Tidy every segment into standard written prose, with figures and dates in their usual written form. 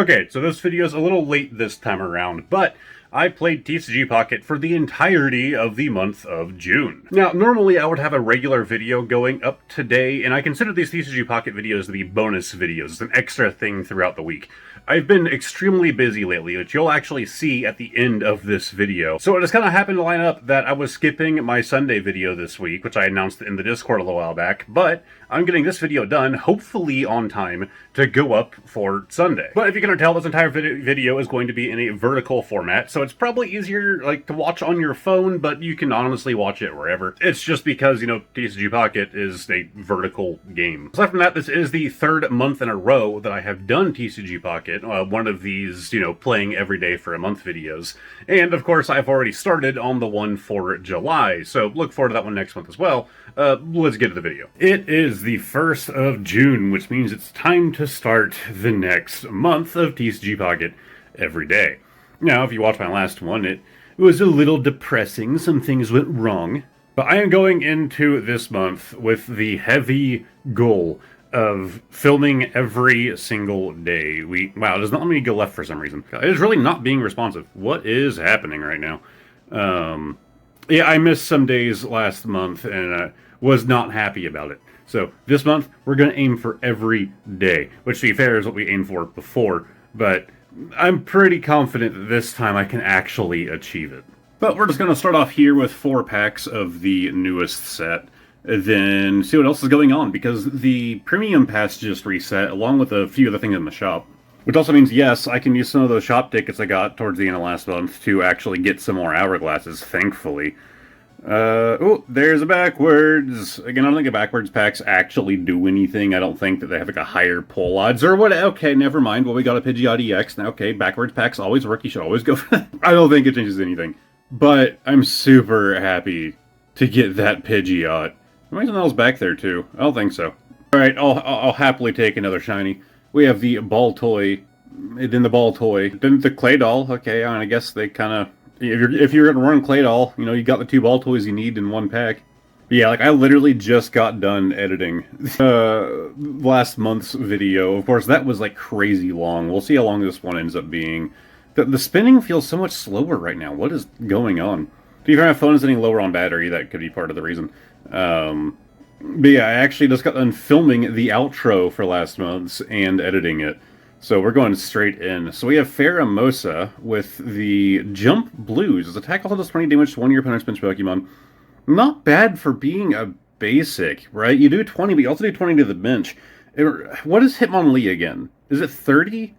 Okay, so this video is a little late this time around, but I played TCG Pocket for the entirety of the month of June. Now, normally I would have a regular video going up today, and I consider these TCG Pocket videos to be bonus videos. It's an extra thing throughout the week. I've been extremely busy lately, which you'll actually see at the end of this video. So it just kind of happened to line up that I was skipping my Sunday video this week, which I announced in the Discord a little while back, but I'm getting this video done, hopefully on time, to go up for Sunday. But if you can tell, this entire video is going to be in a vertical format, so it's probably easier to watch on your phone, but you can honestly watch it wherever. It's just because, TCG Pocket is a vertical game. Aside from that, this is the third month in a row that I have done TCG Pocket, one of these, playing every day for a month videos. And of course, I've already started on the one for July, so look forward to that one next month as well. Let's get to the video. It is the 1st of June, which means it's time to start the next month of TCG Pocket every day. Now, if you watched my last one, it was a little depressing. Some things went wrong. But I am going into this month with the heavy goal of filming every single day. Wow, it does not let me go left for some reason. It is really not being responsive. What is happening right now? Yeah, I missed some days last month and was not happy about it. So this month, we're going to aim for every day, which to be fair is what we aimed for before, but I'm pretty confident that this time I can actually achieve it. But we're just going to start off here with 4 packs of the newest set, then see what else is going on, because the premium pass just reset, along with a few other things in the shop. Which also means, yes, I can use some of those shop tickets I got towards the end of last month to actually get some more hourglasses, thankfully. Oh, there's a backwards. Again, I don't think the backwards packs actually do anything. I don't think that they have a higher pull odds or what. Okay, never mind. Well, we got a Pidgeot EX. Now, okay, backwards packs always work. You should always go for that. I don't think it changes anything. But I'm super happy to get that Pidgeot. Am I something else back there, too? I don't think so. Alright, I'll happily take another shiny. We have the ball toy, then the ball toy, then the clay doll. Okay, I guess they kind of, if you're gonna run clay doll, you got the 2 ball toys you need in one pack. But yeah, I literally just got done editing last month's video. Of course, that was crazy long. We'll see how long this one ends up being. The spinning feels so much slower right now. What is going on? If my phone is getting lower on battery, that could be part of the reason. But yeah, I actually just got done filming the outro for last month's and editing it. So we're going straight in. So we have Pheromosa with the Jump Blues. Its attack also does 20 damage to one of your opponent's bench Pokemon. Not bad for being a basic, right? You do 20, but you also do 20 to the bench. What is Hitmonlee again? Is it 30?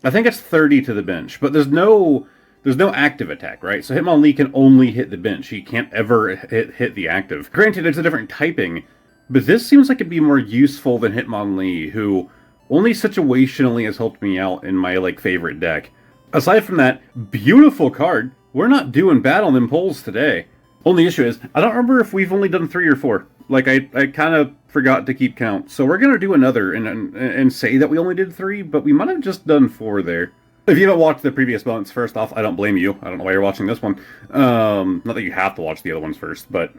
I think it's 30 to the bench, but there's no active attack, right? So Hitmonlee can only hit the bench. He can't ever hit the active. Granted, it's a different typing, but this seems like it'd be more useful than Hitmonlee, who only situationally has helped me out in my, favorite deck. Aside from that, beautiful card. We're not doing bad on them polls today. Only issue is, I don't remember if we've only done 3 or 4. I kind of forgot to keep count. So we're going to do another and say that we only did 3, but we might have just done 4 there. If you haven't watched the previous months, first off, I don't blame you. I don't know why you're watching this one. Not that you have to watch the other ones first, but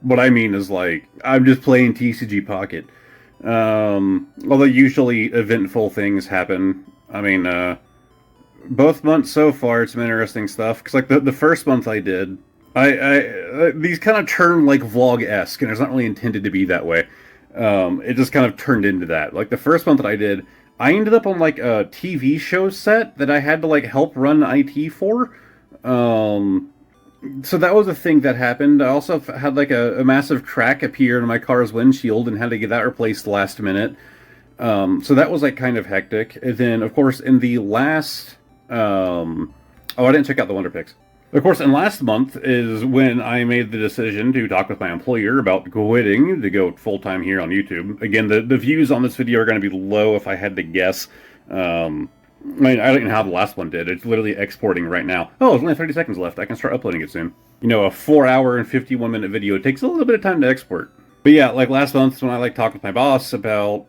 what I mean is, I'm just playing TCG Pocket. Although usually eventful things happen. I mean, both months so far, it's some interesting stuff. Because, the first month I did, these kind of turn, vlog-esque, and it's not really intended to be that way. It just kind of turned into that. The first month that I did, I ended up on, a TV show set that I had to, help run IT for. So that was a thing that happened. I also had, a massive crack appear in my car's windshield and had to get that replaced last minute. So that was, kind of hectic. And then, of course, in the last... Oh, I didn't check out the Wonder Picks. Of course, in last month is when I made the decision to talk with my employer about quitting to go full-time here on YouTube. Again, the views on this video are going to be low if I had to guess. I don't even know how the last one did. It's literally exporting right now. Oh, there's only 30 seconds left. I can start uploading it soon. A 4-hour and 51-minute video takes a little bit of time to export. But yeah, last month when I talked with my boss about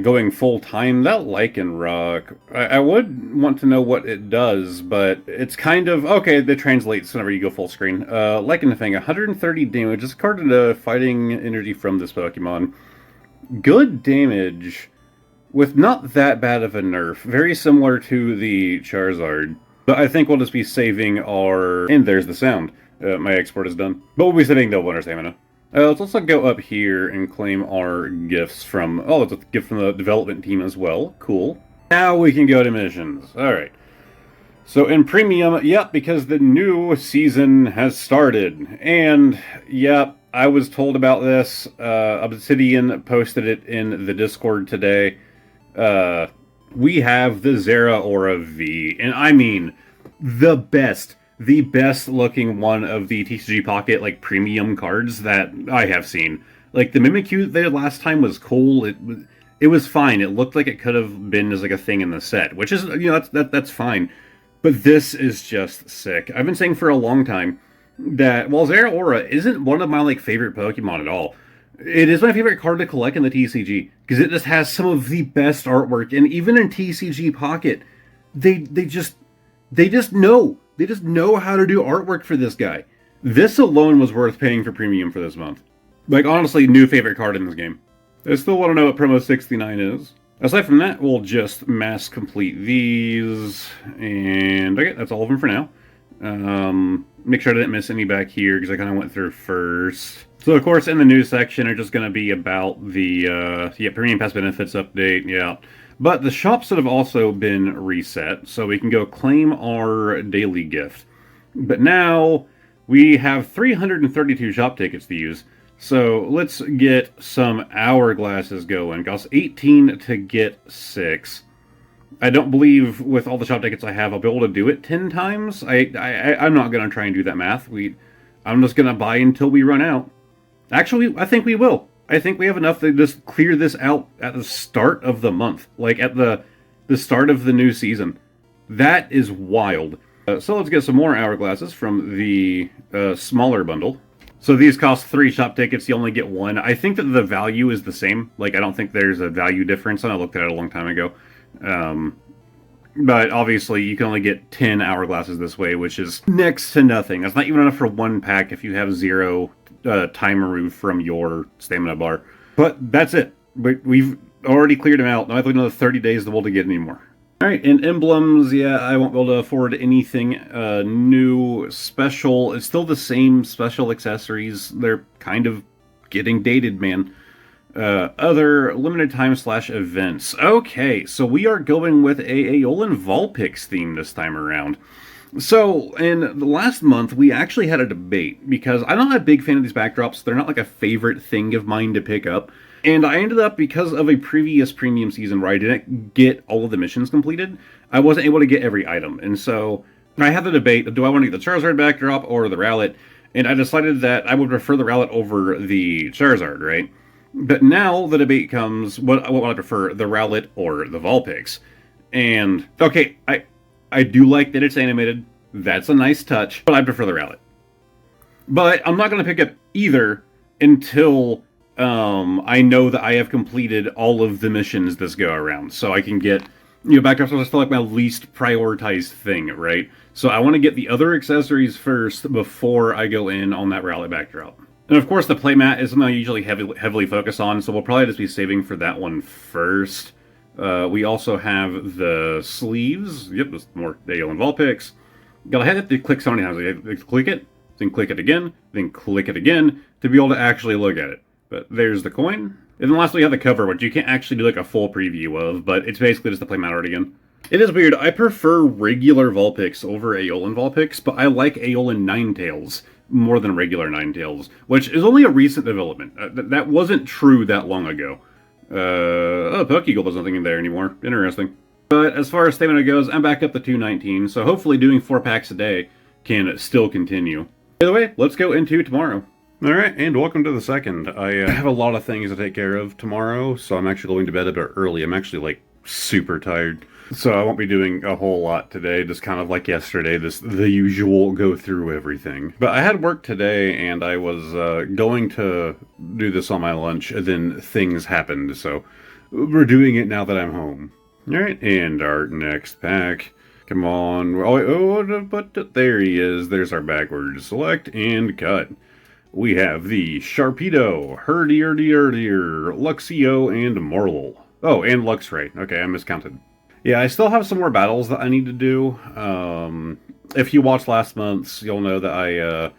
going full-time, that Lycanroc, I would want to know what it does, but it's kind of, okay, it translates whenever you go full screen. Lycanfang, 130 damage, it's a card into fighting energy from this Pokemon. Good damage. with not that bad of a nerf. Very similar to the Charizard. But I think we'll just be saving our... And there's the sound. My export is done. But we'll be saving the winter stamina. Let's also go up here and claim our gifts from... Oh, it's a gift from the development team as well. Cool. Now we can go to missions. Alright. So in Premium, yep, because the new season has started. And, yep, I was told about this. Obsidian posted it in the Discord today. We have the Zeraora V. And I mean, the best looking one of the TCG Pocket, like, premium cards that I have seen. Like, the Mimikyu they did last time was cool. It was fine. It looked like it could have been as, like, a thing in the set, which is, you know, that's fine. But this is just sick. I've been saying for a long time that while Zeraora isn't one of my, like, favorite Pokemon at all, it is my favorite card to collect in the TCG, because it just has some of the best artwork, and even in TCG Pocket, they just know. They just know how to do artwork for this guy. This alone was worth paying for premium for this month. Like, honestly, new favorite card in this game. I still want to know what Promo 69 is. Aside from that, we'll just mass complete these, and okay, that's all of them for now. Make sure I didn't miss any back here, because I kind of went through first. So, of course, in the news section are just going to be about the, Premium Pass Benefits update, yeah. But the shops have also been reset, so we can go claim our daily gift. But now, we have 332 shop tickets to use. So let's get some hourglasses going. Costs 18 to get 6. I don't believe with all the shop tickets I have I'll be able to do it 10 times. I'm not going to try and do that math. I'm just going to buy until we run out. Actually, I think we will. I think we have enough to just clear this out at the start of the month. Like at the start of the new season. That is wild. So let's get some more hourglasses from the smaller bundle. So these cost 3 shop tickets, you only get 1. I think that the value is the same. Like, I don't think there's a value difference, and I looked at it a long time ago. But obviously, you can only get 10 hourglasses this way, which is next to nothing. That's not even enough for 1 pack if you have 0 time removed from your stamina bar. But that's it. We've already cleared them out. Now I have another 30 days to be able to get any more. Alright, and emblems, yeah, I won't be able to afford anything new, special. It's still the same special accessories. They're kind of getting dated, man. Other limited time / events. Okay, so we are going with a Aeolin Vulpix theme this time around. So, in the last month, we actually had a debate, because I'm not a big fan of these backdrops. They're not like a favorite thing of mine to pick up. And I ended up, because of a previous premium season where I didn't get all of the missions completed, I wasn't able to get every item. And so, I had the debate, do I want to get the Charizard backdrop or the Rowlet? And I decided that I would prefer the Rowlet over the Charizard, right? But now the debate comes, what would I prefer, the Rowlet or the Vulpix? And, okay, I do like that it's animated. That's a nice touch, but I prefer the Rowlet. But I'm not going to pick up either until I know that I have completed all of the missions this go around. So I can get, backdrops are still like my least prioritized thing, right? So I want to get the other accessories first before I go in on that Rowlet backdrop. And of course the playmat is something I usually heavily focus on, so we'll probably just be saving for that one first. We also have the sleeves. Yep, there's more Aeolin Vulpix. Gotta hit it to click so many times. Click it, then click it again, then click it again to be able to actually look at it. But there's the coin. And then lastly, we have the cover, which you can't actually do like a full preview of, but it's basically just the playmat art again. It is weird. I prefer regular Vulpix over Aeolin Vulpix, but I like Aeolin Ninetales more than regular Ninetales, which is only a recent development. That wasn't true that long ago. Pokegold has nothing in there anymore. Interesting. But as far as stamina goes, I'm back up to 219, so hopefully doing 4 packs a day can still continue. Either way, let's go into tomorrow. Alright, and welcome to the second. I have a lot of things to take care of tomorrow, so I'm actually going to bed a bit early. I'm actually, like, super tired. So I won't be doing a whole lot today, just kind of like yesterday, the usual go through everything. But I had work today, and I was going to do this on my lunch, and then things happened, so we're doing it now that I'm home. Alright, and our next pack. Come on. Oh, but there he is. There's our backwards. Select and cut. We have the Sharpedo, Herdier, Luxio, and Morlul. Oh, and Luxray. Okay, I miscounted. Yeah, I still have some more battles that I need to do. If you watched last month's, you'll know that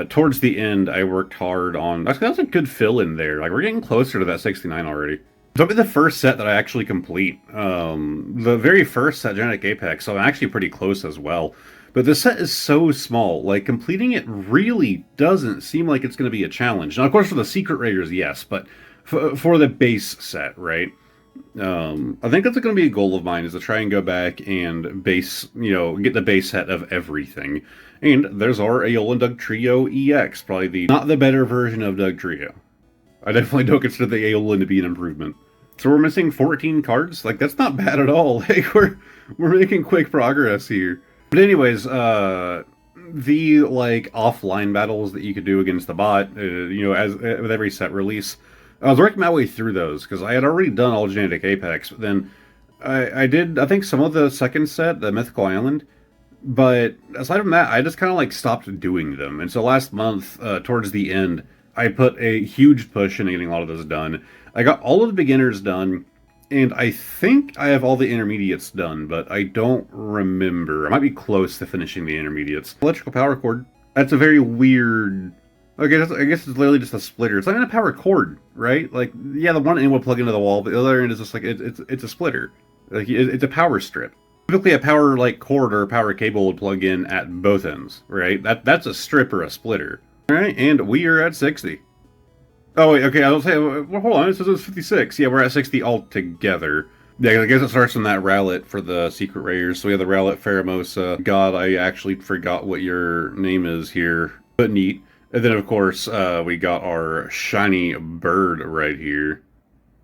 towards the end, I worked hard on... Actually, that's a good fill in there. Like, we're getting closer to that 69 already. That'll be the first set that I actually complete. The very first set, Genetic Apex, so I'm actually pretty close as well. But the set is so small, like, completing it really doesn't seem like it's going to be a challenge. Now, of course, for the Secret Raiders, yes, but for the base set, right? I think that's going to be a goal of mine, is to try and go back and get the base set of everything. And there's our Aeolin Dugtrio EX, probably not the better version of Dugtrio. I definitely don't consider the Aeolin to be an improvement. So we're missing 14 cards? Like, that's not bad at all. Like, we're making quick progress here. But anyways, the, like, offline battles that you could do against the bot, with every set release, I was working my way through those, because I had already done all Genetic Apex, but then I did, I think, some of the second set, the Mythical Island, but aside from that, I just kind of, like, stopped doing them. And so last month, towards the end, I put a huge push into getting a lot of those done. I got all of the beginners done, and I think I have all the intermediates done, but I don't remember. I might be close to finishing the intermediates. Electrical power cord. That's a very weird... Okay, I guess it's literally just a splitter. It's not even a power cord, right? Like, yeah, the one end will plug into the wall, but the other end is just like, it's a splitter. Like, it's a power strip. Typically, a power, like, cord or a power cable would plug in at both ends, right? That's a strip or a splitter. Alright, and we are at 60. Oh, wait, okay, I was saying, well, hold on, it says it's 56. Yeah, we're at 60 altogether. Yeah, I guess it starts from that Rowlet for the Secret Raiders. So we have the Rowlet Pheromosa. God, I actually forgot what your name is here, but neat. And then, of course, we got our shiny bird right here,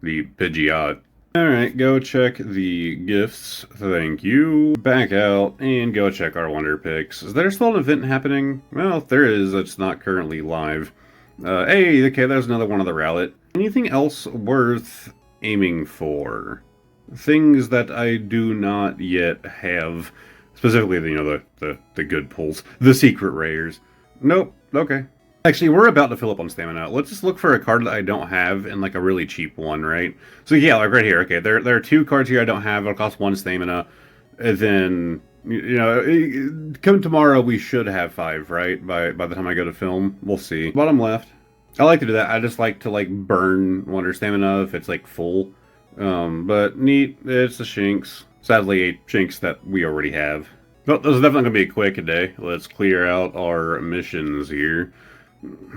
the Pidgeot. Alright, go check the gifts. Thank you. Back out and go check our Wonder Picks. Is there still an event happening? Well, if there is, it's not currently live. Hey, okay, there's another one of the Rowlet. Anything else worth aiming for? Things that I do not yet have. Specifically, the good pulls. The Secret Raiders. Nope, okay. Actually, we're about to fill up on stamina. Let's just look for a card that I don't have and, like, a really cheap one, right? So, yeah, like, right here. Okay, there are 2 cards here I don't have. It'll cost 1 stamina. And then, come tomorrow, we should have 5, right? By the time I go to film. We'll see. Bottom left. I like to do that. I just like to, like, burn Wonder Stamina if it's, like, full. But neat. It's a Shinx. Sadly, a Shinx that we already have. But this is definitely going to be a quick day. Let's clear out our missions here.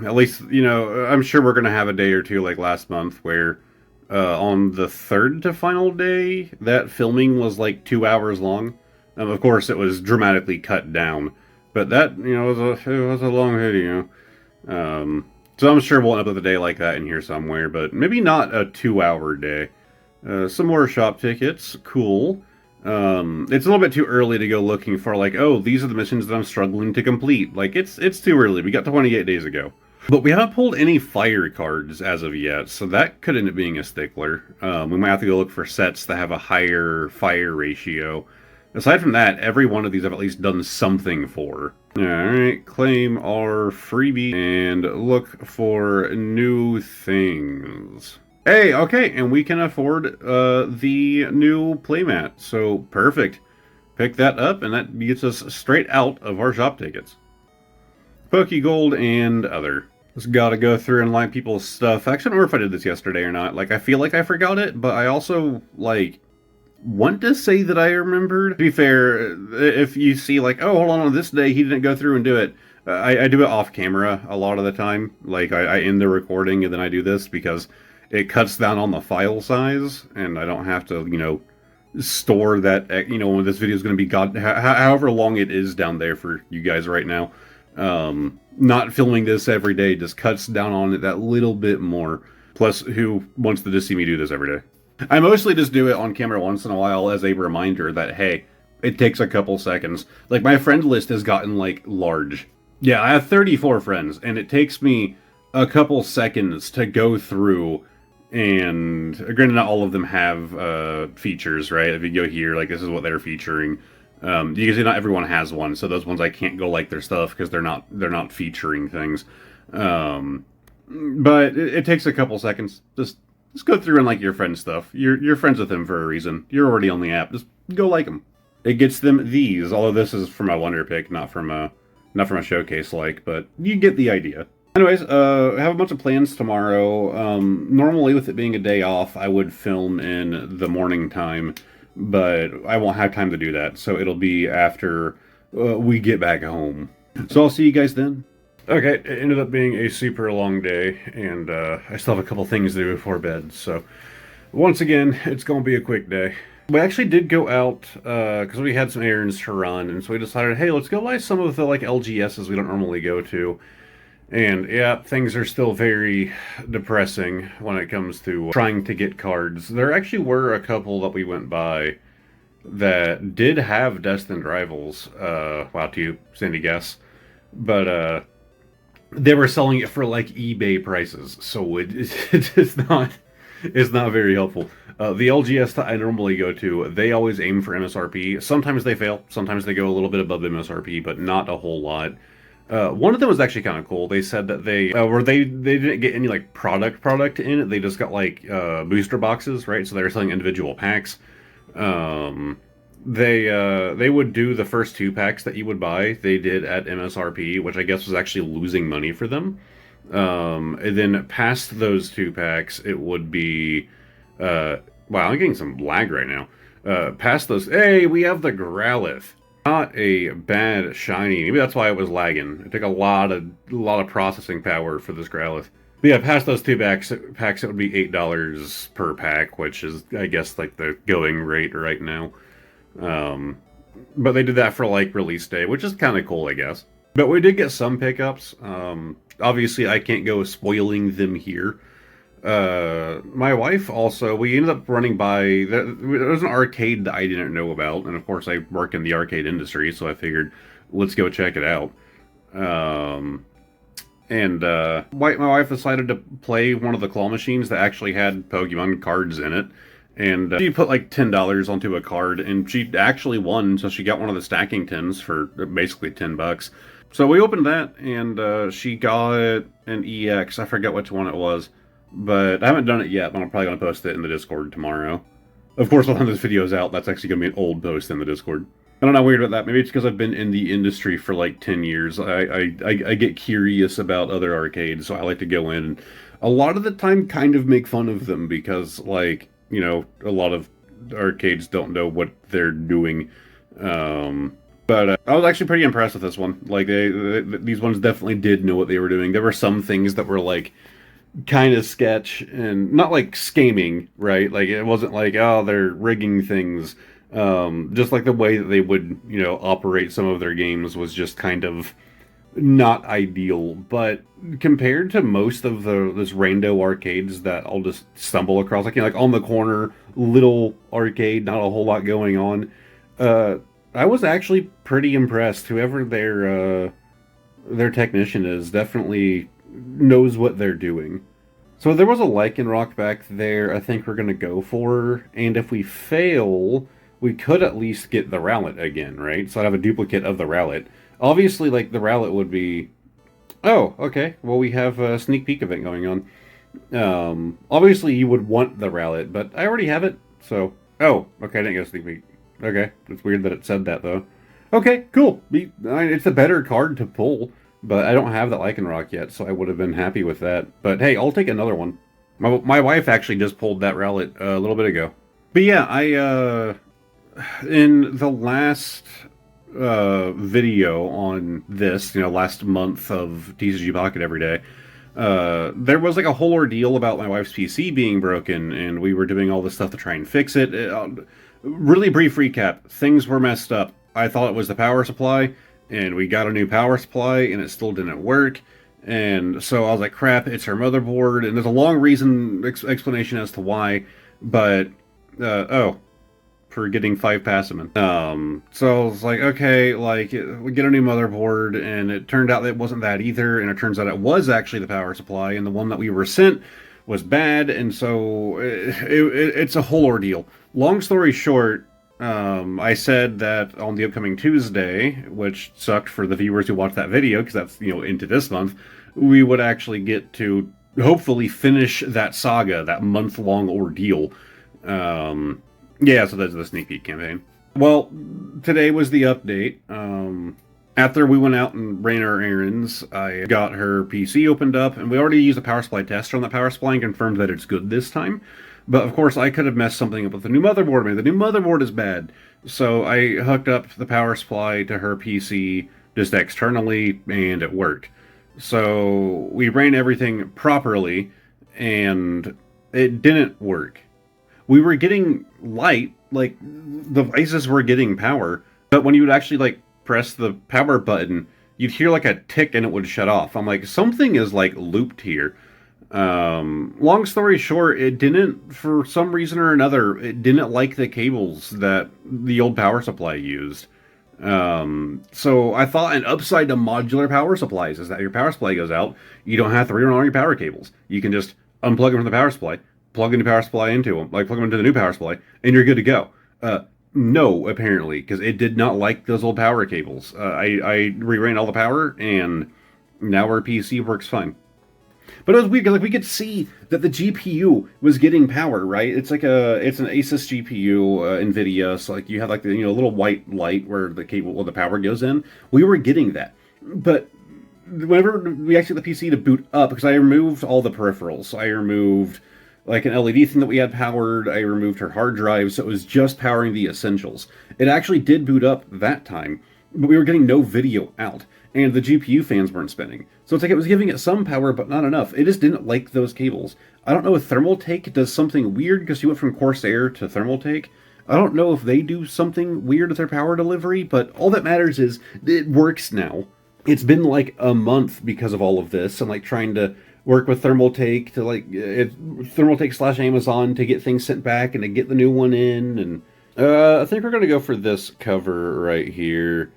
At least, I'm sure we're going to have a day or two like last month where on the 3rd to final day, that filming was like 2 hours long. Of course, it was dramatically cut down. But that, it was a long video. So I'm sure we'll end up with a day like that in here somewhere, but maybe not a 2-hour day. Some more shop tickets. Cool. It's a little bit too early to go looking for, like, oh, these are the missions that I'm struggling to complete. Like, it's too early. We got 28 days ago. But we haven't pulled any fire cards as of yet, so that could end up being a stickler. We might have to go look for sets that have a higher fire ratio. Aside from that, every one of these I've at least done something for. Alright, claim our freebie and look for new things. Hey, okay, and we can afford the new playmat, so perfect. Pick that up, and that gets us straight out of our shop tickets. Pokegold and other. Just gotta go through and like people's stuff. I actually don't know if I did this yesterday or not. Like, I feel like I forgot it, but I also, like, want to say that I remembered. To be fair, if you see, like, oh, hold on this day he didn't go through and do it, I do it off camera a lot of the time. Like, I end the recording and then I do this because it cuts down on the file size, and I don't have to, store that, when this video is going to be however long it is down there for you guys right now. Not filming this every day just cuts down on it that little bit more. Plus, who wants to just see me do this every day? I mostly just do it on camera once in a while as a reminder that, hey, it takes a couple seconds. Like, my friend list has gotten, like, large. Yeah, I have 34 friends, and it takes me a couple seconds to go through. And granted, not all of them have features, right? If you go here, like, this is what they're featuring. You can see not everyone has one, so those ones I can't go like their stuff because they're not featuring things. But it takes a couple seconds. Just Just go through and like your friend's stuff. You're friends with him for a reason. You're already on the app. Just go like him. It gets them these. Although this is from a wonder pick, not from a showcase like, but you get the idea. Anyways, I have a bunch of plans tomorrow. Normally, with it being a day off, I would film in the morning time, but I won't have time to do that, so it'll be after we get back home. So I'll see you guys then. Okay, it ended up being a super long day, and I still have a couple things to do before bed, so once again, it's going to be a quick day. We actually did go out, because we had some errands to run, and so we decided, hey, let's go buy some of the, like, LGSs we don't normally go to. And, yeah, things are still very depressing when it comes to trying to get cards. There actually were a couple that we went by that did have Destined Rivals. Wow, to you, Sandy guess. But, they were selling it for, like, eBay prices, so it's not very helpful. The LGS that I normally go to, they always aim for MSRP. Sometimes they fail. Sometimes they go a little bit above MSRP, but not a whole lot. One of them was actually kind of cool. They said that they didn't get any like product in it. They just got like booster boxes, right? So they were selling individual packs. They would do the first 2 packs that you would buy. They did at MSRP, which I guess was actually losing money for them. And then past those 2 packs, it would be wow, I'm getting some lag right now. Past those, hey, we have the Growlithe. Not a bad shiny. Maybe that's why it was lagging. It took a lot of processing power for this Growlithe. But yeah, past those 2 packs, it would be $8 per pack, which is, I guess, like the going rate right now. But they did that for like release day, which is kind of cool, I guess. But we did get some pickups. Obviously, I can't go spoiling them here. My wife also, we ended up running by, there was an arcade that I didn't know about, and of course I work in the arcade industry, so I figured, let's go check it out. My wife decided to play one of the claw machines that actually had Pokemon cards in it, and she put like $10 onto a card, and she actually won, so she got one of the stacking tins for basically $10. So we opened that, and she got an EX, I forget which one it was. But I haven't done it yet, but I'm probably going to post it in the Discord tomorrow. Of course, by the time this video's out, that's actually going to be an old post in the Discord. I don't know, weird about that. Maybe it's because I've been in the industry for like 10 years. I get curious about other arcades, so I like to go in and a lot of the time kind of make fun of them because, like, you know, a lot of arcades don't know what they're doing. But I was actually pretty impressed with this one. Like, these ones definitely did know what they were doing. There were some things that were like kind of sketch and not like scamming, right? Like it wasn't like, oh, they're rigging things. Just like the way that they would, you know, operate some of their games was just kind of not ideal. But compared to most of this rando arcades that I'll just stumble across, like, you know, like on the corner, little arcade, not a whole lot going on. I was actually pretty impressed. Whoever their technician is definitely knows what they're doing. So there was a Lycanroc back there I think we're going to go for, and if we fail, we could at least get the Rowlet again, right? So I'd have a duplicate of the Rowlet. Obviously, like, the Rowlet would be... Oh, okay. Well, we have a sneak peek event going on. Obviously, you would want the Rowlet, but I already have it, so... Oh, okay, I didn't get a sneak peek. Okay, it's weird that it said that, though. Okay, cool. It's a better card to pull. But I don't have that Lycanroc yet, so I would have been happy with that. But hey, I'll take another one. My wife actually just pulled that Rowlet a little bit ago. But yeah, in the last video on this, you know, last month of TCG Pocket every day, there was like a whole ordeal about my wife's PC being broken, and we were doing all this stuff to try and fix it. Really brief recap. Things were messed up. I thought it was the power supply. And we got a new power supply, and it still didn't work. And so I was like, crap, it's her motherboard. And there's a long explanation as to why. But, for getting 5 Passaman. So I was like, okay, like, we get a new motherboard, and it turned out that it wasn't that either. And it turns out it was actually the power supply, and the one that we were sent was bad. And so it's a whole ordeal. Long story short, I said that on the upcoming Tuesday, which sucked for the viewers who watched that video, because that's, you know, into this month, we would actually get to hopefully finish that saga, that month-long ordeal. Yeah, so that's the sneak peek campaign. Well, today was the update. After we went out and ran our errands, I got her PC opened up, and we already used a power supply tester on that power supply and confirmed that it's good this time. But of course, I could have messed something up with the new motherboard. Man, the new motherboard is bad. So I hooked up the power supply to her PC just externally, and it worked. So we ran everything properly, and it didn't work. We were getting light, like the devices were getting power, but when you would actually like press the power button, you'd hear like a tick and it would shut off. I'm like, something is like looped here. Long story short, it didn't, for some reason or another, it didn't like the cables that the old power supply used. So I thought an upside to modular power supplies is that your power supply goes out, you don't have to rerun all your power cables. You can just unplug them from the power supply, plug a new power supply into them, like plug them into the new power supply, and you're good to go. No, apparently, because it did not like those old power cables. I reran all the power, and now our PC works fine. But it was weird, because like, we could see that the GPU was getting power, right? It's like it's an Asus GPU, NVIDIA, so like you have like the little white light where the power goes in. We were getting that, but whenever we actually get the PC to boot up, because I removed all the peripherals, I removed like an LED thing that we had powered, I removed her hard drive, so it was just powering the essentials. It actually did boot up that time, but we were getting no video out, and the GPU fans weren't spinning. So it's like it was giving it some power, but not enough. It just didn't like those cables. I don't know if Thermaltake does something weird, because she went from Corsair to Thermaltake. I don't know if they do something weird with their power delivery, but all that matters is it works now. It's been like a month because of all of this, and like trying to work with Thermaltake to like Thermaltake / Amazon to get things sent back and to get the new one in. And I think we're gonna go for this cover right here,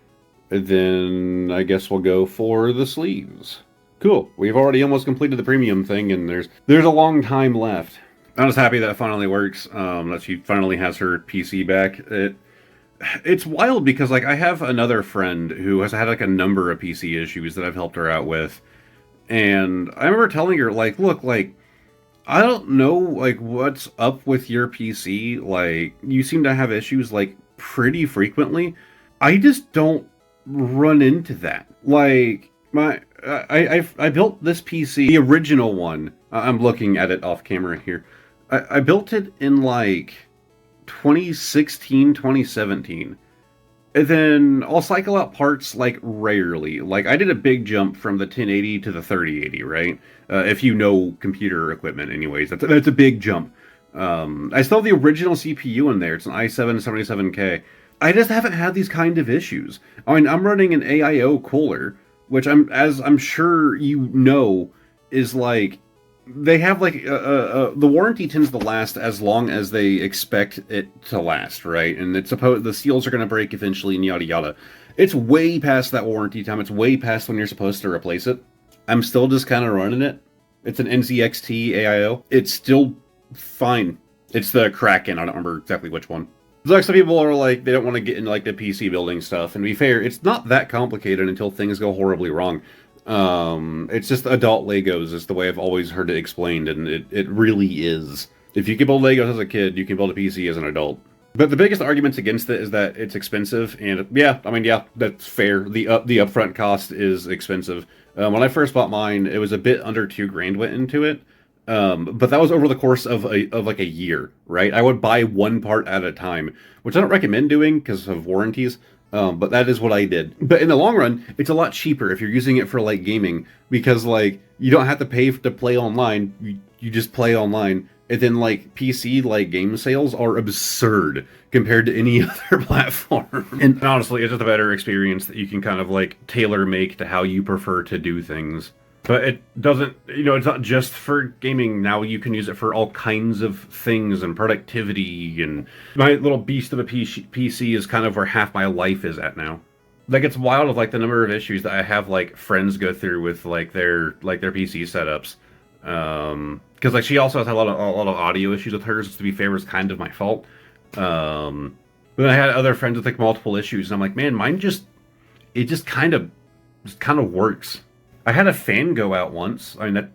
and then I guess we'll go for the sleeves. Cool. We've already almost completed the premium thing, and there's a long time left. I'm just happy that it finally works. That she finally has her PC back. It's wild because like I have another friend who has had like a number of PC issues that I've helped her out with. And I remember telling her, like, look, like, I don't know, like, what's up with your PC. Like, you seem to have issues, like, pretty frequently. I just don't run into that. Like, I built this PC, the original one. I'm looking at it off camera here. I built it in, like, 2016, 2017. And then I'll cycle out parts, like, rarely. Like, I did a big jump from the 1080 to the 3080, right? If you know computer equipment anyways. That's a big jump. I still have the original CPU in there. It's an i7-77K. I just haven't had these kind of issues. I mean, I'm running an AIO cooler, which I'm sure you know, is like... They have, like, the warranty tends to last as long as they expect it to last, right? And it's supposed the seals are going to break eventually, and yada yada. It's way past that warranty time. It's way past when you're supposed to replace it. I'm still just kind of running it. It's an NZXT AIO. It's still fine. It's the Kraken. I don't remember exactly which one. It's like some people are like, they don't want to get into like the PC building stuff. And to be fair, it's not that complicated until things go horribly wrong. It's just adult Legos is the way I've always heard it explained, and it really is. If you can build Legos as a kid, you can build a PC as an adult. But the biggest arguments against it is that it's expensive, and yeah, I mean, yeah, that's fair. The upfront cost is expensive. When I first bought mine, it was a bit under $2,000 went into it. But that was over the course of like a year, right? I would buy one part at a time, which I don't recommend doing because of warranties. But that is what I did. But in the long run, it's a lot cheaper if you're using it for like gaming, because like you don't have to pay to play online. You just play online. And then like PC like game sales are absurd compared to any other platform. And honestly, it's just a better experience that you can kind of like tailor make to how you prefer to do things. But it doesn't, it's not just for gaming. Now you can use it for all kinds of things and productivity. And my little beast of a PC is kind of where half my life is at now. Like, it's wild of like the number of issues that I have like friends go through with like their PC setups. Because like she also has a lot of audio issues with hers. To be fair, was kind of my fault. But I had other friends with like multiple issues, and I'm like, man, mine just kind of works. I had a fan go out once. I mean,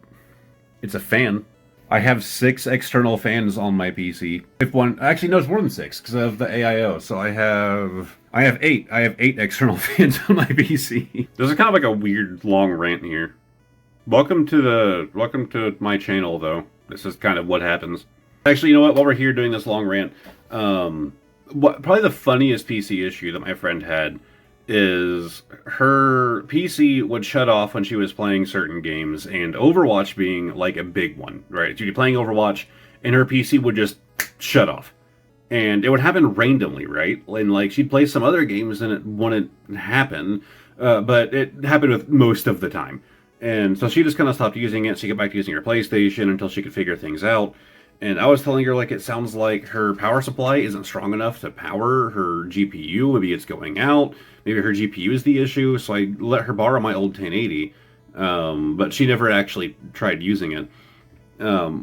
It's a fan. I have 6 external fans on my PC. If one, actually no, it's more than 6 because of the AIO. So I have 8. I have 8 external fans on my PC. There's a kind of like a weird long rant here. Welcome to my channel, though. This is kind of what happens. Actually, you know what? While we're here doing this long rant, probably the funniest PC issue that my friend had is her PC would shut off when she was playing certain games, and Overwatch being like a big one, right? She'd be playing Overwatch, and her PC would just shut off. And it would happen randomly, right? And like she'd play some other games and it wouldn't happen, but it happened with most of the time. And so she just kind of stopped using it. She got back to using her PlayStation until she could figure things out. And I was telling her, like, it sounds like her power supply isn't strong enough to power her GPU. Maybe it's going out. Maybe her GPU is the issue. So I let her borrow my old 1080. But she never actually tried using it.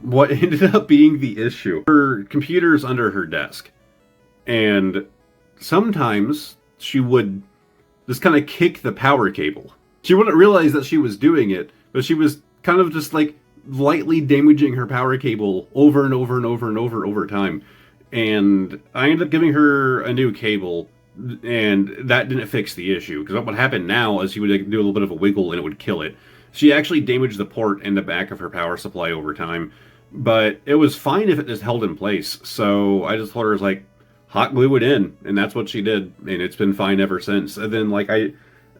What ended up being the issue, her computer's under her desk. And sometimes she would just kind of kick the power cable. She wouldn't realize that she was doing it, but she was kind of just like lightly damaging her power cable over and over and over and over time. And I ended up giving her a new cable, and that didn't fix the issue. Because what happened now is she would like, do a little bit of a wiggle and it would kill it. She actually damaged the port in the back of her power supply over time. But it was fine if it just held in place. So I just told her, like, hot glue it in. And that's what she did. And it's been fine ever since. And then, like,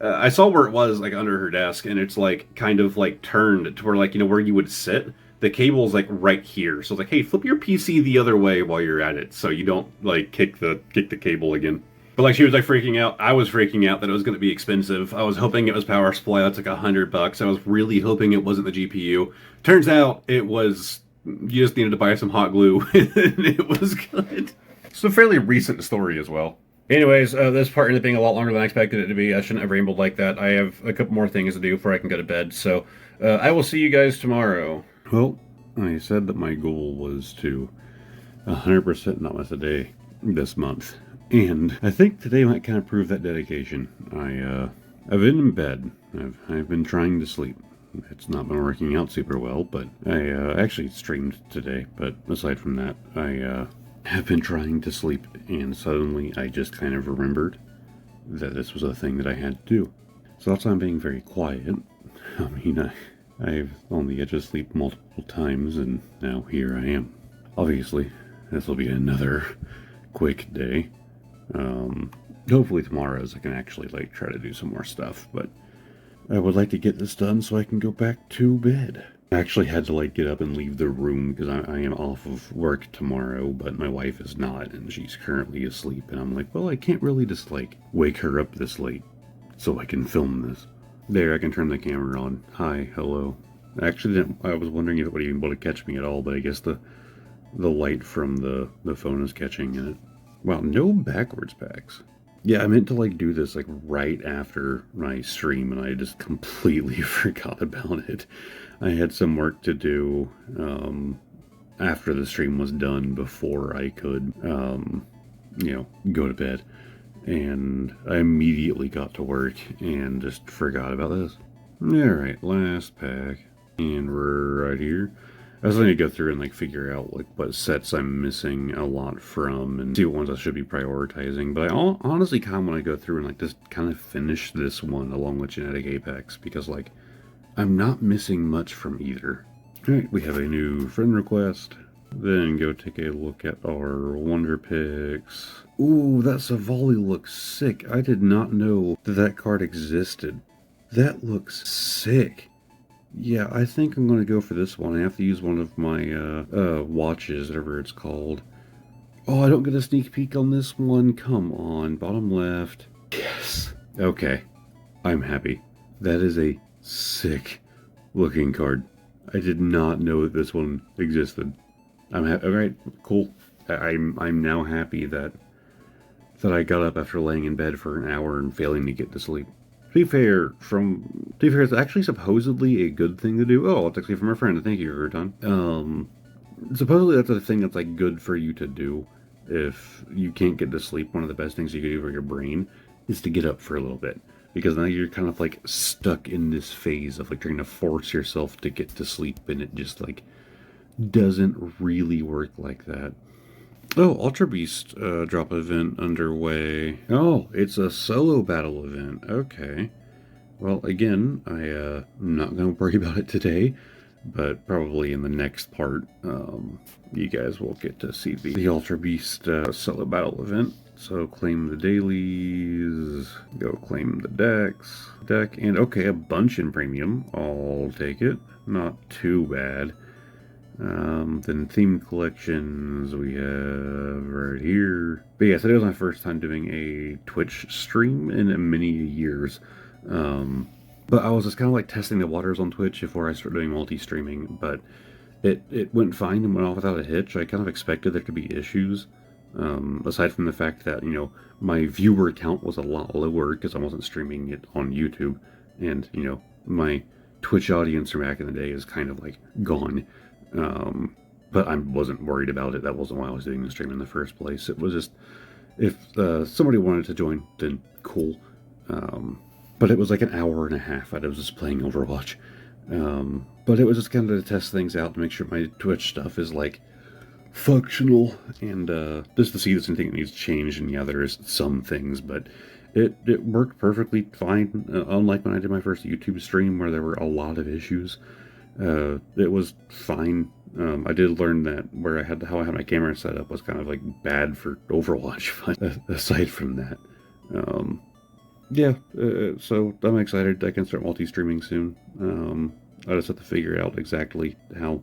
I saw where it was, like, under her desk, and it's, like, kind of, like, turned to where, like, you know, where you would sit. The cable's, like, right here. So it's like, hey, flip your PC the other way while you're at it, so you don't, like, kick the cable again. But, like, she was, like, freaking out. I was freaking out that it was going to be expensive. I was hoping it was power supply. That's, like, $100. I was really hoping it wasn't the GPU. Turns out it was, you just needed to buy some hot glue, and it was good. It's a fairly recent story as well. Anyways, this part ended up being a lot longer than I expected it to be. I shouldn't have rambled like that. I have a couple more things to do before I can go to bed, so I will see you guys tomorrow. Well, I said that my goal was to 100% not miss a day this month, and I think today might kind of prove that dedication. I've been in bed. I've been trying to sleep. It's not been working out super well, but I actually streamed today, but aside from that, I have been trying to sleep, and suddenly I just kind of remembered that this was a thing that I had to do. So that's why I'm being very quiet. I mean, I've only had to sleep multiple times, and now here I am. Obviously, this will be another quick day. Hopefully tomorrow's I can actually, like, try to do some more stuff, but I would like to get this done so I can go back to bed. I actually had to, like, get up and leave the room because I am off of work tomorrow, but my wife is not, and she's currently asleep, and I'm like, well, I can't really just, like, wake her up this late so I can film this. There, I can turn the camera on. Hi, hello. I was wondering if it would even be able to catch me at all, but I guess the light from the phone is catching it. Wow, no backwards packs. Yeah, I meant to, like, do this, like, right after my stream, and I just completely forgot about it. I had some work to do after the stream was done before I could, you know, go to bed. And I immediately got to work and just forgot about this. Alright, last pack. And we're right here. I was going to go through and, like, figure out, like, what sets I'm missing a lot from and see what ones I should be prioritizing. But I honestly kind of want to go through and, like, just kind of finish this one along with Genetic Apex because, like, I'm not missing much from either. Alright, we have a new friend request. Then go take a look at our Wonder Picks. Ooh, that Savali looks sick. I did not know that card existed. That looks sick. Yeah, I think I'm going to go for this one. I have to use one of my watches, whatever it's called. Oh, I don't get a sneak peek on this one. Come on, bottom left. Yes. Okay, I'm happy. That is a sick looking card. I did not know that this one existed. I'm happy. All right, cool. I'm now happy that I got up after laying in bed for an hour and failing to get to sleep. To be fair, it's actually supposedly a good thing to do. Oh, it's actually from a friend. Thank you, Errands. Supposedly that's a thing that's, like, good for you to do if you can't get to sleep. One of the best things you can do for your brain is to get up for a little bit. because now you're kind of like stuck in this phase of like trying to force yourself to get to sleep, and it just like doesn't really work like that. Oh, Ultra Beast drop event underway. Oh, it's a solo battle event. Okay. Well, again, I'm not going to worry about it today, but probably in the next part, you guys will get to see the Ultra Beast solo battle event. So claim the dailies, go claim the deck, and okay, a bunch in premium. I'll take it. Not too bad. Then themed collections we have right here. But yeah, today was my first time doing a Twitch stream in many years. But I was just kind of like testing the waters on Twitch before I started doing multi-streaming, but it went fine and went off without a hitch. I kind of expected there to be issues, aside from the fact that, you know, my viewer count was a lot lower because I wasn't streaming it on YouTube, and, you know, my Twitch audience from back in the day is kind of like gone. But I wasn't worried about it. That wasn't why I was doing the stream in the first place. It was just, if somebody wanted to join, then cool. But it was like an hour and a half. I was just playing Overwatch. But it was just kind of to test things out to make sure my Twitch stuff is like functional, and just to see if there's anything that needs changed. And yeah, there is some things, but it worked perfectly fine. Unlike when I did my first YouTube stream where there were a lot of issues. It was fine. I did learn that how I had my camera set up was kind of like bad for Overwatch, but aside from that, yeah, so I'm excited. I can start multi-streaming soon. I just have to figure out exactly how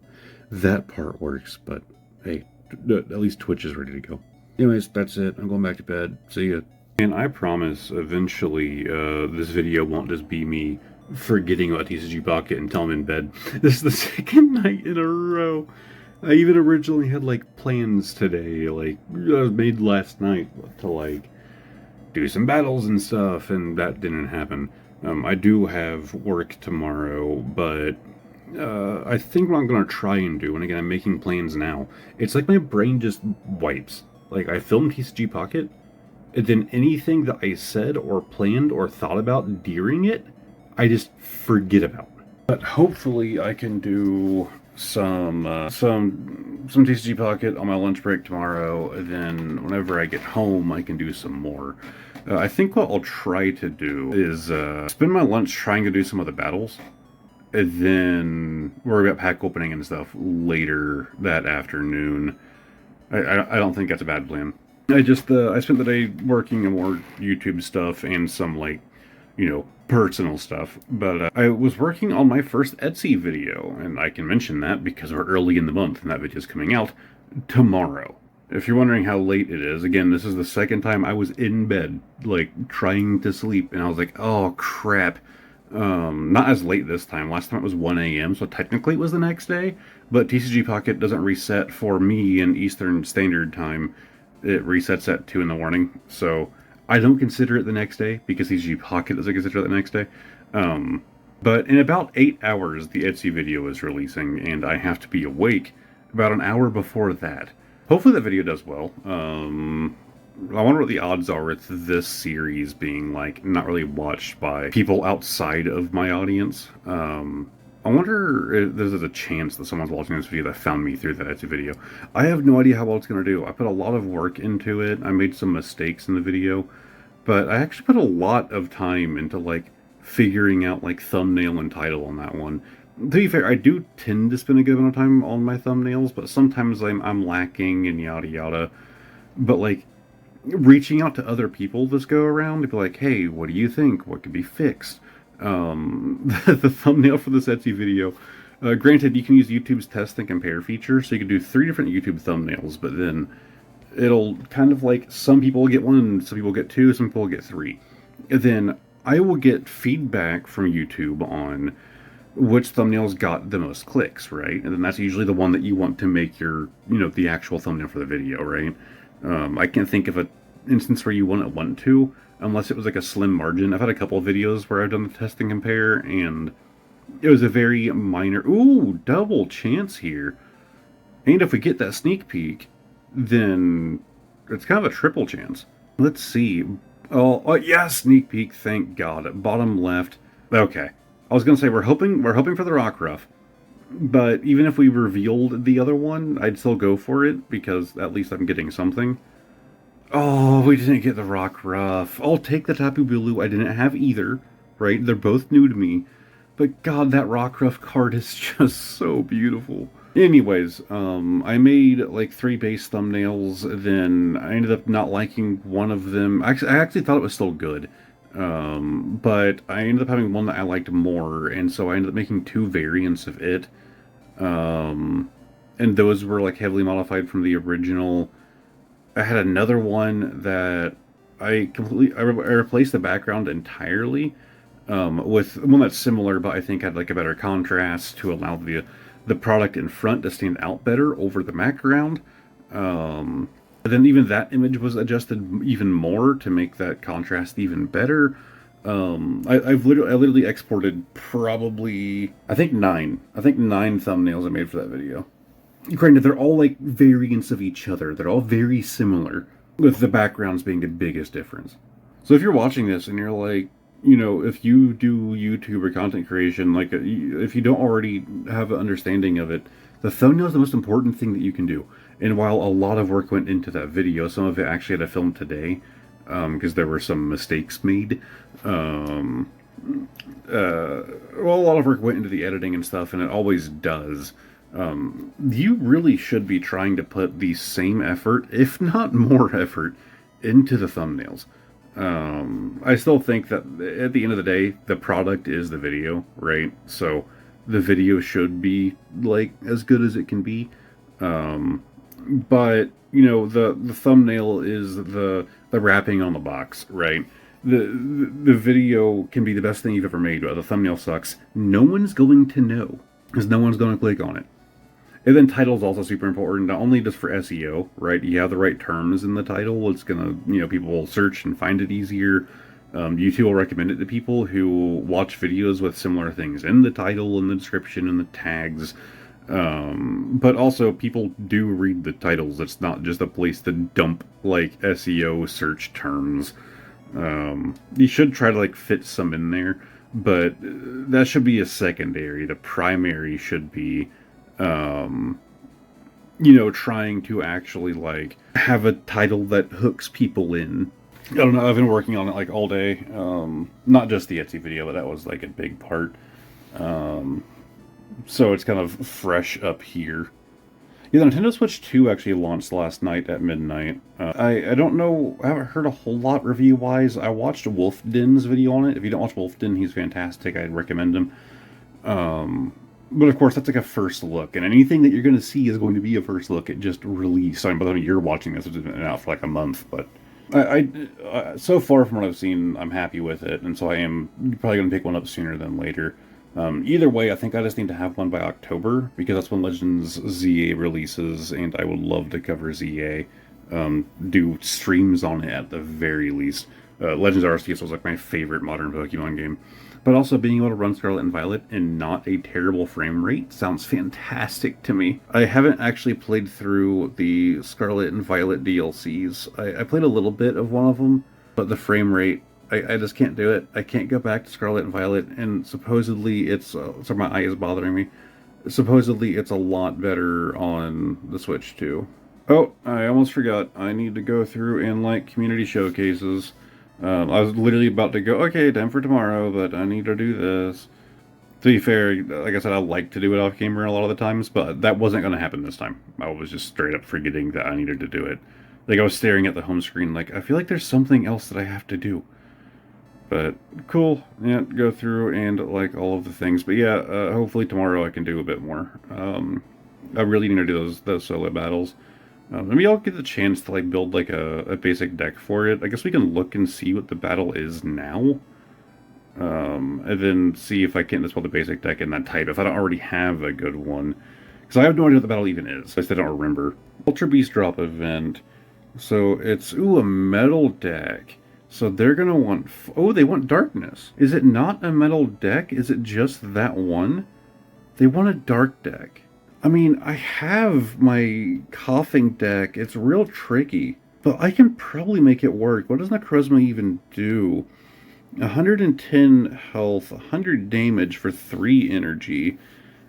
that part works, but hey, at least Twitch is ready to go. Anyways, that's it. I'm going back to bed. See ya. And I promise eventually this video won't just be me forgetting about TCG Pocket until I'm in bed. This is the second night in a row. I even originally had like plans today, like I was made last night to like do some battles and stuff, and that didn't happen. I do have work tomorrow, but I think what I'm gonna try and do, and again I'm making plans now, it's like my brain just wipes. Like I filmed TCG Pocket, and then anything that I said or planned or thought about during it, I just forget about. But hopefully I can do some TCG Pocket on my lunch break tomorrow, and then whenever I get home I can do some more. I think what I'll try to do is spend my lunch trying to do some of the battles, and then worry about pack opening and stuff later that afternoon. I don't think that's a bad plan. I spent the day working on more YouTube stuff and some, like, you know, personal stuff, but I was working on my first Etsy video, and I can mention that because we're early in the month and that video is coming out tomorrow. If you're wondering how late it is, again, this is the second time I was in bed, like, trying to sleep, and I was like, oh, crap. Not as late this time. Last time it was 1 a.m., so technically it was the next day, but TCG Pocket doesn't reset for me in Eastern Standard Time. It resets at 2 in the morning, so I don't consider it the next day, because TCG Pocket doesn't consider it the next day. But in about 8 hours, the Etsy video is releasing, and I have to be awake about an hour before that. Hopefully that video does well. I wonder what the odds are with this series being, like, not really watched by people outside of my audience. I wonder if there's a chance that someone's watching this video that found me through that Etsy video. I have no idea how well it's going to do. I put a lot of work into it. I made some mistakes in the video, but I actually put a lot of time into, like, figuring out, like, thumbnail and title on that one. To be fair, I do tend to spend a good amount of time on my thumbnails, but sometimes I'm lacking and yada yada. But, like, reaching out to other people this go around to be like, hey, what do you think? What could be fixed? The thumbnail for this Etsy video, granted, you can use YouTube's test and compare feature, so you can do 3 different YouTube thumbnails, but then it'll kind of like, some people will get 1, some people get 2, some people will get 3. And then I will get feedback from YouTube on which thumbnails got the most clicks, right? And then that's usually the one that you want to make your, you know, the actual thumbnail for the video, right? I can't think of an instance where you wouldn't want to, unless it was like a slim margin. I've had a couple of videos where I've done the test and compare, and it was a very minor... Ooh, double chance here. And if we get that sneak peek, then it's kind of a triple chance. Let's see. Oh, yeah, sneak peek, thank God. Bottom left. Okay. I was gonna say we're hoping for the Rockruff. But even if we revealed the other one, I'd still go for it, because at least I'm getting something. Oh, we didn't get the Rockruff. I'll take the Tapu Bulu. I didn't have either, right? They're both new to me. But God, that Rockruff card is just so beautiful. Anyways, I made like 3 base thumbnails, then I ended up not liking one of them. I actually thought it was still good. But I ended up having one that I liked more, and so I ended up making 2 variants of it. And those were like heavily modified from the original. I had another one that I replaced the background entirely, with one that's similar, but I think had like a better contrast to allow the product in front to stand out better over the background. But then even that image was adjusted even more to make that contrast even better. I literally exported probably I think nine thumbnails I made for that video. Granted, they're all like variants of each other. They're all very similar, with the backgrounds being the biggest difference. So if you're watching this and you're like, if you do YouTube or content creation, like if you don't already have an understanding of it, the thumbnail is the most important thing that you can do. And while a lot of work went into that video, some of it actually had to film today, because there were some mistakes made. Well, a lot of work went into the editing and stuff, and it always does. You really should be trying to put the same effort, if not more effort, into the thumbnails. I still think that at the end of the day, the product is the video, right? So the video should be like as good as it can be. But the thumbnail is the wrapping on the box, right? The video can be the best thing you've ever made, but the thumbnail sucks. No one's going to know, because no one's going to click on it. And then title's also super important, not only just for SEO, right? You have the right terms in the title, it's gonna, people will search and find it easier. YouTube will recommend it to people who watch videos with similar things in the title, in the description, and the tags. But also, people do read the titles. It's not just a place to dump, like, SEO search terms. You should try to, like, fit some in there, but that should be a secondary. The primary should be, trying to actually, like, have a title that hooks people in. I don't know, I've been working on it, like, all day. Not just the Etsy video, but that was, like, a big part. So it's kind of fresh up here. Yeah, the Nintendo Switch 2 actually launched last night at midnight. I don't know, I haven't heard a whole lot review-wise. I watched Wolf Den's video on it. If you don't watch Wolf Den, he's fantastic. I'd recommend him. But of course, that's like a first look, and anything that you're going to see is going to be a first look at just release. I mean, by the time you're watching this, it's been out for like a month, but so far from what I've seen, I'm happy with it, and so I am probably going to pick one up sooner than later. Either way, I think I just need to have one by October, because that's when Legends ZA releases, and I would love to cover ZA. Do streams on it at the very least. Legends Arceus was like my favorite modern Pokemon game. But also being able to run Scarlet and Violet in not a terrible frame rate sounds fantastic to me. I haven't actually played through the Scarlet and Violet DLCs. I played a little bit of one of them, but the frame rate, I just can't do it. I can't go back to Scarlet and Violet, and supposedly it's... sorry, my eye is bothering me. Supposedly it's a lot better on the Switch too. Oh, I almost forgot. I need to go through and like community showcases. I was literally about to go, okay, time for tomorrow, but I need to do this. To be fair, like I said, I like to do it off camera a lot of the times, but that wasn't going to happen this time. I was just straight up forgetting that I needed to do it. Like, I was staring at the home screen like, I feel like there's something else that I have to do. But, cool. Yeah, go through and like all of the things. But yeah, hopefully tomorrow I can do a bit more. I really need to do those solo battles. Maybe I'll get the chance to like build like a basic deck for it. I guess we can look and see what the battle is now. And then see if I can just build a basic deck in that type, if I don't already have a good one. Because I have no idea what the battle even is. I don't remember. Ultra Beast Drop event. So it's, ooh, a metal deck. So they're going to want... oh, they want Darkness. Is it not a metal deck? Is it just that one? They want a dark deck. I mean, I have my Coughing deck. It's real tricky. But I can probably make it work. What does Necrozma even do? 110 health, 100 damage for 3 energy.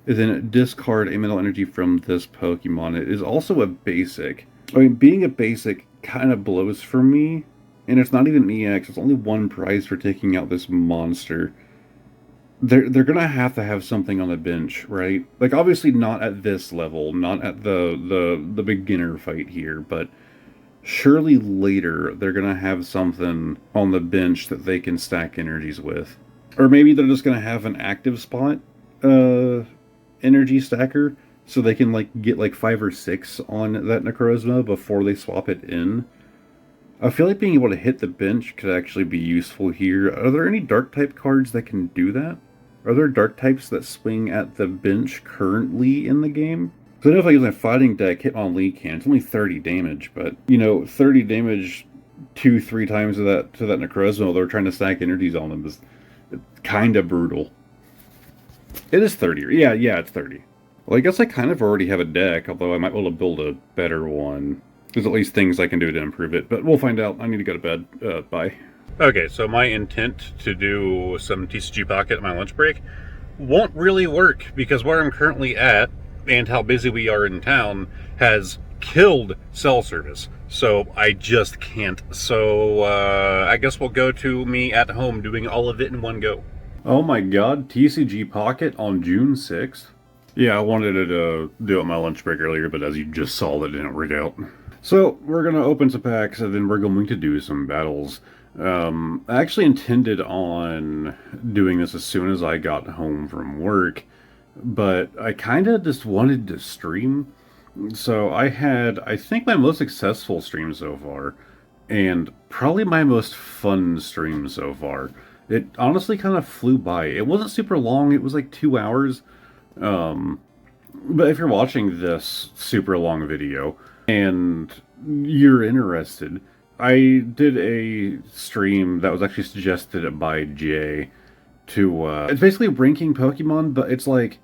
And then discard a mental energy from this Pokemon. It is also a basic. I mean, being a basic kind of blows for me. And it's not even an EX. It's only one prize for taking out this monster. They're gonna have to have something on the bench, right? Like, obviously not at this level, not at the beginner fight here, but surely later they're gonna have something on the bench that they can stack energies with. Or maybe they're just gonna have an active spot energy stacker, so they can like get like 5 or 6 on that Necrozma before they swap it in. I feel like being able to hit the bench could actually be useful here. Are there any dark type cards that can do that? Are there dark types that swing at the bench currently in the game? Because I know if I use my fighting deck, Hitmonlee can. It's only 30 damage, but, you know, 30 damage 2-3 times to that Necrozma, they're trying to stack energies on them, is kind of brutal. It is 30. Yeah, it's 30. Well, I guess I kind of already have a deck, although I might be able to build a better one. There's at least things I can do to improve it, but we'll find out. I need to go to bed. Bye. Okay, so my intent to do some TCG Pocket at my lunch break won't really work because where I'm currently at and how busy we are in town has killed cell service. So I just can't. So I guess we'll go to me at home doing all of it in one go. Oh my god, TCG Pocket on June 6th? Yeah, I wanted to do it on my lunch break earlier, but as you just saw, that didn't work out. So we're going to open some packs and then we're going to do some battles. I actually intended on doing this as soon as I got home from work, but I kind of just wanted to stream. So I had, I think, my most successful stream so far, and probably my most fun stream so far. It honestly kind of flew by. It wasn't super long, it was like 2 hours. But if you're watching this super long video and you're interested, I did a stream that was actually suggested by Jay to, it's basically ranking Pokemon, but it's like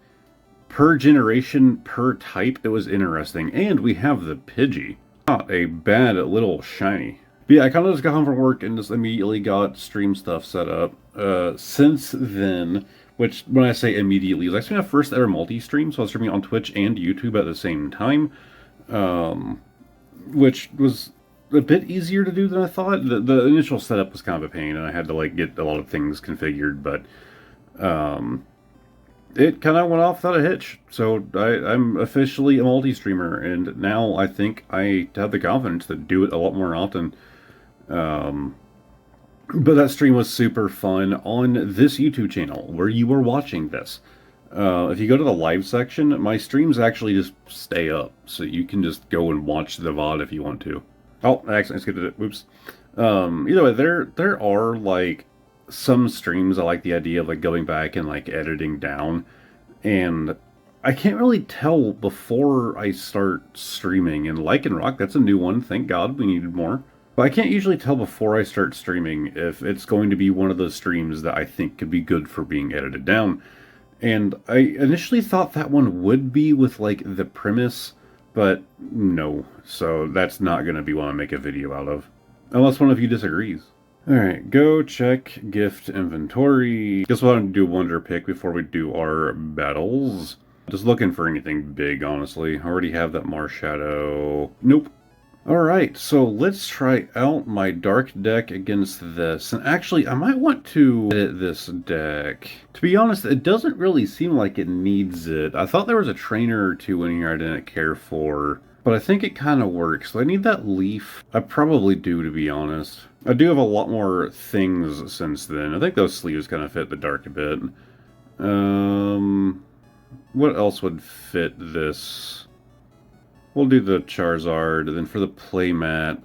per generation, per type. It was interesting. And we have the Pidgey. Not a bad little shiny. But yeah, I kind of just got home from work and just immediately got stream stuff set up. Since then, which when I say immediately, it was actually my first ever multi-stream, so I was streaming on Twitch and YouTube at the same time. Which was a bit easier to do than I thought. The initial setup was kind of a pain, and I had to like get a lot of things configured, but it kind of went off without a hitch. So I'm officially a multi-streamer, and now I think I have the confidence to do it a lot more often. But that stream was super fun on this YouTube channel where you were watching this. If you go to the live section, my streams actually just stay up, so you can just go and watch the VOD if you want to. Oh, I accidentally skipped it. Oops. Either way, there are like some streams I like the idea of like going back and like editing down, and I can't really tell before I start streaming. And Like and Rock, that's a new one. Thank God, we needed more. But I can't usually tell before I start streaming if it's going to be one of those streams that I think could be good for being edited down. And I initially thought that one would be with like the premise, but no. So that's not going to be one I make a video out of. Unless one of you disagrees. Alright, go check gift inventory. Guess we'll have to do a wonder pick before we do our battles. Just looking for anything big, honestly. I already have that Marshadow. Nope. Alright, so let's try out my dark deck against this. And actually, I might want to edit this deck. To be honest, it doesn't really seem like it needs it. I thought there was a trainer or two in here I didn't care for, but I think it kind of works. So I need that leaf. I probably do, to be honest. I do have a lot more things since then. I think those sleeves kind of fit the dark a bit. What else would fit this? We'll do the Charizard, and then for the playmat,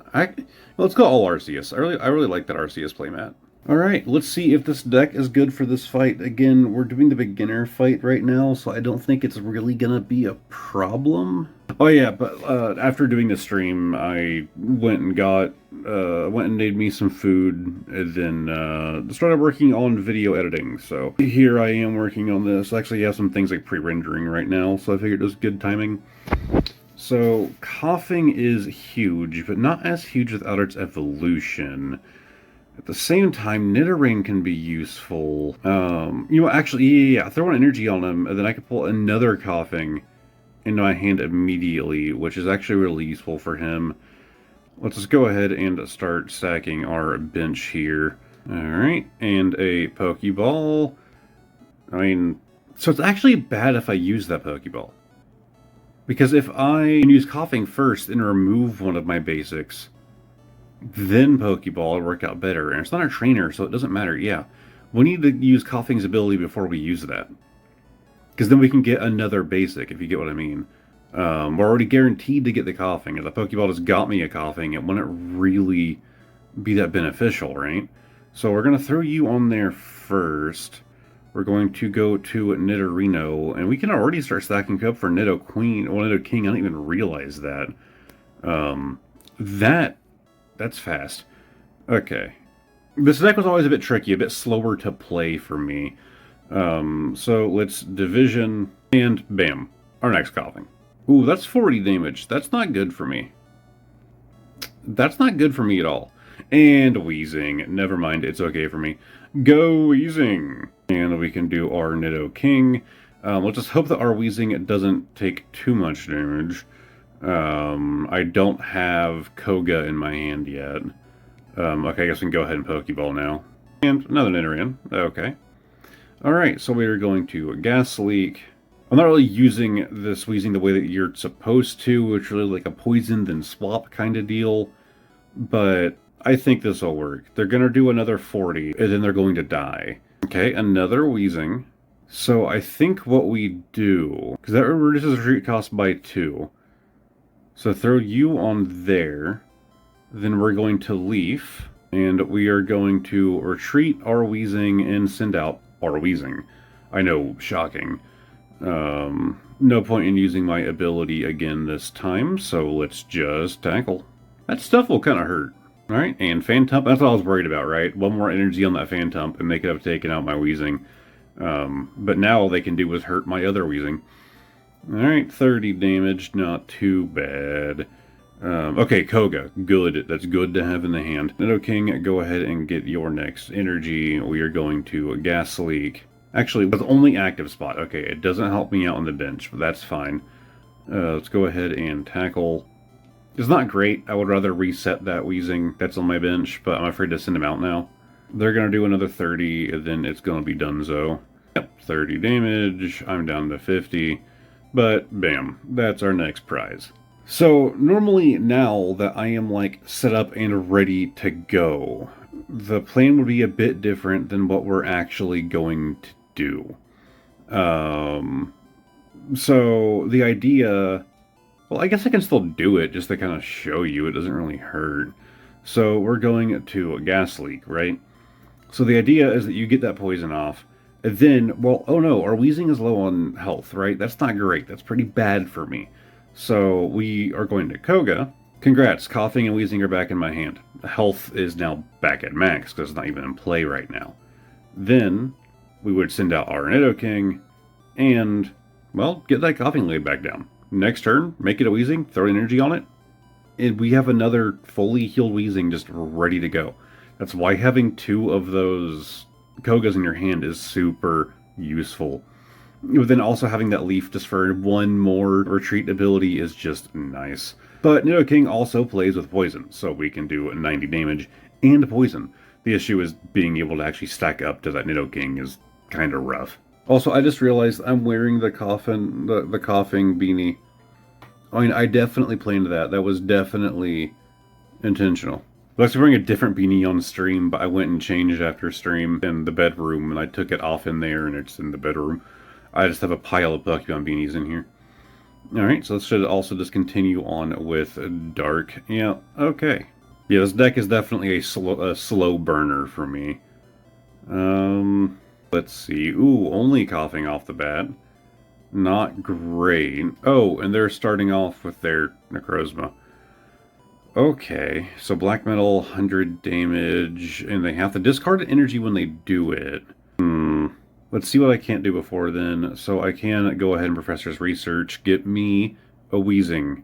let's go all Arceus. I really like that Arceus playmat. Alright, let's see if this deck is good for this fight. Again, we're doing the beginner fight right now, so I don't think it's really gonna be a problem. Oh yeah, but after doing the stream, I went and made me some food, and then started working on video editing. So here I am working on this. Actually, I have some things like pre-rendering right now, so I figured it was good timing. So, coughing is huge, but not as huge without its evolution. At the same time, Nidoran can be useful. Actually, yeah, throw an energy on him, and then I can pull another coughing into my hand immediately, which is actually really useful for him. Let's just go ahead and start stacking our bench here. Alright, and a Pokeball. So it's actually bad if I use that Pokeball. Because if I use coughing first and remove one of my basics, then Pokeball would work out better. And it's not a trainer, so it doesn't matter. Yeah, we need to use coughing's ability before we use that. Because then we can get another basic, if you get what I mean. We're already guaranteed to get the coughing. If the Pokeball just got me a coughing, it wouldn't really be that beneficial, right? So we're going to throw you on there first. We're going to go to Nidorino, and we can already start stacking up for Nido Queen, or Nido King. I didn't even realize that. That's fast. Okay. This deck was always a bit tricky, a bit slower to play for me. So let's division, and bam, our next coughing. Ooh, that's 40 damage. That's not good for me. That's not good for me at all. And Wheezing. Never mind, it's okay for me. Go Wheezing! And we can do our Nido King. Let's just hope that our Wheezing doesn't take too much damage. I don't have Koga in my hand yet. Okay, I guess we can go ahead and Pokeball now. And another Nidoran. Okay. Alright, so we are going to Gas Leak. I'm not really using this Wheezing the way that you're supposed to. It's really like a poison then swap kind of deal. But I think this will work. They're going to do another 40, and then they're going to die. Okay, another Wheezing. So I think what we do, because that reduces retreat cost by 2. So throw you on there. Then we're going to Leaf, and we are going to retreat our Wheezing and send out our Wheezing. I know, shocking. No point in using my ability again this time, so let's just tackle. That stuff will kind of hurt. Alright, and Phantump, that's what I was worried about, right? One more energy on that Phantump, and they could have taken out my Wheezing. But now all they can do is hurt my other Wheezing. Alright, 30 damage, not too bad. Okay, Koga, good. That's good to have in the hand. Nido King, go ahead and get your next energy. We are going to Gas Leak. Actually, with only active spot. Okay, it doesn't help me out on the bench, but that's fine. Let's go ahead and tackle. It's not great. I would rather reset that Wheezing that's on my bench, but I'm afraid to send him out now. They're going to do another 30, and then it's going to be donezo. Yep, 30 damage. I'm down to 50. But, bam, that's our next prize. So, normally now that I am, like, set up and ready to go, the plan would be a bit different than what we're actually going to do. So, the idea... Well, I guess I can still do it just to kind of show you. It doesn't really hurt. So, we're going to a Gas Leak, right? So, the idea is that you get that poison off. And then, well, oh no, our Wheezing is low on health, right? That's not great. That's pretty bad for me. So we are going to Koga. Congrats, coughing and Wheezing are back in my hand. Health is now back at max because it's not even in play right now. Then we would send out our Nido King and, well, get that coughing laid back down. Next turn, make it a Wheezing, throw energy on it, and we have another fully healed Wheezing just ready to go. That's why having 2 of those Kogas in your hand is super useful. But then also having that Leaf just for 1 more retreat ability is just nice. But Nido King also plays with poison, so we can do 90 damage and poison. The issue is being able to actually stack up to that Nido King is kind of rough. Also, I just realized I'm wearing the coughing beanie. I mean, I definitely planned that. That was definitely intentional. I was wearing a different beanie on stream, but I went and changed after stream in the bedroom, and I took it off in there, and it's in the bedroom. I just have a pile of Pokemon beanies in here. Alright, so let's should also just continue on with Dark. Yeah, okay. Yeah, this deck is definitely a slow burner for me. Let's see. Ooh, only coughing off the bat. Not great. Oh, and they're starting off with their Necrozma. Okay, so Black Metal, 100 damage, and they have to discard energy when they do it. Let's see what I can't do before then. So I can go ahead and Professor's Research, get me a Wheezing.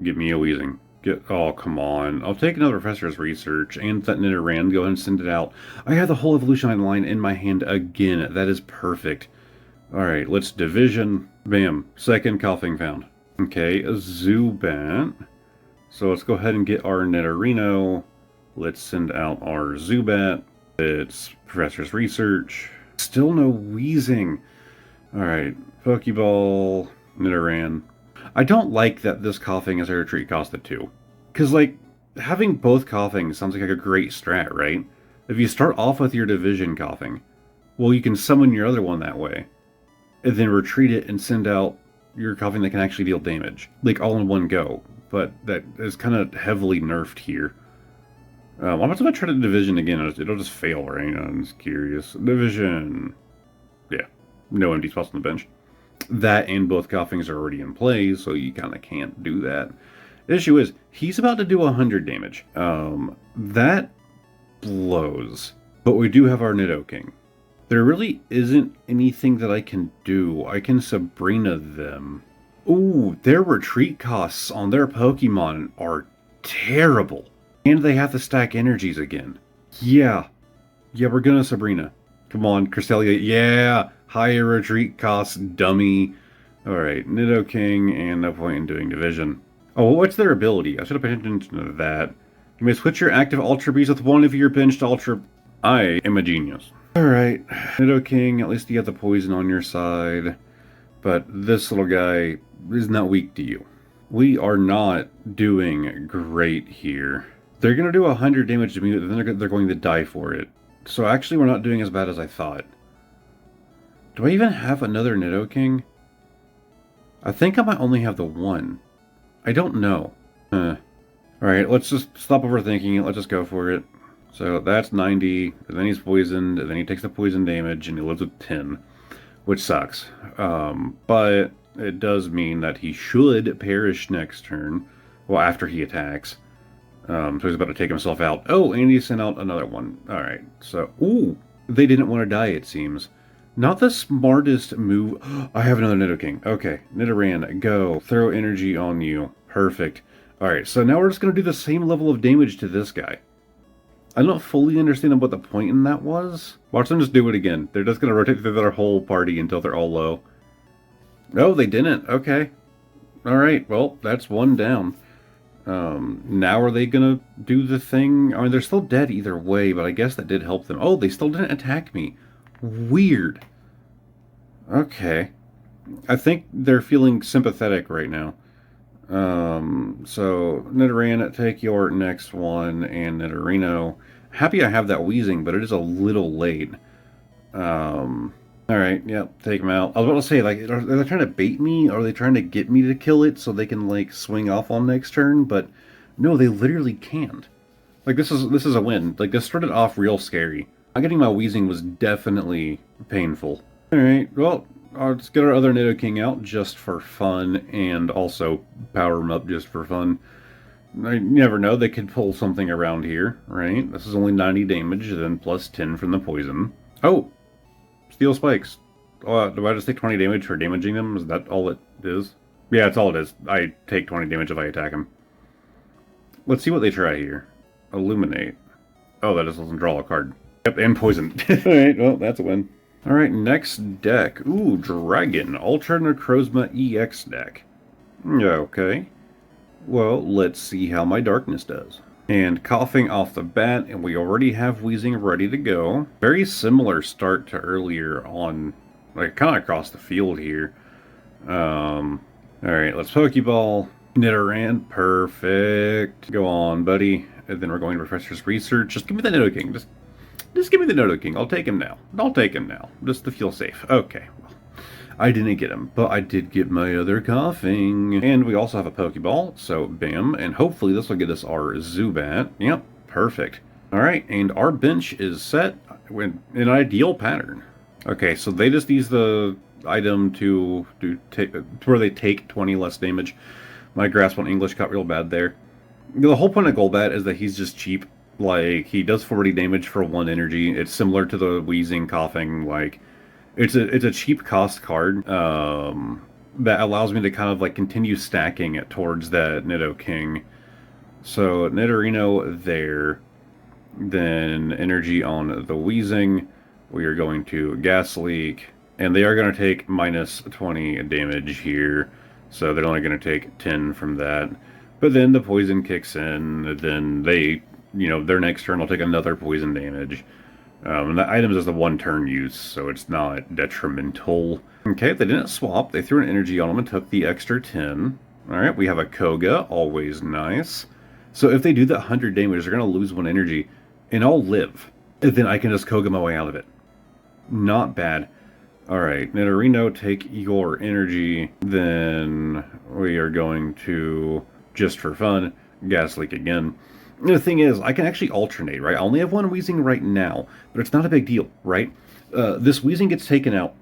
Give me a wheezing. Oh, come on. I'll take another professor's research and that Errands. Go ahead and send it out. I have the whole evolution line in my hand again. That is perfect. Alright, let's division. Bam. Second coughing found. Okay, a Zubat. So let's go ahead and get our Nidorino. Let's send out our Zubat. It's professor's research. Still no wheezing. Alright, Pokeball, Nidoran. I don't like that this coughing is a retreat cost of 2. Because, like, having both coughing sounds like a great strat, right? If you start off with your division coughing, well, you can summon your other one that way. And then retreat it and send out your coughing that can actually deal damage. Like, all in one go. But that is kind of heavily nerfed here. I'm about to try the division again. It'll just fail, right? I'm just curious. Division. Yeah. No empty spots on the bench. That and both coughings are already in play, so you kind of can't do that. The issue is, he's about to do 100 damage. That blows. But we do have our Nidoking. There really isn't anything that I can do. I can Sabrina them. Ooh, their retreat costs on their Pokemon are terrible. And they have to stack energies again. Yeah. Yeah, we're gonna Sabrina. Come on, Cresselia. Yeah! Higher retreat costs, dummy. Alright, Nidoking, and no point in doing division. Oh, what's their ability? I should have paid attention to that. You may switch your active Ultra Bees with one of your benched Ultra... I am a genius. Alright, Nidoking, at least you have the poison on your side. But this little guy is not weak to you. We are not doing great here. They're going to do 100 damage to me, but then they're going to die for it. So actually we're not doing as bad as I thought. Do I even have another Nidoking? I think I might only have the one. I don't know. Alright, let's just stop overthinking it. Let's just go for it. So that's 90, and then he's poisoned, and then he takes the poison damage, and he lives with 10. Which sucks. But it does mean that he should perish next turn. Well, after he attacks. So he's about to take himself out. Oh, and he sent out another one. Alright, so... Ooh! They didn't want to die, it seems. Not the smartest move. I have another Nidoking. Okay, Nidoran, go. Throw energy on you. Perfect. Alright, so now we're just going to do the same level of damage to this guy. I don't fully understand what the point in that was. Watch them just do it again. They're just going to rotate through their whole party until they're all low. Oh, they didn't. Okay. Alright, well, that's one down. Now are they going to do the thing? I mean, they're still dead either way, but I guess that did help them. Oh, they still didn't attack me. Weird. Okay. I think they're feeling sympathetic right now. So, Nidoran, take your next one, and Nidorino. Happy I have that wheezing, but it is a little late. Alright, yep, take him out. I was about to say, like, are they trying to bait me? Or are they trying to get me to kill it so they can, like, swing off on next turn? But, no, they literally can't. Like, this is a win. Like, this started off real scary. Not getting my wheezing was definitely painful. Alright, well, let's get our other Nidoking out just for fun, and also power him up just for fun. You never know, they could pull something around here, right? This is only 90 damage, then plus 10 from the poison. Oh! Steel Spikes. Oh, do I just take 20 damage for damaging them? Is that all it is? Yeah, that's all it is. I take 20 damage if I attack him. Let's see what they try here. Illuminate. Oh, that just doesn't draw a card. Yep, and poison. Alright, well, that's a win. Alright, next deck. Ooh, Dragon. Ultra Necrozma EX deck. Okay. Well, let's see how my Darkness does. And coughing off the bat, and we already have wheezing ready to go. Very similar start to earlier on, like, kind of across the field here. Alright, let's Pokeball. Nidoran, perfect. Go on, buddy. And then we're going to Professor's Research. Just give me the Nidoking. Just give me the Nidoking. I'll take him now. I'll take him now. Just to feel safe. Okay, well, I didn't get him, but I did get my other coughing. And we also have a Pokeball, so bam. And hopefully this will get us our Zubat. Yep, perfect. Alright, and our bench is set in an ideal pattern. Okay, so they just use the item to where they take 20 less damage. My grasp on English got real bad there. The whole point of Golbat is that he's just cheap. Like, he does 40 damage for 1 energy. It's similar to the wheezing, coughing, like... It's a cheap cost card. that allows me to kind of like continue stacking it towards that Nidoking. So Nidorino there, then energy on the Wheezing. We are going to Gas Leak, and they are going to take minus 20 damage here. So they're only going to take 10 from that. But then the poison kicks in, then they, their next turn will take another poison damage. And the items is the one turn use, so it's not detrimental. Okay, they didn't swap. They threw an energy on them and took the extra 10. Alright, we have a Koga, always nice. So if they do that 100 damage, they're going to lose 1 energy, and I'll live. And then I can just Koga my way out of it. Not bad. Alright, Nidorino, take your energy. Then we are going to, just for fun, Gas Leak again. And the thing is, I can actually alternate, right? I only have 1 Wheezing right now, but it's not a big deal, right? This Wheezing gets taken out,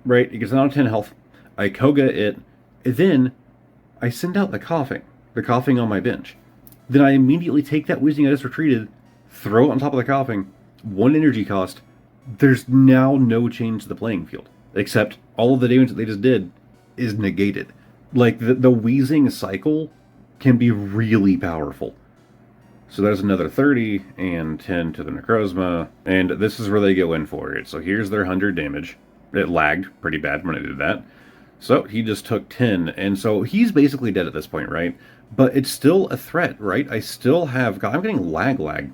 right? It gets down to 10 health. I Koga it, and then I send out the coughing on my bench. Then I immediately take that Wheezing I just retreated, throw it on top of the coughing, 1 energy cost. There's now no change to the playing field, except all of the damage that they just did is negated. Like, the Wheezing cycle can be really powerful. So there's another 30 and 10 to the Necrozma, and this is where they go in for it. So here's their 100 damage. It lagged pretty bad when I did that. So he just took 10, and so he's basically dead at this point, right? But it's still a threat, right? I still have... I'm getting lag.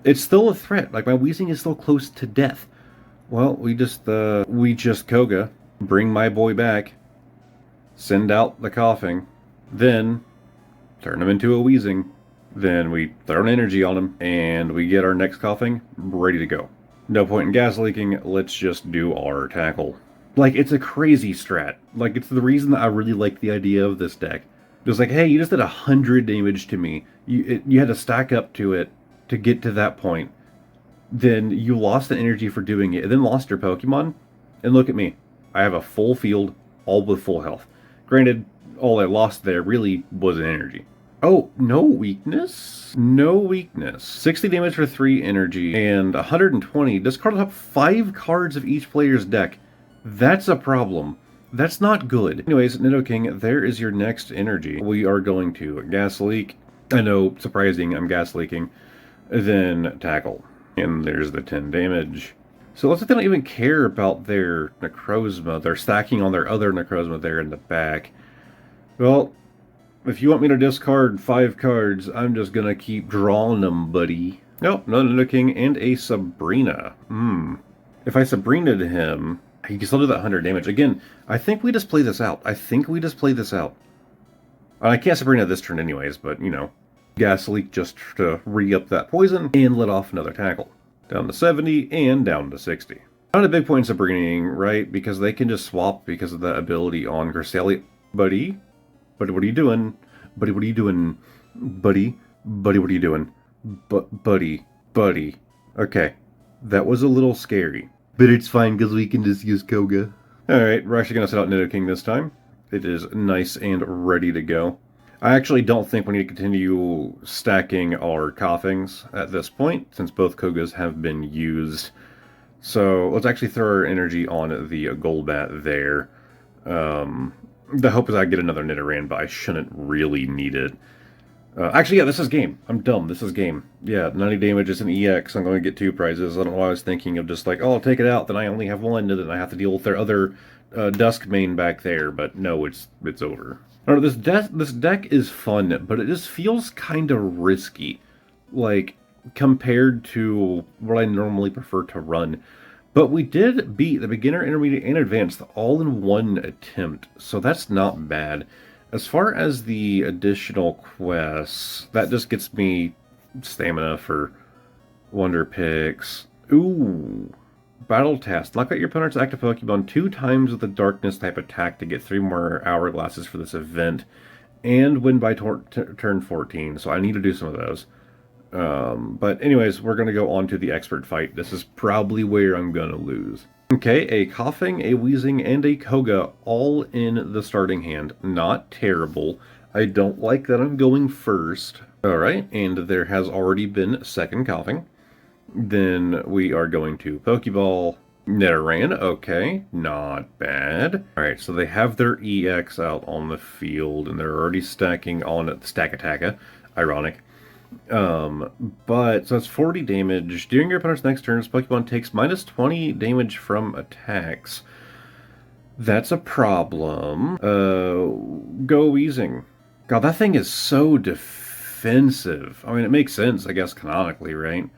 It's still a threat. Like, my Wheezing is still close to death. Well, we just Koga, bring my boy back, send out the coughing, then turn him into a Wheezing, then we throw an energy on him, and we get our next coughing ready to go. No point in gas leaking, let's just do our tackle. Like, it's a crazy strat. Like, it's the reason that I really like the idea of this deck. It was like, hey, you just did 100 damage to me. You had to stack up to it to get to that point. Then you lost the energy for doing it, and then lost your Pokemon. And look at me. I have a full field, all with full health. Granted, all I lost there really was an energy. Oh, no weakness? No weakness. 60 damage for 3 energy, and 120. Discard the top 5 cards of each player's deck. That's a problem. That's not good. Anyways, Nidoking, there is your next energy. We are going to Gas Leak. I know, surprising, I'm Gas Leaking. Then Tackle. And there's the 10 damage. So it looks like they don't even care about their Necrozma. They're stacking on their other Necrozma there in the back. Well, if you want me to discard 5 cards, I'm just gonna keep drawing them, buddy. Nope, no Nidoking and a Sabrina. If I Sabrina-ed him, he can still do that 100 damage. Again, I think we just play this out. I can't Sabrina this turn anyways, but, Gas Leak just to re-up that poison and let off another tackle. Down to 70 and down to 60. Not a big point in Sabrina-ing, right? Because they can just swap because of that ability on Cresselia. Buddy, what are you doing? Buddy, what are you doing? Buddy, what are you doing? Buddy. Okay, that was a little scary. But it's fine because we can just use Koga. Alright, we're actually going to set out Nidoking this time. It is nice and ready to go. I actually don't think we need to continue stacking our coughings at this point, since both Kogas have been used. So let's actually throw our energy on the Golbat there. The hope is I get another Nidoran, but I shouldn't really need it. Actually, yeah, this is game. I'm dumb. This is game. Yeah, 90 damage is an EX. I'm going to get 2 prizes. I don't know why I was thinking of just like, oh, I'll take it out, then I only have 1, and then I have to deal with their other Dusk main back there. But no, it's over. This deck is fun, but it just feels kind of risky, like, compared to what I normally prefer to run. But we did beat the beginner, intermediate, and advanced all in 1 attempt, so that's not bad. As far as the additional quests, that just gets me stamina for Wonder Picks. Ooh! Battle Task. Knock out your opponent's active Pokemon 2 times with a Darkness type attack to get 3 more hourglasses for this event, and win by turn 14. So I need to do some of those. But anyways, we're going to go on to the expert fight. This is probably where I'm going to lose. Okay, a Coughing, a Wheezing, and a Koga all in the starting hand. Not terrible. I don't like that I'm going first. Alright, and there has already been second Coughing. Then we are going to Pokeball, Nidoran, okay, not bad. Alright, so they have their EX out on the field, and they're already stacking on it, Stack Attacka. Ironic. But, so that's 40 damage. During your opponent's next turn, this Pokemon takes minus 20 damage from attacks. That's a problem. Go Weezing. God, that thing is so defensive. I mean, it makes sense, I guess, canonically, right?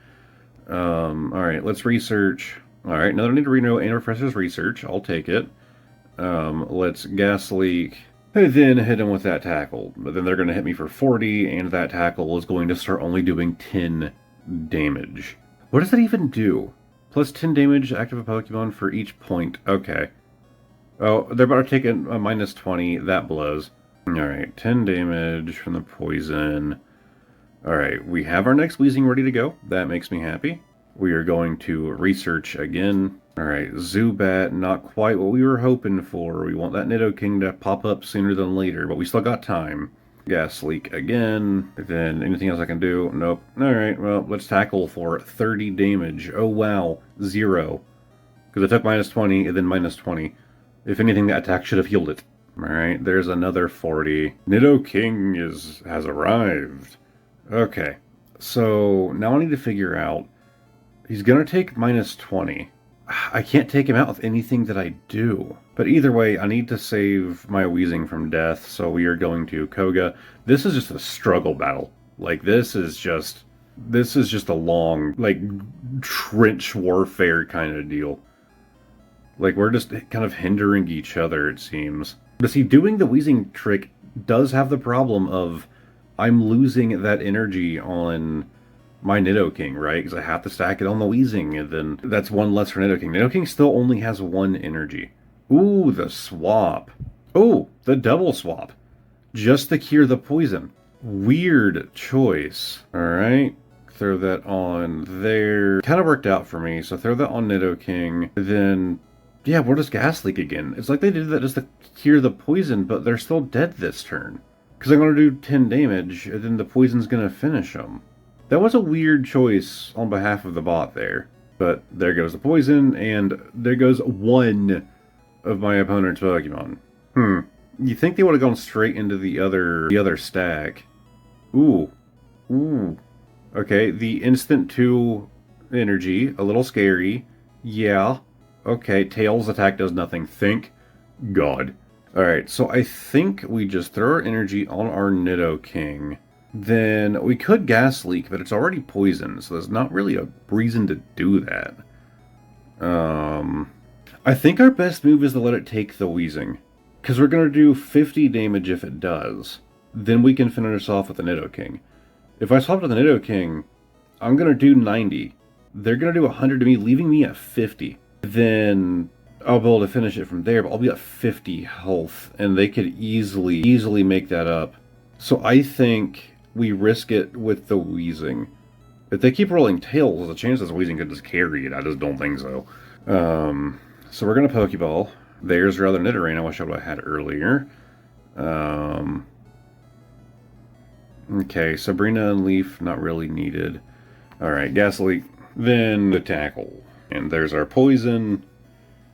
Alright, let's research. Alright, another Nidorino and Refresher's research. I'll take it. Let's Gas Leak. And then hit him with that tackle. But then they're going to hit me for 40, and that tackle is going to start only doing 10 damage. What does that even do? Plus 10 damage, active a Pokemon for each point. Okay. Oh, they're about to take a minus 20. That blows. Alright, 10 damage from the poison. Alright, we have our next Weezing ready to go. That makes me happy. We are going to research again. Alright, Zubat, not quite what we were hoping for. We want that Nidoking to pop up sooner than later, but we still got time. Gas Leak again. Then anything else I can do? Nope. Alright, well, let's tackle for 30 damage. Oh wow, 0. Because I took minus 20 and then minus 20. If anything, that attack should have healed it. Alright, there's another 40. Nidoking has arrived. Okay, so now I need to figure out. He's going to take minus 20. I can't take him out with anything that I do. But either way, I need to save my Weezing from death, so we are going to Koga. This is just a struggle battle. Like, this is just a long, like, trench warfare kind of deal. Like, we're just kind of hindering each other, it seems. But see, doing the Weezing trick does have the problem of I'm losing that energy on my Nidoking, right? Because I have to stack it on the Weezing, and then that's one less for Nidoking. Nidoking still only has 1 energy. Ooh, the swap. Oh, the double swap. Just to cure the poison. Weird choice. Alright, throw that on there. Kind of worked out for me, so throw that on Nidoking. Then, yeah, we'll just Gas Leak again. It's like they did that just to cure the poison, but they're still dead this turn. Because I'm going to do 10 damage, and then the poison's going to finish them. That was a weird choice on behalf of the bot there. But there goes the poison, and there goes one of my opponent's Pokemon. You think they would have gone straight into the other stack. Ooh. Ooh. Okay, the instant 2 energy, a little scary. Yeah. Okay, Tails attack does nothing. Thank God. Alright, so I think we just throw our energy on our Nidoking. Then we could Gas Leak, but it's already poisoned, so there's not really a reason to do that. I think our best move is to let it take the Weezing. Because we're going to do 50 damage if it does. Then we can finish off with the Nidoking. If I swap to the Nidoking, I'm going to do 90. They're going to do 100 to me, leaving me at 50. Then I'll be able to finish it from there, but I'll be at 50 health, and they could easily make that up. So I think we risk it with the Weezing. If they keep rolling Tails, the chance this Weezing could just carry it. I just don't think so. So we're going to Pokeball. There's your other Nidoran. I wish I would have had earlier. Okay, Sabrina and Leaf, not really needed. Alright, Gas Leak. Then the Tackle. And there's our Poison.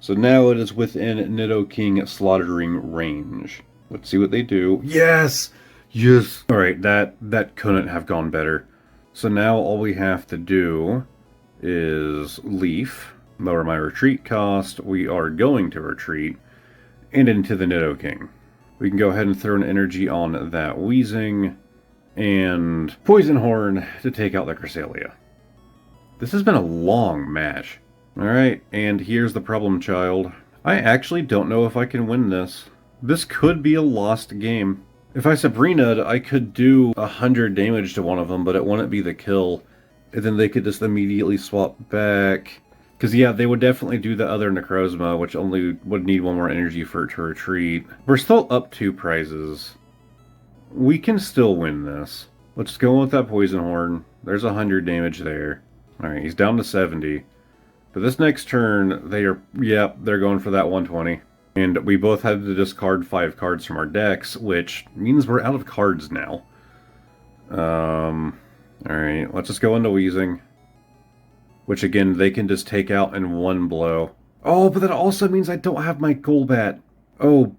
So now it is within Nidoking slaughtering range. Let's see what they do. Yes! Yes! Alright, that couldn't have gone better. So now all we have to do is Leaf. Lower my retreat cost. We are going to retreat. And into the Nidoking. We can go ahead and throw an energy on that Weezing. And Poison Horn to take out the Cresselia. This has been a long match. Alright, and here's the problem child. I actually don't know if I can win this. This could be a lost game. If I Sabrina'd, I could do 100 damage to one of them, but it wouldn't be the kill. And then they could just immediately swap back. Because yeah, they would definitely do the other Necrozma, which only would need 1 more energy for it to retreat. We're still up 2 prizes. We can still win this. Let's go with that Poison Horn. There's 100 damage there. Alright, he's down to 70. But this next turn, they're going for that 120. And we both had to discard 5 cards from our decks, which means we're out of cards now. Alright, let's just go into Weezing. Which again, they can just take out in 1 blow. Oh, but that also means I don't have my Golbat. Oh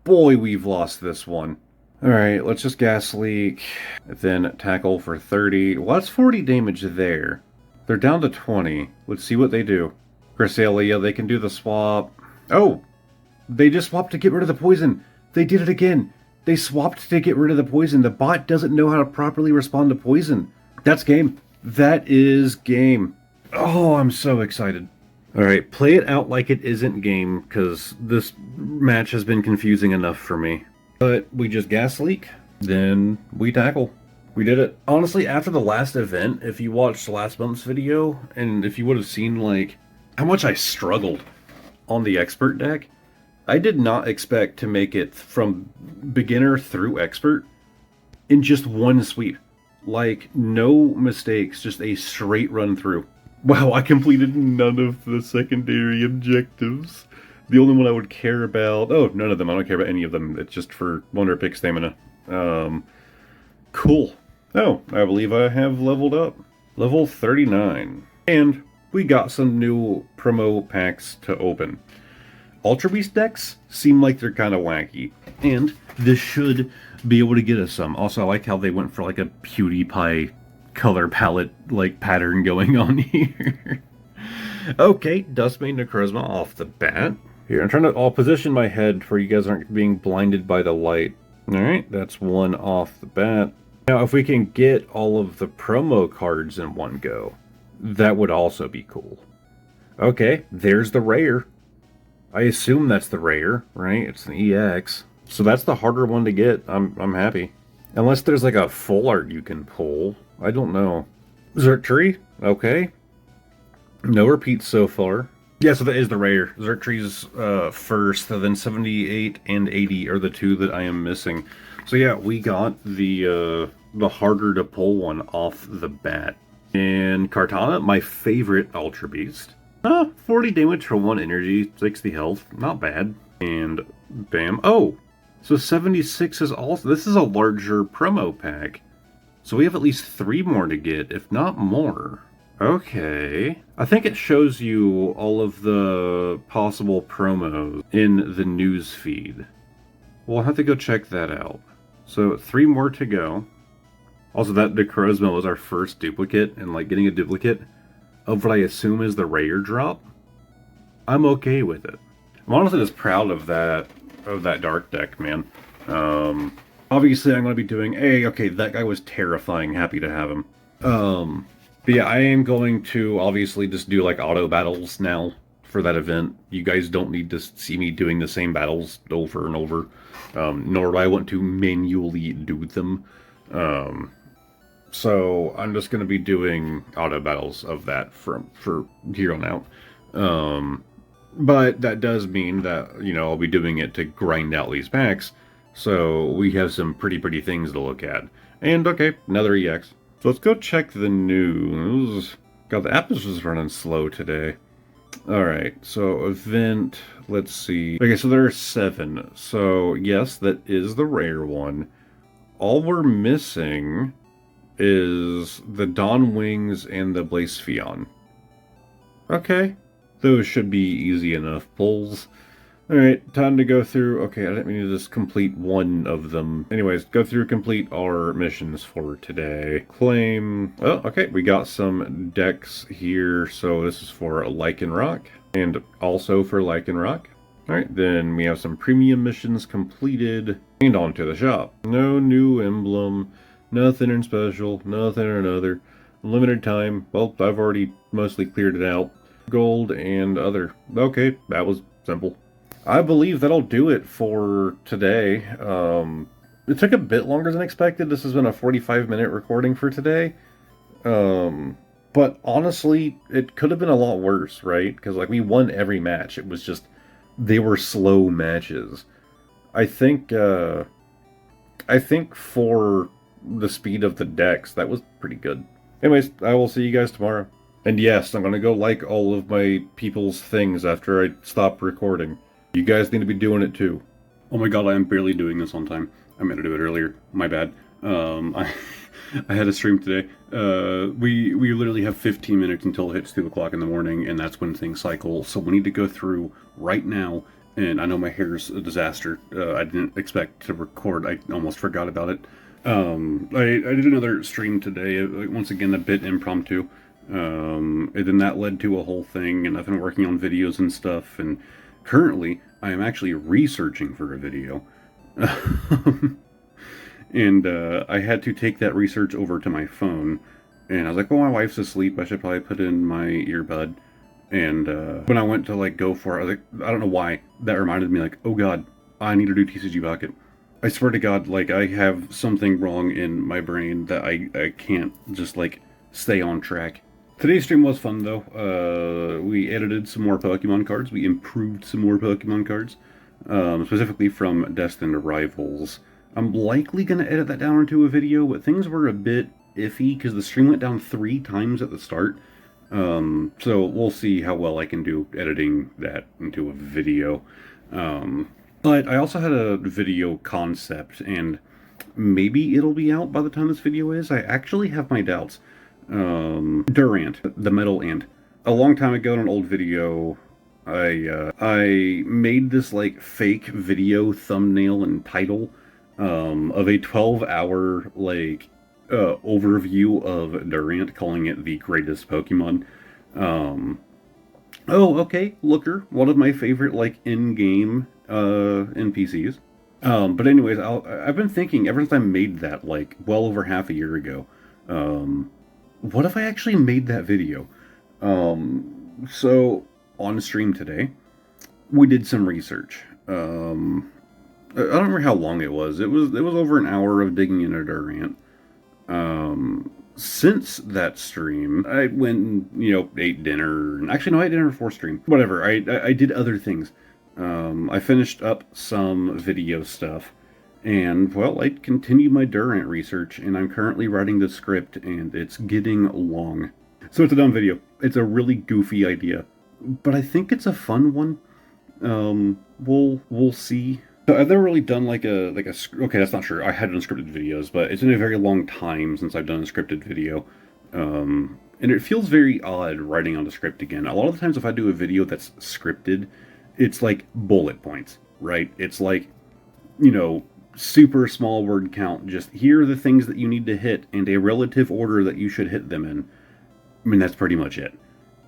boy, we've lost this one. Alright, let's just Gas Leak, then Tackle for 30. Well, that's 40 damage there. They're down to 20. Let's see what they do. Cresselia, they can do the swap. Oh! They just swapped to get rid of the poison. They did it again. They swapped to get rid of the poison. The bot doesn't know how to properly respond to poison. That's game. That is game. Oh, I'm so excited. Alright, play it out like it isn't game, because this match has been confusing enough for me. But we just Gas Leak, then we Tackle. We did it. Honestly, after the last event, if you watched last month's video, and if you would have seen, like, how much I struggled on the Expert deck, I did not expect to make it from beginner through Expert in just one sweep. Like, no mistakes, just a straight run through. Wow, I completed none of the secondary objectives. The only one I would care about... Oh, none of them. I don't care about any of them. It's just for Wonder Pick Stamina. Cool. Oh, I believe I have leveled up. Level 39. And we got some new promo packs to open. Ultra Beast decks seem like they're kind of wacky. And this should be able to get us some. Also, I like how they went for like a PewDiePie color palette like pattern going on here. Okay, Dustmane Necrozma off the bat. Here, I'm trying to... I'll position my head where you guys aren't being blinded by the light. Alright, that's one off the bat. Now, if we can get all of the promo cards in one go, that would also be cool. Okay, there's the rare. I assume that's the rare, right? It's an EX. So that's the harder one to get. I'm happy. Unless there's like a full art you can pull. I don't know. Xurkitree? Okay. No repeats so far. Yeah, so that is the rare. Xurkitree's first, then 78 and 80 are the two that I am missing. So yeah, we got the harder to pull one off the bat. And Kartana, my favorite Ultra Beast. 40 damage for 1 energy, 60 health. Not bad. And bam. Oh! So 76 is also... This is a larger promo pack. So we have at least 3 more to get, if not more. Okay. I think it shows you all of the possible promos in the news feed. We'll have to go check that out. So 3 more to go. Also, that Necrozma was our first duplicate, and like getting a duplicate of what I assume is the rare drop, I'm okay with it. I'm honestly just proud of that dark deck, man. Obviously, I'm going to be doing okay, that guy was terrifying. Happy to have him. But yeah, I am going to obviously just do like auto battles now for that event. You guys don't need to see me doing the same battles over and over, nor do I want to manually do them. So I'm just going to be doing auto battles of that for here on out. But that does mean that, you know, I'll be doing it to grind out these packs. So we have some pretty things to look at. And okay, another EX. So let's go check the news. God, the app is just running slow today. Alright, so event, let's see. Okay, so there are 7. So yes, that is the rare one. All we're missing is the Dawn Wings and the Blacepheon. Okay, those should be easy enough pulls. Alright, time to go through... Okay, I didn't mean to just complete one of them. Anyways, go through complete our missions for today. Claim... Oh, okay, we got some decks here. So this is for Lycanroc, and also for Lycanroc. Alright, then we have some premium missions completed, and on to the shop. No new emblem, nothing in special, nothing or another. Limited time, well, I've already mostly cleared it out. Gold and other. Okay, that was simple. I believe that'll do it for today. It took a bit longer than expected. This has been a 45-minute recording for today. But honestly, it could have been a lot worse, right? Because like we won every match. It was just, they were slow matches. I think for the speed of the decks, that was pretty good. Anyways, I will see you guys tomorrow. And yes, I'm going to go like all of my people's things after I stop recording. You guys need to be doing it too. Oh my god, I am barely doing this on time. I meant to do it earlier. My bad. I had a stream today. We literally have 15 minutes until it hits 2 o'clock in the morning, and that's when things cycle. So we need to go through right now. And I know my hair's a disaster. I didn't expect to record. I almost forgot about it. I did another stream today. Once again, a bit impromptu. And then that led to a whole thing, and I've been working on videos and stuff. And currently, I am actually researching for a video. And I had to take that research over to my phone. And I was like, well, my wife's asleep. I should probably put in my earbud. And when I went to like go for it, I was like, I don't know why. That reminded me like, oh God, I need to do TCG Pocket. I swear to God, like I have something wrong in my brain that I can't just like stay on track. Today's stream was fun though. We edited some more Pokemon cards. We improved some more Pokemon cards. Specifically from Destined Rivals. I'm likely going to edit that down into a video, but things were a bit iffy because the stream went down 3 times at the start. So we'll see how well I can do editing that into a video. But I also had a video concept, and maybe it'll be out by the time this video is. I actually have my doubts. Durant, the metal ant. A long time ago in an old video, I made this like fake video thumbnail and title of a 12-hour like overview of Durant, calling it the greatest Pokemon. Oh, okay, Looker, one of my favorite like in-game NPCs. But anyways, I've been thinking ever since I made that like well over half a year ago. What if I actually made that video? So on stream today, we did some research. I don't remember how long it was. It was over an hour of digging into Durant. Since that stream, I went and, ate dinner. Actually, no, I ate dinner before stream. Whatever, I did other things. I finished up some video stuff. And, well, I continued my Durant research, and I'm currently writing the script, and it's getting long. So it's a dumb video. It's a really goofy idea. But I think it's a fun one. We'll see. So I've never really done okay, that's not true. I had done scripted videos, but it's been a very long time since I've done a scripted video. And it feels very odd writing on the script again. A lot of the times if I do a video that's scripted, it's like bullet points, right? It's like, super small word count. Just here are the things that you need to hit and a relative order that you should hit them in. I mean, that's pretty much it.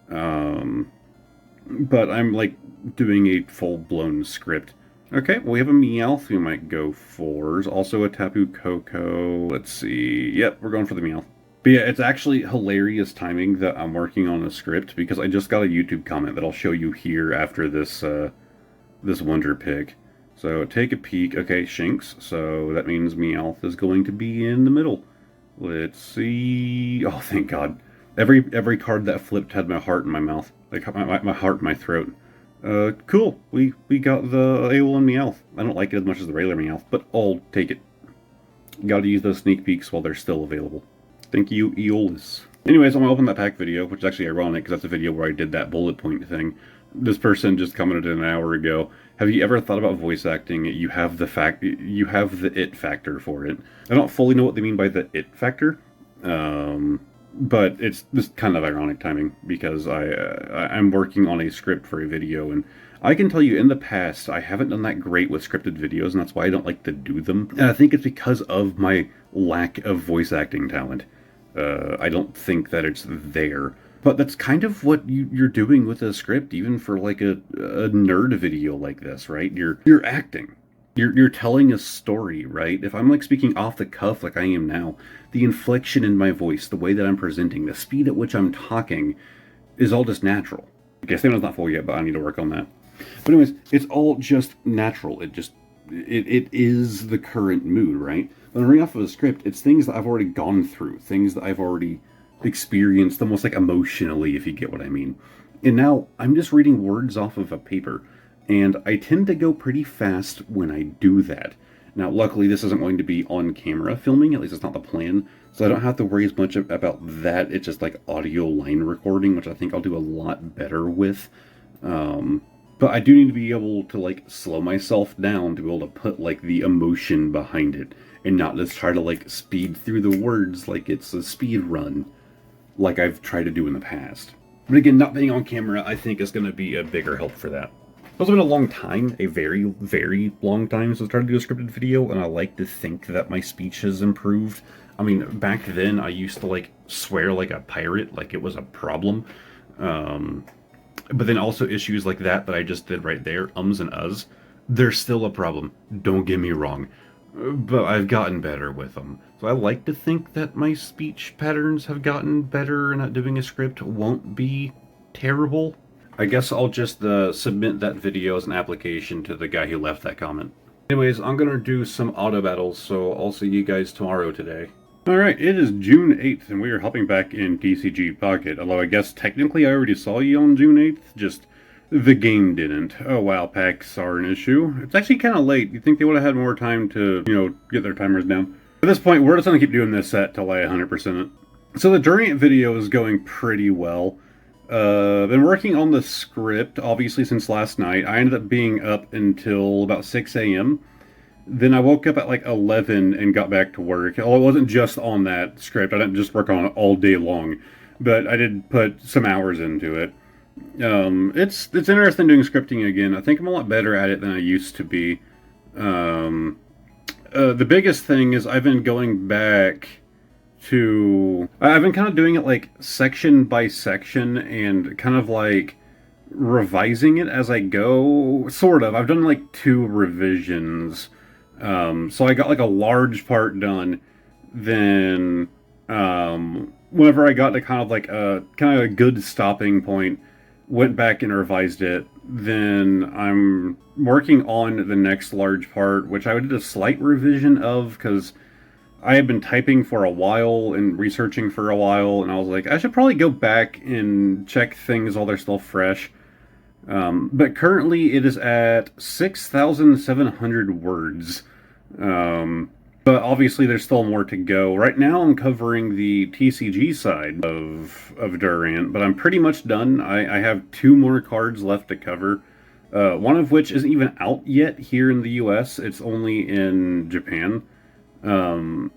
But I'm like doing a full-blown script. Okay, well, we have a Meowth we might go for. There's also a Tapu Koko. Let's see. Yep, we're going for the Meowth. But yeah, it's actually hilarious timing that I'm working on a script because I just got a YouTube comment that I'll show you here after this this Wonder pick. So take a peek. Okay, Shinx. So that means Meowth is going to be in the middle. Let's see. Oh, thank God. Every card that flipped had my heart in my mouth. Like my heart in my throat. Cool. We got the Aeol and Meowth. I don't like it as much as the regular Meowth, but I'll take it. Gotta use those sneak peeks while they're still available. Thank you, Aeolus. Anyways, I'm gonna open that pack video, which is actually ironic because that's a video where I did that bullet point thing. This person just commented an hour ago. Have you ever thought about voice acting? You have the it factor for it. I don't fully know what they mean by the it factor. But it's just kind of ironic timing because I'm working on a script for a video, and I can tell you in the past I haven't done that great with scripted videos, and that's why I don't like to do them. And I think it's because of my lack of voice acting talent. I don't think that it's there. But that's kind of what you're doing with a script, even for like a nerd video like this, right? You're acting. You're telling a story, right? If I'm like speaking off the cuff like I am now, the inflection in my voice, the way that I'm presenting, the speed at which I'm talking is all just natural. Okay, stamina's not full yet, but I need to work on that. But anyways, it's all just natural. It is the current mood, right? When I read off of a script, it's things that I've already gone through, things that I've already experienced, almost like emotionally, if you get what I mean. And now I'm just reading words off of a paper. And I tend to go pretty fast when I do that. Now, luckily, this isn't going to be on camera filming, at least it's not the plan, so I don't have to worry as much about that. It's just like audio line recording, which I think I'll do a lot better with. But I do need to be able to, like, slow myself down to be able to put, like, the emotion behind it. And not just try to, like, speed through the words like it's a speed run, like I've tried to do in the past. But again, not being on camera, I think, is going to be a bigger help for that. It's also been a long time, a very, very long time since I started to do a scripted video, and I like to think that my speech has improved. I mean, back then, I used to, like, swear like a pirate, like it was a problem. But then also issues like that I just did right there, ums and uhs, they're still a problem, don't get me wrong. But I've gotten better with them. So I like to think that my speech patterns have gotten better and that doing a script won't be terrible. I guess I'll just submit that video as an application to the guy who left that comment. Anyways, I'm going to do some auto battles, so I'll see you guys tomorrow today. Alright, it is June 8th, and we are hopping back in TCG Pocket. Although I guess technically I already saw you on June 8th, just the game didn't. Oh wow, packs are an issue. It's actually kind of late. You'd think they would have had more time to, get their timers down. At this point, we're just going to keep doing this set till I 100% it. So the Durant video is going pretty well. Been working on the script, obviously, since last night. I ended up being up until about 6 a.m., then I woke up at like 11 and got back to work. Oh, it wasn't just on that script. I didn't just work on it all day long, but I did put some hours into it. It's interesting doing scripting again. I think I'm a lot better at it than I used to be. The biggest thing is I've been going back to... I've been kind of doing it like section by section and kind of like revising it as I go. Sort of. I've done like 2 revisions. So I got like a large part done, then whenever I got to kind of like a good stopping point, went back and revised it. Then I'm working on the next large part, which I did a slight revision of because I had been typing for a while and researching for a while, and I was like, I should probably go back and check things while they're still fresh. But currently it is at 6,700 words. But obviously there's still more to go. Right now I'm covering the TCG side of Durant, but I'm pretty much done. I have 2 more cards left to cover. One of which isn't even out yet here in the US. It's only in Japan.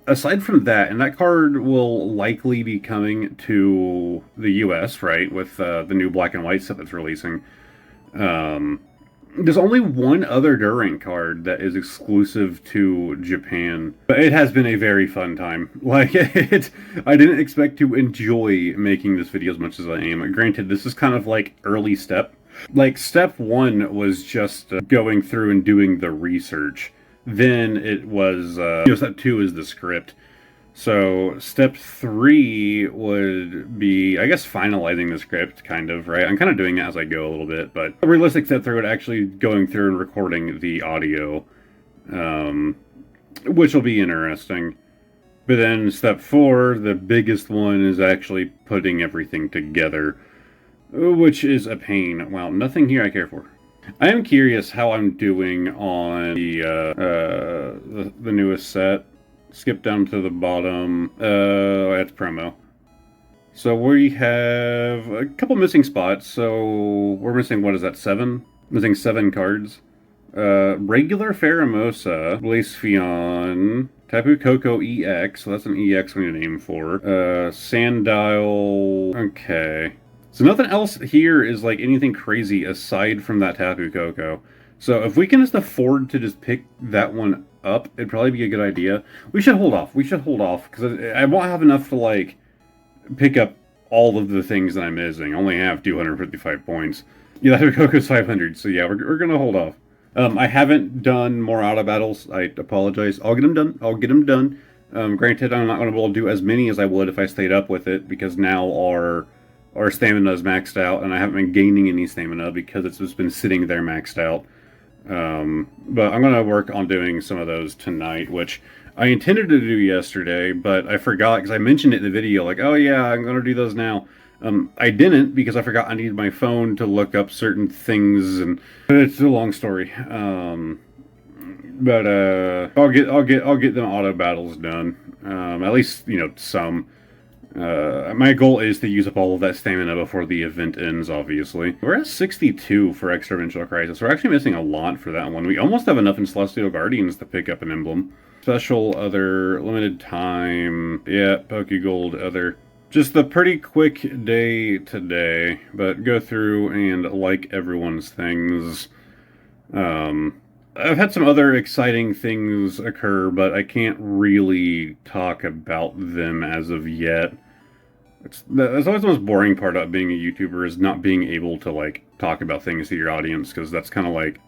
Aside from that, and that card will likely be coming to the US, right, with the new black and white set that's releasing. There's only one other Durant card that is exclusive to Japan, but it has been a very fun time. Like, I didn't expect to enjoy making this video as much as I am. Granted, this is kind of like early step. Like, step 1 was just going through and doing the research. Then it was, step 2 is the script. So, step 3 would be, I guess, finalizing the script, kind of, right? I'm kind of doing it as I go a little bit, but a realistic step 3 would actually going through and recording the audio, which will be interesting. But then step 4, the biggest one, is actually putting everything together, which is a pain. Wow, nothing here I care for. I am curious how I'm doing on the newest set. Skip down to the bottom. That's promo. So we have a couple missing spots. So we're missing, what is that, 7? Missing 7 cards. Regular Pheromosa, Blacephion, Tapu Koko EX, so that's an EX we need a name for. Sandile, okay. So nothing else here is like anything crazy aside from that Tapu Koko. So if we can just afford to just pick that one up, it'd probably be a good idea. We should hold off. We should hold off, because I won't have enough to, like, pick up all of the things that I'm missing. I only have 255 points. Yeah, Tapu Koko's 500, so yeah, we're gonna hold off. I haven't done more auto battles. I apologize. I'll get them done. I'll get them done. Granted, I'm not going to be able to do as many as I would if I stayed up with it, because now our stamina is maxed out, and I haven't been gaining any stamina because it's just been sitting there maxed out. But I'm going to work on doing some of those tonight, which I intended to do yesterday, but I forgot because I mentioned it in the video, like, oh yeah, I'm going to do those now. I didn't because I forgot I needed my phone to look up certain things, and it's a long story. But I'll get them auto battles done. At least, some. My goal is to use up all of that stamina before the event ends, obviously. We're at 62 for Extra Dimensional Crisis. We're actually missing a lot for that one. We almost have enough in Celestial Guardians to pick up an emblem. Special, other, limited time, yeah, Pokegold, other. Just a pretty quick day today, but go through and like everyone's things. I've had some other exciting things occur, but I can't really talk about them as of yet. That's always the most boring part about being a YouTuber, is not being able to, like, talk about things to your audience, because that's kind of like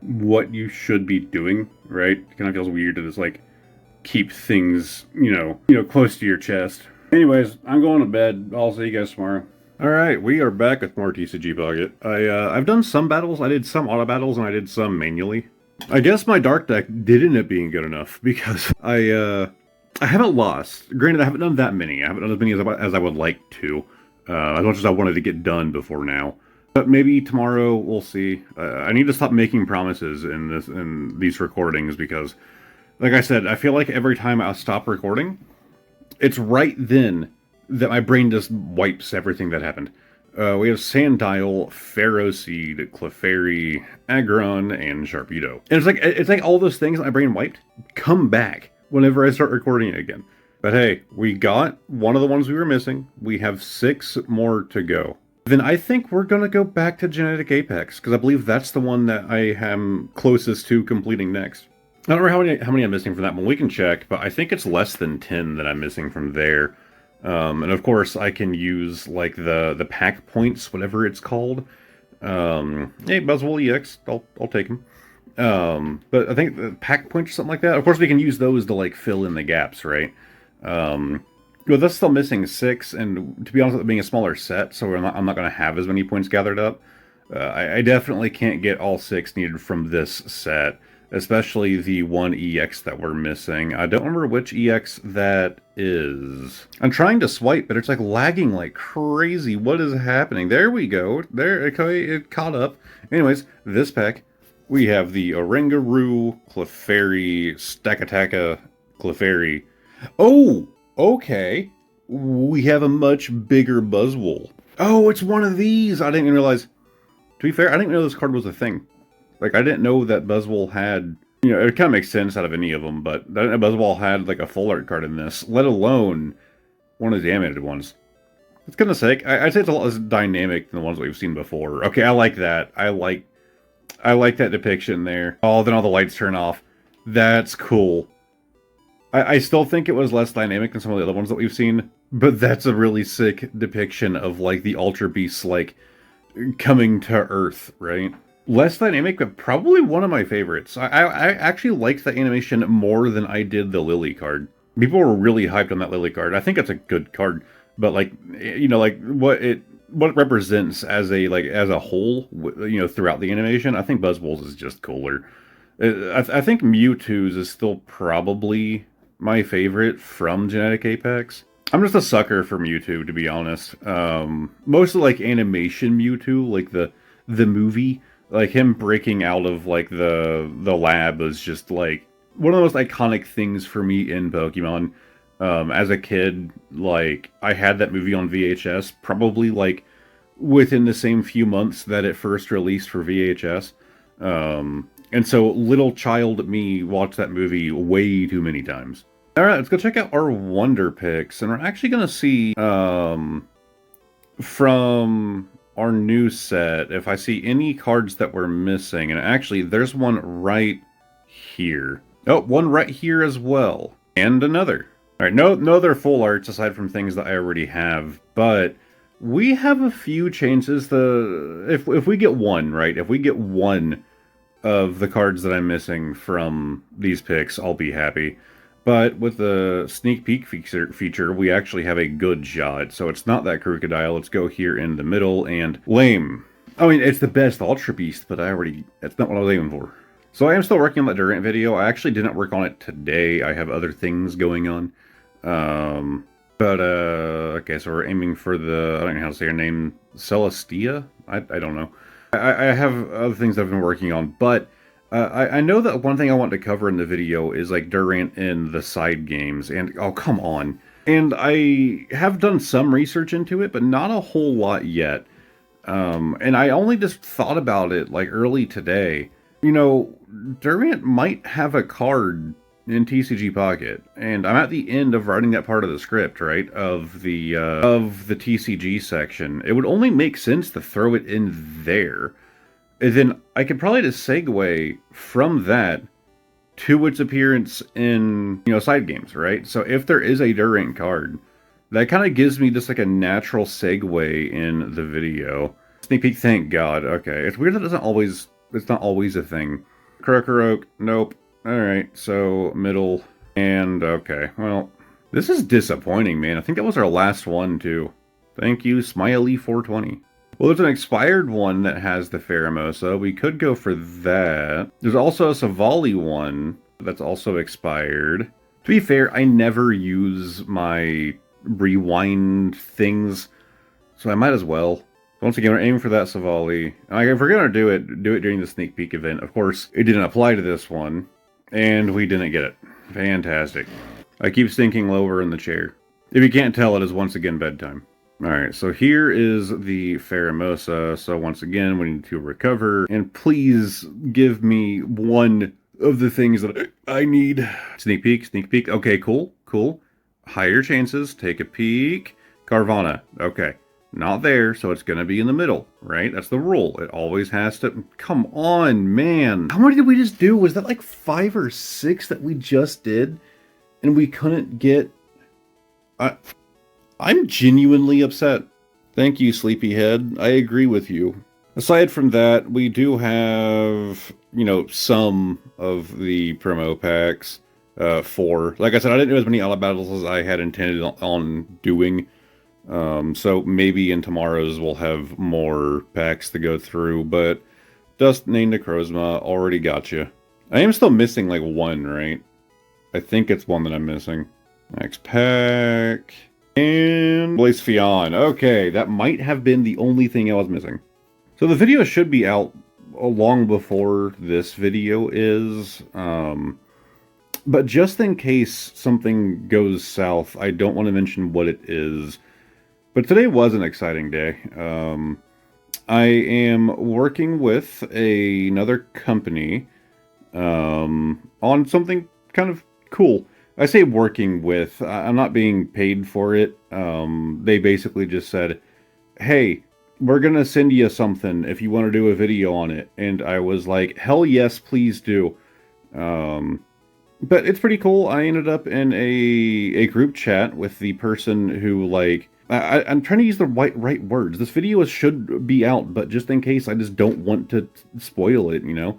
what you should be doing, right? It kind of feels weird to just, like, keep things, close to your chest. Anyways, I'm going to bed. I'll see you guys tomorrow. Alright, we are back with more TCG Pocket. I've done some battles, I did some auto battles, and I did some manually. I guess my dark deck did end up being good enough, because I haven't lost. Granted, I haven't done that many. I haven't done as many as I would like to, as much as I wanted to get done before now. But maybe tomorrow, we'll see. I need to stop making promises in these recordings, because, like I said, I feel like every time I stop recording, it's right then that my brain just wipes everything that happened. We have Sandile, Ferroseed, Clefairy, Aggron, and Sharpedo. And it's like all those things that my brain wiped come back whenever I start recording it again. But hey, we got one of the ones we were missing. We have 6 more to go. Then I think we're going to go back to Genetic Apex, because I believe that's the one that I am closest to completing next. I don't know how many I'm missing from that one. We can check, but I think it's less than 10 that I'm missing from there. And of course, I can use, like, the pack points, whatever it's called. Hey, Buzzwole EX, I'll take him. But I think the pack points or something like that. Of course, we can use those to, like, fill in the gaps, right? Well, that's still missing 6, and to be honest, with it being a smaller set, so I'm not going to have as many points gathered up. I definitely can't get all 6 needed from this set, especially the one EX that we're missing. I don't remember which EX that is. I'm trying to swipe, but it's like lagging like crazy. What is happening? There we go. There, okay, it caught up. Anyways, this pack, we have the Oranguru, Clefairy, Stakataka, Clefairy. Oh, okay. We have a much bigger Buzzwole. Oh, it's one of these. I didn't even realize. To be fair, I didn't know this card was a thing. Like, I didn't know that Buzzwole had, it kind of makes sense out of any of them, but I didn't know Buzzwole had, like, a full art card in this, let alone one of the animated ones. It's kind of sick. I'd say it's a lot less dynamic than the ones we've seen before. Okay, I like that. I like that depiction there. Oh, then all the lights turn off. That's cool. I still think it was less dynamic than some of the other ones that we've seen, but that's a really sick depiction of, like, the Ultra Beasts, like, coming to Earth, right? Less dynamic, but probably one of my favorites. I actually liked the animation more than I did the Lily card. People were really hyped on that Lily card. I think it's a good card, but, like, like what it represents as a whole, throughout the animation, I think Buzzwole's is just cooler. I think Mewtwo's is still probably my favorite from Genetic Apex. I'm just a sucker for Mewtwo, to be honest. Mostly like animation Mewtwo, like the movie. Like, him breaking out of, like, the lab was just, like, one of the most iconic things for me in Pokemon. As a kid, like, I had that movie on VHS, probably, like, within the same few months that it first released for VHS. And so, little child me watched that movie way too many times. Alright, let's go check out our Wonder Picks, and we're actually going to see, from our new set, if I see any cards that we're missing, and actually there's one right here. Oh, one right here as well, and another. All right, no other full arts aside from things that I already have, but we have a few chances. If we get one, right, if we get one of the cards that I'm missing from these picks, I'll be happy. But with the sneak peek feature, we actually have a good shot. So it's not that crocodile. Let's go here in the middle and lame. I mean, it's the best Ultra Beast, but that's not what I was aiming for. So I am still working on that Durant video. I actually didn't work on it today. I have other things going on. Okay, so we're aiming for the, I don't know how to say her name, Celestia? I don't know. I have other things I've been working on, but I know that one thing I want to cover in the video is, like, Durant in the side games, and, oh, come on. And I have done some research into it, but not a whole lot yet. And I only just thought about it like early today. You know, Durant might have a card in TCG Pocket, and I'm at the end of writing that part of the script, right? Of the TCG section. It would only make sense to throw it in there. And then I could probably just segue from that to its appearance in, side games, right? So if there is a Durant card, that kind of gives me just like a natural segue in the video. Sneak peek, thank God. Okay, it's weird that it's not always a thing. Krokorok, nope. Alright, so middle, and okay, well, this is disappointing, man. I think that was our last one, too. Thank you, Smiley420. Well, there's an expired one that has the Pheromosa. We could go for that. There's also a Savali one that's also expired. To be fair, I never use my rewind things, so I might as well. Once again, we're aiming for that Savali. If we're going to do it during the sneak peek event. Of course, it didn't apply to this one, and we didn't get it. Fantastic. I keep sinking lower in the chair. If you can't tell, it is once again bedtime. Alright, so here is the Pheromosa. So once again, we need to recover. And please give me one of the things that I need. Sneak peek, sneak peek. Okay, cool, cool. Higher chances. Take a peek. Carvana. Okay. Not there, so it's going to be in the middle, right? That's the rule. It always has to... Come on, man. How many did we just do? Was that like 5 or 6 that we just did? And we couldn't get... I'm genuinely upset. Thank you, Sleepyhead. I agree with you. Aside from that, we do have, some of the promo packs for... Like I said, I didn't do as many auto battles as I had intended on doing. So maybe in tomorrow's we'll have more packs to go through, but Dust named Necrozma already got you. I am still missing like one, right? I think it's one that I'm missing. Next pack... And Blaze Fion. Okay, that might have been the only thing I was missing. So the video should be out long before this video is. But just in case something goes south, I don't want to mention what it is. But today was an exciting day. I am working with another company on something kind of cool. I say working with, I'm not being paid for it. They basically just said, hey, we're going to send you something if you want to do a video on it. And I was like, hell yes, please do. But it's pretty cool. I ended up in a group chat with the person who, like, I'm trying to use the right words. This video should be out, but just in case, I just don't want to spoil it, Again,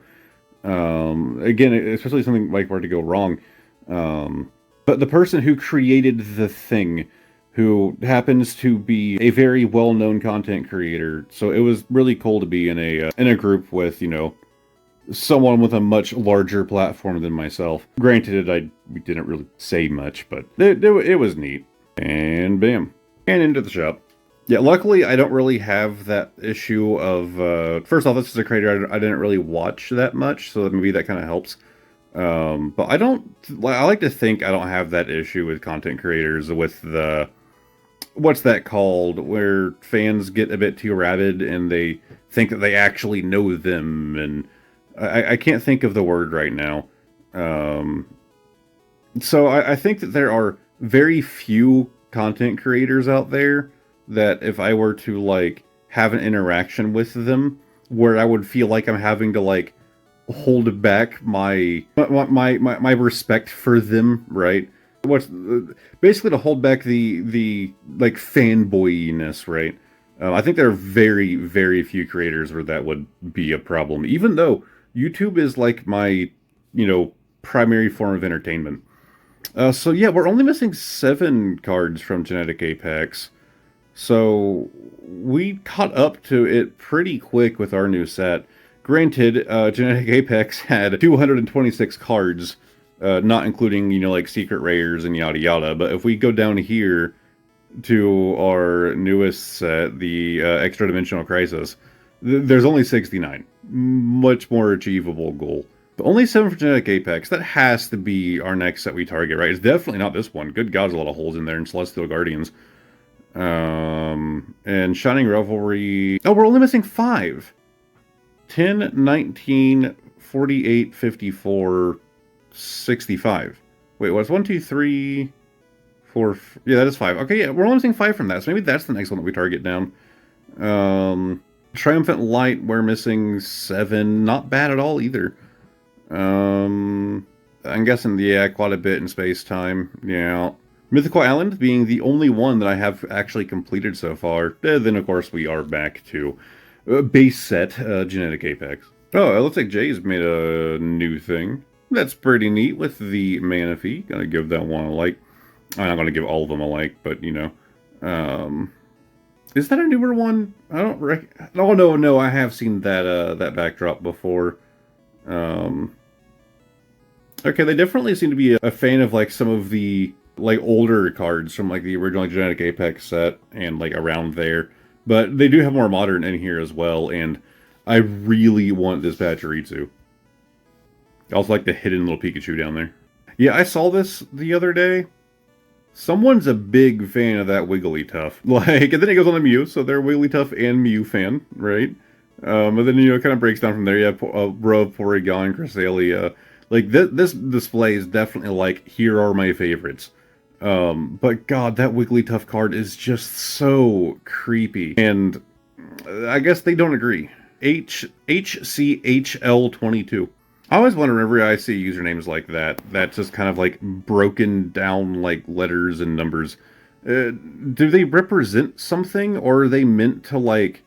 especially something like were to go wrong. But the person who created the thing, who happens to be a very well-known content creator, so it was really cool to be in a group with, someone with a much larger platform than myself. Granted, we didn't really say much, but it was neat. And bam. And into the shop. Yeah, luckily I don't really have that issue of, first off, this is a creator I didn't really watch that much, so maybe that kind of helps. But I like to think I don't have that issue with content creators with what's that called, where fans get a bit too rabid and they think that they actually know them, and I can't think of the word right now. So I think that there are very few content creators out there that if I were to, like, have an interaction with them where I would feel like I'm having to, like, hold back my respect for them, right? Basically to hold back the like fanboyiness, right? I think there are very, very few creators where that would be a problem, even though YouTube is like my, primary form of entertainment. So yeah, we're only missing 7 cards from Genetic Apex. So we caught up to it pretty quick with our new set. Granted, Genetic Apex had 226 cards, not including, like secret rares and yada yada. But if we go down here to our newest set, the Extra Dimensional Crisis, there's only 69. Much more achievable goal. Only 7 for Genetic Apex. That has to be our next set we target, right? It's definitely not this one. Good God, there's a lot of holes in there in Celestial Guardians. And Shining Revelry... Oh, we're only missing 5. 10, 19, 48, 54, 65. Wait, what's 1, 2, 3, 4... Yeah, that is 5. Okay, yeah, we're only missing 5 from that, so maybe that's the next one that we target down. Triumphant Light, we're missing 7. Not bad at all, either. I'm guessing, yeah, quite a bit in space-time. Yeah. Mythical Island being the only one that I have actually completed so far. Then, of course, we are back to base set Genetic Apex. Oh, it looks like Jay's made a new thing. That's pretty neat with the Manaphy. Gonna give that one a like. I'm not gonna give all of them a like, but, you know. Is that a newer one? I don't Oh, no, I have seen that, that backdrop before. Okay, they definitely seem to be a fan of, like, some of the, like, older cards from, like, the original Genetic Apex set and, like, around there. But they do have more modern in here as well, and I really want this Pachirisu. I also like the hidden little Pikachu down there. Yeah, I saw this the other day. Someone's a big fan of that Wigglytuff. Like, and then it goes on to Mew, so they're a Wigglytuff and Mew fan, right? And then, you know, it kind of breaks down from there. You have Row, Porygon, Cresselia. Like, this display is definitely like, here are my favorites. But God, that Wigglytuff card is just so creepy. And I guess they don't agree. HCHL22. I always wonder whenever I see usernames like that, that's just kind of like broken down like letters and numbers. Do they represent something, or are they meant to like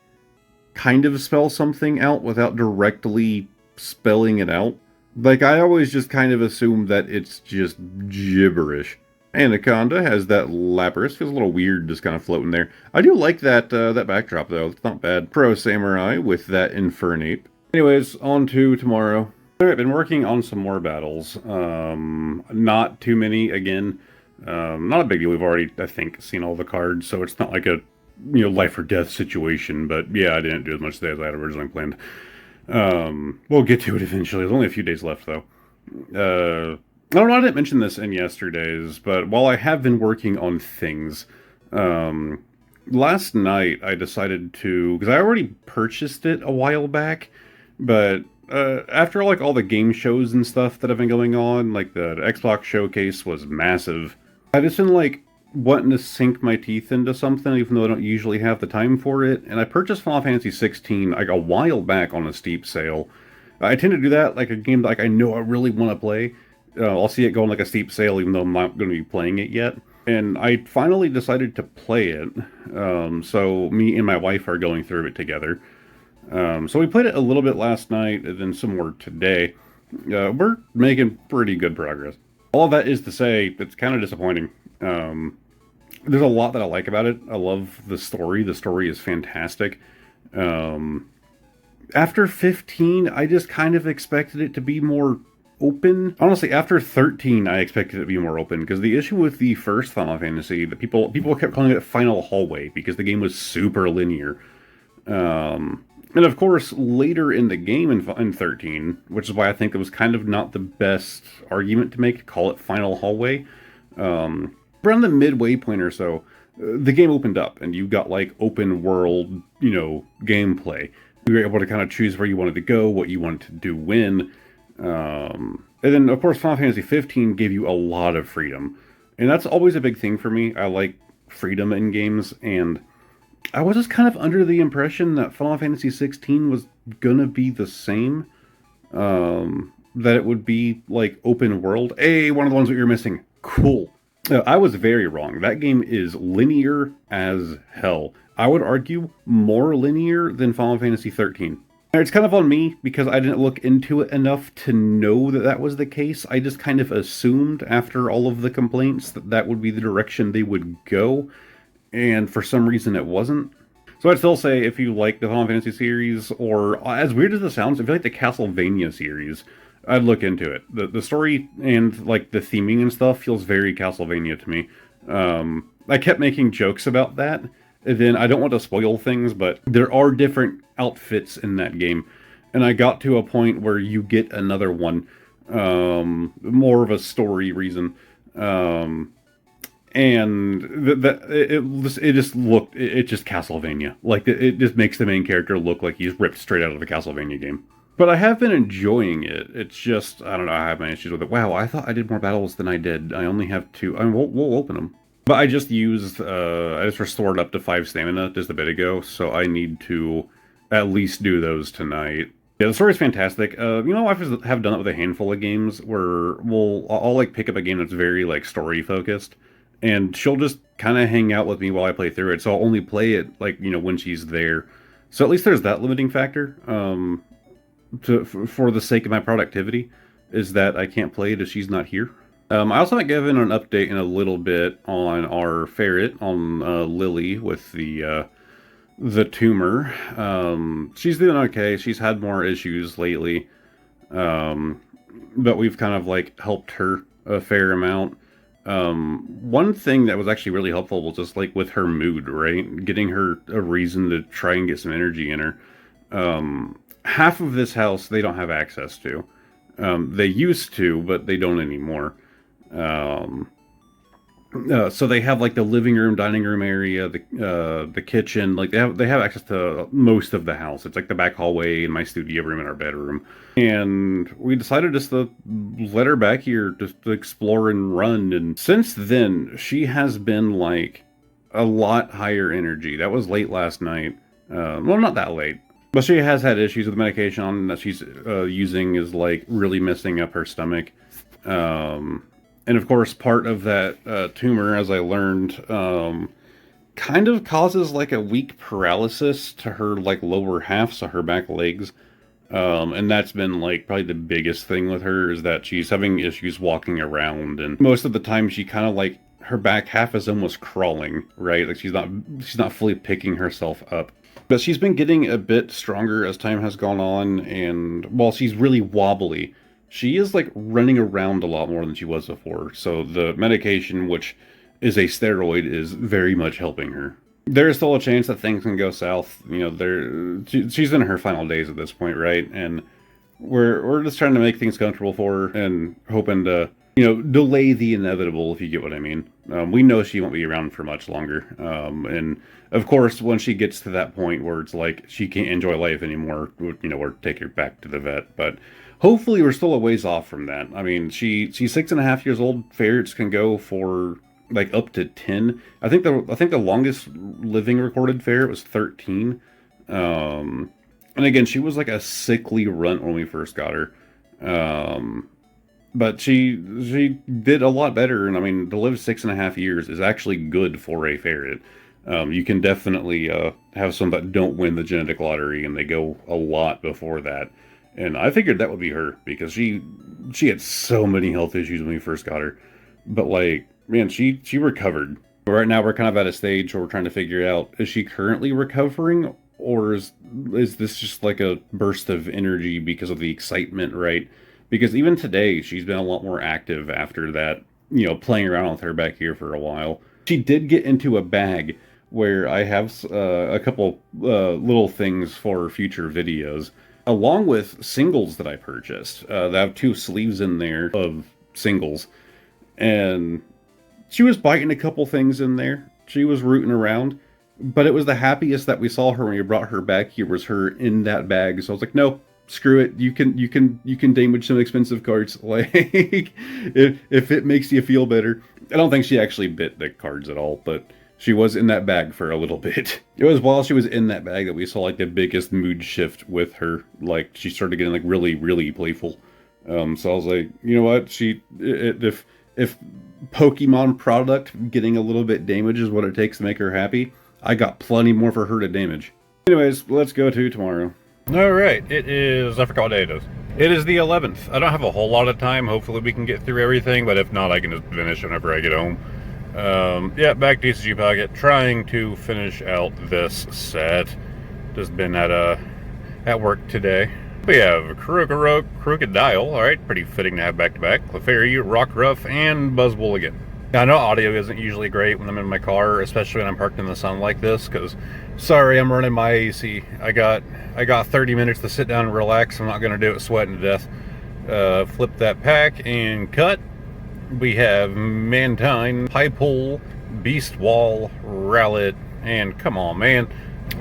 kind of spell something out without directly spelling it out? Like, I always just kind of assume that it's just gibberish. Anaconda has that Lapras. Feels a little weird just kind of floating there. I do like that that backdrop, though. It's not bad. Pro Samurai with that Infernape. Anyways, on to tomorrow. I've been working on some more battles. Not too many, again. Not a big deal. We've already, I think, seen all the cards, so it's not like a, you know, life or death situation. But yeah, I didn't do as much today as I had originally planned. We'll get to it eventually. There's only a few days left, though. I don't know, I didn't mention this in yesterday's, but while I have been working on things, last night I decided to, because I already purchased it a while back, but after like all the game shows and stuff that have been going on, like the Xbox showcase was massive, I've just been like wanting to sink my teeth into something, even though I don't usually have the time for it, and I purchased Final Fantasy 16 like a while back on a steep sale. I tend to do that, like a game that like I know I really want to play. I'll see it go on like a steep sale, even though I'm not going to be playing it yet. And I finally decided to play it. So me and my wife are going through it together. So we played it a little bit last night, and then some more today. We're making pretty good progress. All of that is to say, it's kind of disappointing. There's a lot that I like about it. I love the story. The story is fantastic. After 15, I just kind of expected it to be more open. Honestly, after 13, I expected it to be more open, because the issue with the first Final Fantasy, that people kept calling it Final Hallway, because the game was super linear. And of course, later in the game in 13, which is why I think it was kind of not the best argument to make, call it Final Hallway. Around the midway point or so, the game opened up, and you got like open world, you know, gameplay. You were able to kind of choose where you wanted to go, what you wanted to do when. And then, of course, Final Fantasy 15 gave you a lot of freedom. And that's always a big thing for me. I like freedom in games, and I was just kind of under the impression that Final Fantasy 16 was gonna be the same. That it would be, like, open world. Hey, one of the ones that you're missing. Cool. I was very wrong. That game is linear as hell. I would argue more linear than Final Fantasy 13. It's kind of on me, because I didn't look into it enough to know that that was the case. I just kind of assumed, after all of the complaints, that that would be the direction they would go, and for some reason it wasn't. So I'd still say, if you like the Final Fantasy series, or as weird as it sounds, if you like the Castlevania series, I'd look into it. The story and like the theming and stuff feels very Castlevania to me. I kept making jokes about that. And then, I don't want to spoil things, but there are different outfits in that game. and I got to a point where you get another one, more of a story reason, and it just looked, it just Castlevania. Like, it just makes the main character look like he's ripped straight out of a Castlevania game. But I have been enjoying it. It's just, I don't know, I have my issues with it. Wow, I thought I did more battles than I did. I only have 2. I mean, we'll open them. But I just used, I just restored up to 5 stamina just a bit ago, so I need to at least do those tonight. Yeah, the story's fantastic. You know, I have done it with a handful of games where I'll like pick up a game that's very like story focused, and she'll just kind of hang out with me while I play through it. So I'll only play it like, you know, when she's there. So at least there's that limiting factor. For the sake of my productivity, is that I can't play it if she's not here. I also might give in an update in a little bit on our ferret, on Lily with the tumor. She's doing okay. She's had more issues lately, but we've kind of like helped her a fair amount. One thing that was actually really helpful was just like with her mood, right? Getting her a reason to try and get some energy in her. Half of this house they don't have access to. They used to, but they don't anymore. So they have like the living room, dining room area, the kitchen. Like they have access to most of the house. It's like the back hallway and my studio room and our bedroom. And we decided just to let her back here just to explore and run. And since then, she has been like a lot higher energy. That was late last night. Well, not that late. But she has had issues with the medication that she's using is like really messing up her stomach. And of course, part of that tumor, as I learned, kind of causes like a weak paralysis to her like lower half, so her back legs. And that's been like probably the biggest thing with her is that she's having issues walking around, and most of the time she kind of like her back half is almost crawling, right? Like she's not fully picking herself up. But she's been getting a bit stronger as time has gone on, and while she's really wobbly, she is like running around a lot more than she was before. So the medication, which is a steroid, is very much helping her. There is still a chance that things can go south. You know, she's in her final days at this point, right? And we're just trying to make things comfortable for her and hoping to, you know, delay the inevitable, if you get what I mean. We know she won't be around for much longer. And of course, when she gets to that point where it's like she can't enjoy life anymore, you know, we'll take her back to the vet. But hopefully we're still a ways off from that. I mean, she's 6.5 years old. Ferrets can go for like up to 10. I think the longest living recorded ferret was 13. And again, she was like a sickly runt when we first got her. But she did a lot better, and I mean, to live 6.5 years is actually good for a ferret. You can definitely have some that don't win the genetic lottery, and they go a lot before that. And I figured that would be her, because she had so many health issues when we first got her. But like, man, she recovered. But right now we're kind of at a stage where we're trying to figure out, is she currently recovering, or is this just like a burst of energy because of the excitement, right? Because even today, she's been a lot more active after that, you know, playing around with her back here for a while. She did get into a bag where I have a couple little things for future videos, along with singles that I purchased. That have 2 sleeves in there of singles. And she was biting a couple things in there. She was rooting around. But it was the happiest that we saw her when we brought her back here was her in that bag. So I was like, no. Screw it. You can damage some expensive cards. Like, if it makes you feel better. I don't think she actually bit the cards at all, but she was in that bag for a little bit. It was while she was in that bag that we saw like the biggest mood shift with her. Like, she started getting like really, really playful. So I was like, you know what? If Pokemon product getting a little bit damage is what it takes to make her happy, I got plenty more for her to damage. Anyways, let's go to tomorrow. Alright, it is, I forgot what day it is. It is the 11th. I don't have a whole lot of time. Hopefully we can get through everything, but if not, I can just finish whenever I get home. Yeah, back to TCG Pocket, trying to finish out this set. Just been at work today. We have Crocodile, alright, pretty fitting to have back-to-back. Clefairy, Rockruff, and Buzzwole again. Now, I know audio isn't usually great when I'm in my car, especially when I'm parked in the sun like this, because, sorry, I'm running my AC. I got 30 minutes to sit down and relax. I'm not going to do it sweating to death. Flip that pack and cut. We have Mantine, Piepole, Beast Wall, Rowlet, and come on, man.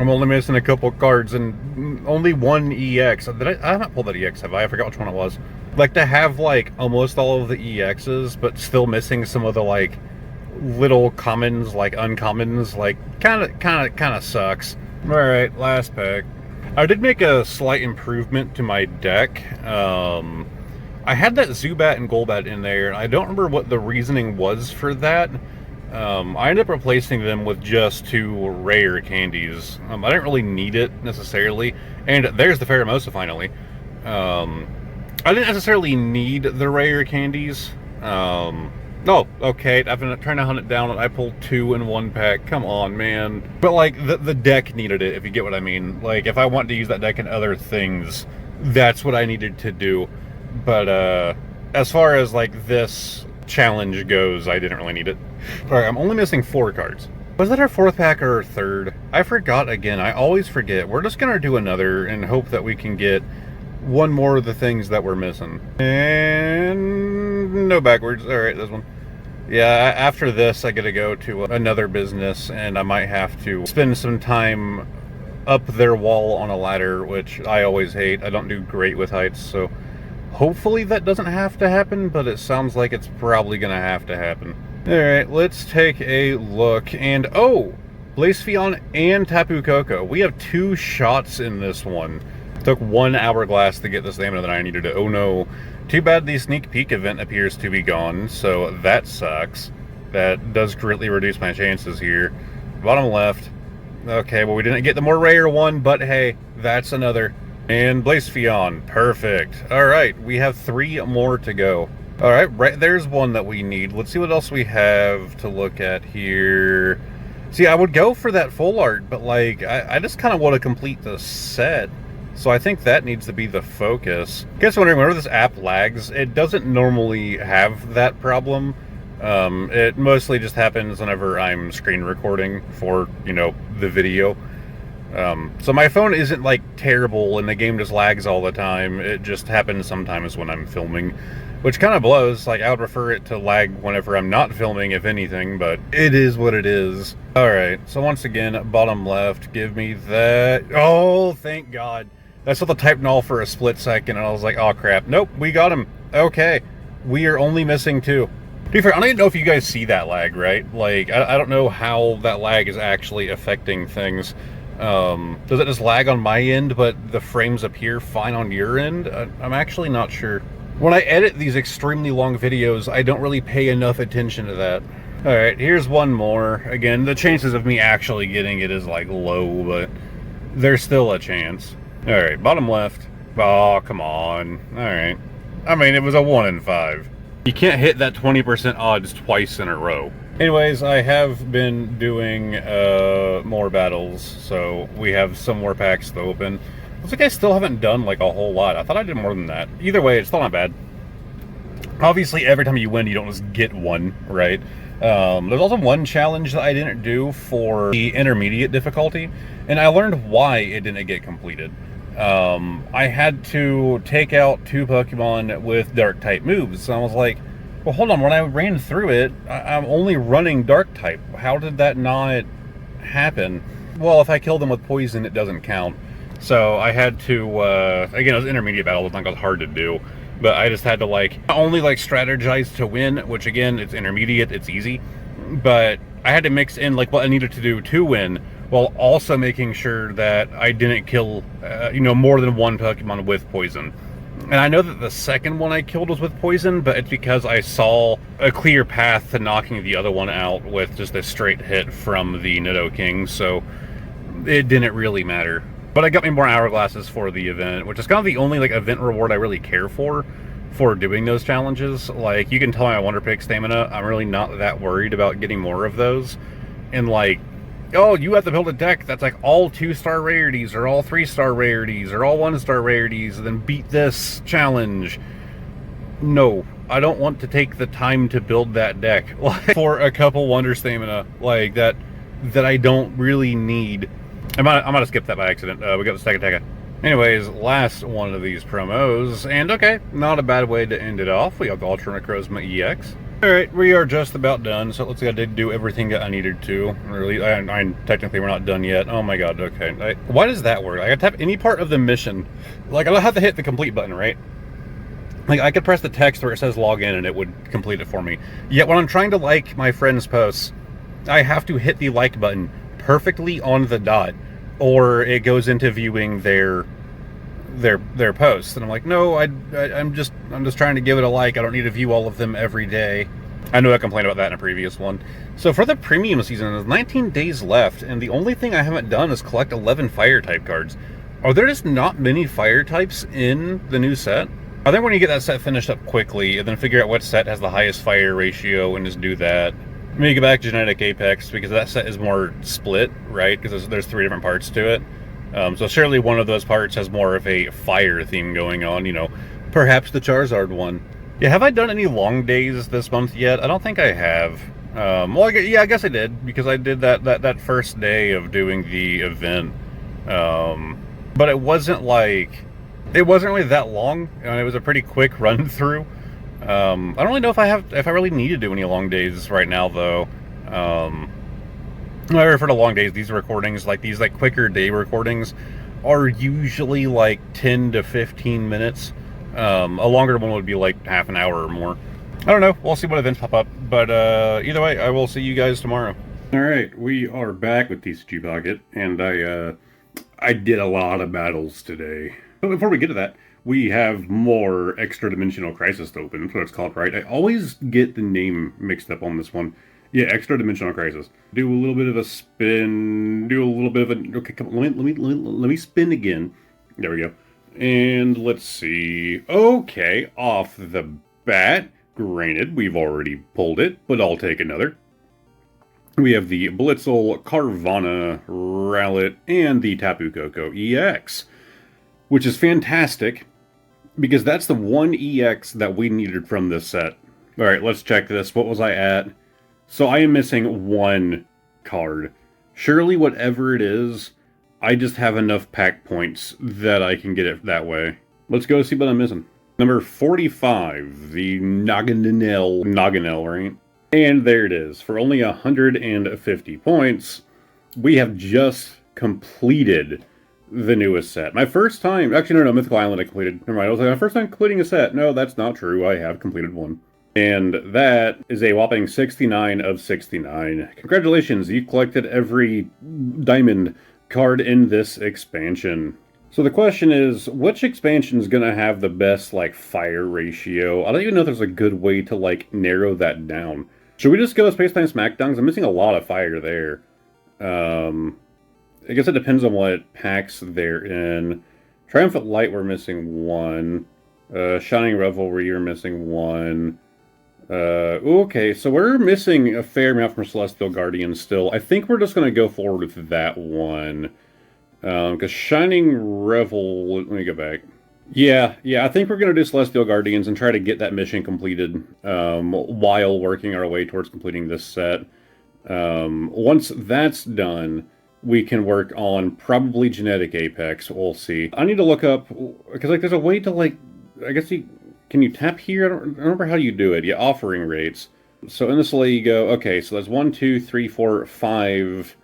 I'm only missing a couple cards and only one EX. I haven't pulled that EX, have I? I forgot which one it was. Like, to have, like, almost all of the EXs, but still missing some of the, like, little commons, like, uncommons, like, kind of sucks. Alright, last pack. I did make a slight improvement to my deck. I had that Zubat and Golbat in there, and I don't remember what the reasoning was for that. I ended up replacing them with just 2 rare candies. I didn't really need it, necessarily. And there's the Pheromosa, finally. I didn't necessarily need the rare candies. Oh, okay, I've been trying to hunt it down, and I pulled 2 in 1 pack. Come on, man. But, like, the deck needed it, if you get what I mean. Like, if I want to use that deck in other things, that's what I needed to do. But, as far as, like, this challenge goes, I didn't really need it. Alright, I'm only missing 4 cards. Was that our 4th pack or our 3rd? I forgot again. I always forget. We're just gonna do another and hope that we can get one more of the things that we're missing. And no backwards. Alright, this one. Yeah, after this, I gotta go to another business, and I might have to spend some time up their wall on a ladder, which I always hate. I don't do great with heights, so hopefully that doesn't have to happen, but it sounds like it's probably gonna have to happen. Alright, let's take a look, and oh! Blacepheon and Tapu Koko. We have 2 shots in this one. Took 1 hourglass to get the stamina that I needed to. Oh no. Too bad the sneak peek event appears to be gone, so that sucks. That does greatly reduce my chances here. Bottom left. Okay, well, we didn't get the more rare one, but hey, that's another. And Blacepheon. Perfect. Alright, we have 3 more to go. Alright, right there's one that we need. Let's see what else we have to look at here. See, I would go for that full art, but like, I just kind of want to complete the set. So I think that needs to be the focus. Guess wondering, whenever this app lags, it doesn't normally have that problem. It mostly just happens whenever I'm screen recording for, you know, the video. So my phone isn't like terrible and the game just lags all the time. It just happens sometimes when I'm filming, which kind of blows. Like, I would prefer it to lag whenever I'm not filming, if anything, but it is what it is. Alright, so once again, bottom left, give me that. Oh, thank God. That's what the type null for a split second, and I was like, oh crap. Nope, we got him. Okay, we are only missing 2. To be fair, I don't even know if you guys see that lag, right? Like, I don't know how that lag is actually affecting things. Does it just lag on my end, but the frames appear fine on your end? I'm actually not sure. When I edit these extremely long videos, I don't really pay enough attention to that. Alright, here's one more. Again, the chances of me actually getting it is like low, but there's still a chance. Alright, bottom left. Oh, come on. Alright. I mean, it was a 1 in 5. You can't hit that 20% odds twice in a row. Anyways, I have been doing more battles, so we have some more packs to open. Looks like I still haven't done like a whole lot. I thought I did more than that. Either way, it's still not bad. Obviously, every time you win, you don't just get one, right? There's also one challenge that I didn't do for the intermediate difficulty, and I learned why it didn't get completed. I had to take out 2 Pokemon with Dark-type moves, so I was like, well, hold on, when I ran through it, I'm only running Dark-type. How did that not happen? Well, if I kill them with Poison, it doesn't count. So I had to, again, it was an intermediate battle, it's not hard to do, but I just had to, like, not only, like, strategize to win, which, again, it's intermediate, it's easy, but I had to mix in, like, what I needed to do to win, while also making sure that I didn't kill, you know, more than 1 Pokemon with Poison. And I know that the second one I killed was with Poison, but it's because I saw a clear path to knocking the other one out with just a straight hit from the Nidoking, so it didn't really matter. But it got me more hourglasses for the event, which is kind of the only, like, event reward I really care for doing those challenges. Like, you can tell my Wonder Pick stamina, I'm really not that worried about getting more of those. And, like, oh, you have to build a deck that's, like, all 2-star rarities, or all 3-star rarities, or all 1-star rarities, and then beat this challenge. no, I don't want to take the time to build that deck like, for a couple Wonder Stamina like that I don't really need. I'm gonna skip that by accident. We got the Stack Attack. Anyways, last one of these promos, and okay, not a bad way to end it off. We have the Ultra Necrozma EX. Alright, we are just about done, so it looks like I did do everything that I needed to. Or at least, technically we're not done yet. Oh my god, okay. Why does that work? I got to tap any part of the mission. Like, I don't have to hit the complete button, right? Like, I could press the text where it says log in and it would complete it for me. Yet when I'm trying to like my friend's posts, I have to hit the like button perfectly on the dot, or it goes into viewing their posts. And I'm like, no, I'm just trying to give it a like. I don't need to view all of them every day. I know I complained about that in a previous one. So for the premium season, there's 19 days left, and the only thing I haven't done is collect 11 fire type cards. Are there just not many fire types in the new set? I think when you get that set finished up quickly, and then figure out what set has the highest fire ratio and just do that. Maybe go back to Genetic Apex, because that set is more split, right? Because there's 3 different parts to it. So surely one of those parts has more of a fire theme going on, you know, perhaps the Charizard one. Yeah, have I done any long days this month yet? I don't think I have. Well, yeah, I guess I did, because I did that first day of doing the event. But it wasn't really that long, and it was a pretty quick run through. I don't really know if I really need to do any long days right now, though. When I refer to long days, these recordings, like these quicker day recordings, are usually like 10 to 15 minutes. A longer one would be like half an hour or more. I don't know. We'll see what events pop up. But either way, I will see you guys tomorrow. All right, we are back with TCG Pocket, and I did a lot of battles today. But before we get to that, we have more Extra Dimensional Crisis to open. That's what it's called, right? I always get the name mixed up on this one. Yeah, Extra Dimensional Crisis. Do a little bit of a spin. Do a little bit of a... Okay, come on, let me spin again. There we go. And let's see. Okay, off the bat. Granted, we've already pulled it, but I'll take another. We have the Blitzel, Carvana, Rowlet, and the Tapu Koko EX. Which is fantastic, because that's the one EX that we needed from this set. Alright, let's check this. What was I at? So I am missing one card. Surely whatever it is, I just have enough pack points that I can get it that way. Let's go see what I'm missing. Number 45, the Naganel, right? And there it is. For only 150 points, we have just completed the newest set. My first time... Actually, no, Mythical Island I completed. Never mind, I was like, my first time completing a set. No, that's not true. I have completed one. And that is a whopping 69 of 69. Congratulations, you collected every diamond card in this expansion. So the question is, which expansion is going to have the best, fire ratio? I don't even know if there's a good way to, narrow that down. Should we just go with Space Time Smackdowns? I'm missing a lot of fire there. I guess it depends on what packs they're in. Triumphant Light, we're missing one. Shining Revelry, we're missing one. Okay, so we're missing a fair amount from Celestial Guardian still. I think we're just going to go forward with that one. Because Shining Revel... Let me go back. Yeah, I think we're going to do Celestial Guardians and try to get that mission completed while working our way towards completing this set. Once that's done, we can work on probably Genetic Apex. We'll see. I need to look up... Because, there's a way to, I guess you... Can you tap here? I don't remember how you do it. Yeah, offering rates. So in this way you go, okay, so that's 1, 2, 3, 4, 5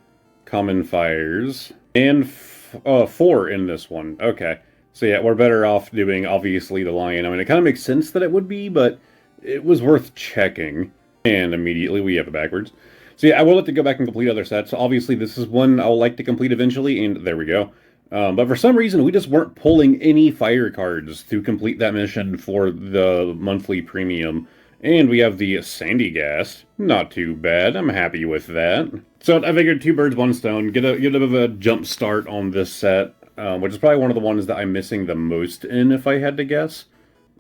common fires. And 4 in this one. Okay. So yeah, we're better off doing, obviously, the lion. I mean, it kind of makes sense that it would be, but it was worth checking. And immediately we have it backwards. So yeah, I will have to go back and complete other sets. Obviously, this is one I'll like to complete eventually, and there we go. But for some reason, we just weren't pulling any fire cards to complete that mission for the monthly premium. And we have the Sandy Gas. Not too bad. I'm happy with that. So I figured 2 birds, 1 stone. Get a bit of a jump start on this set, which is probably one of the ones that I'm missing the most in, if I had to guess.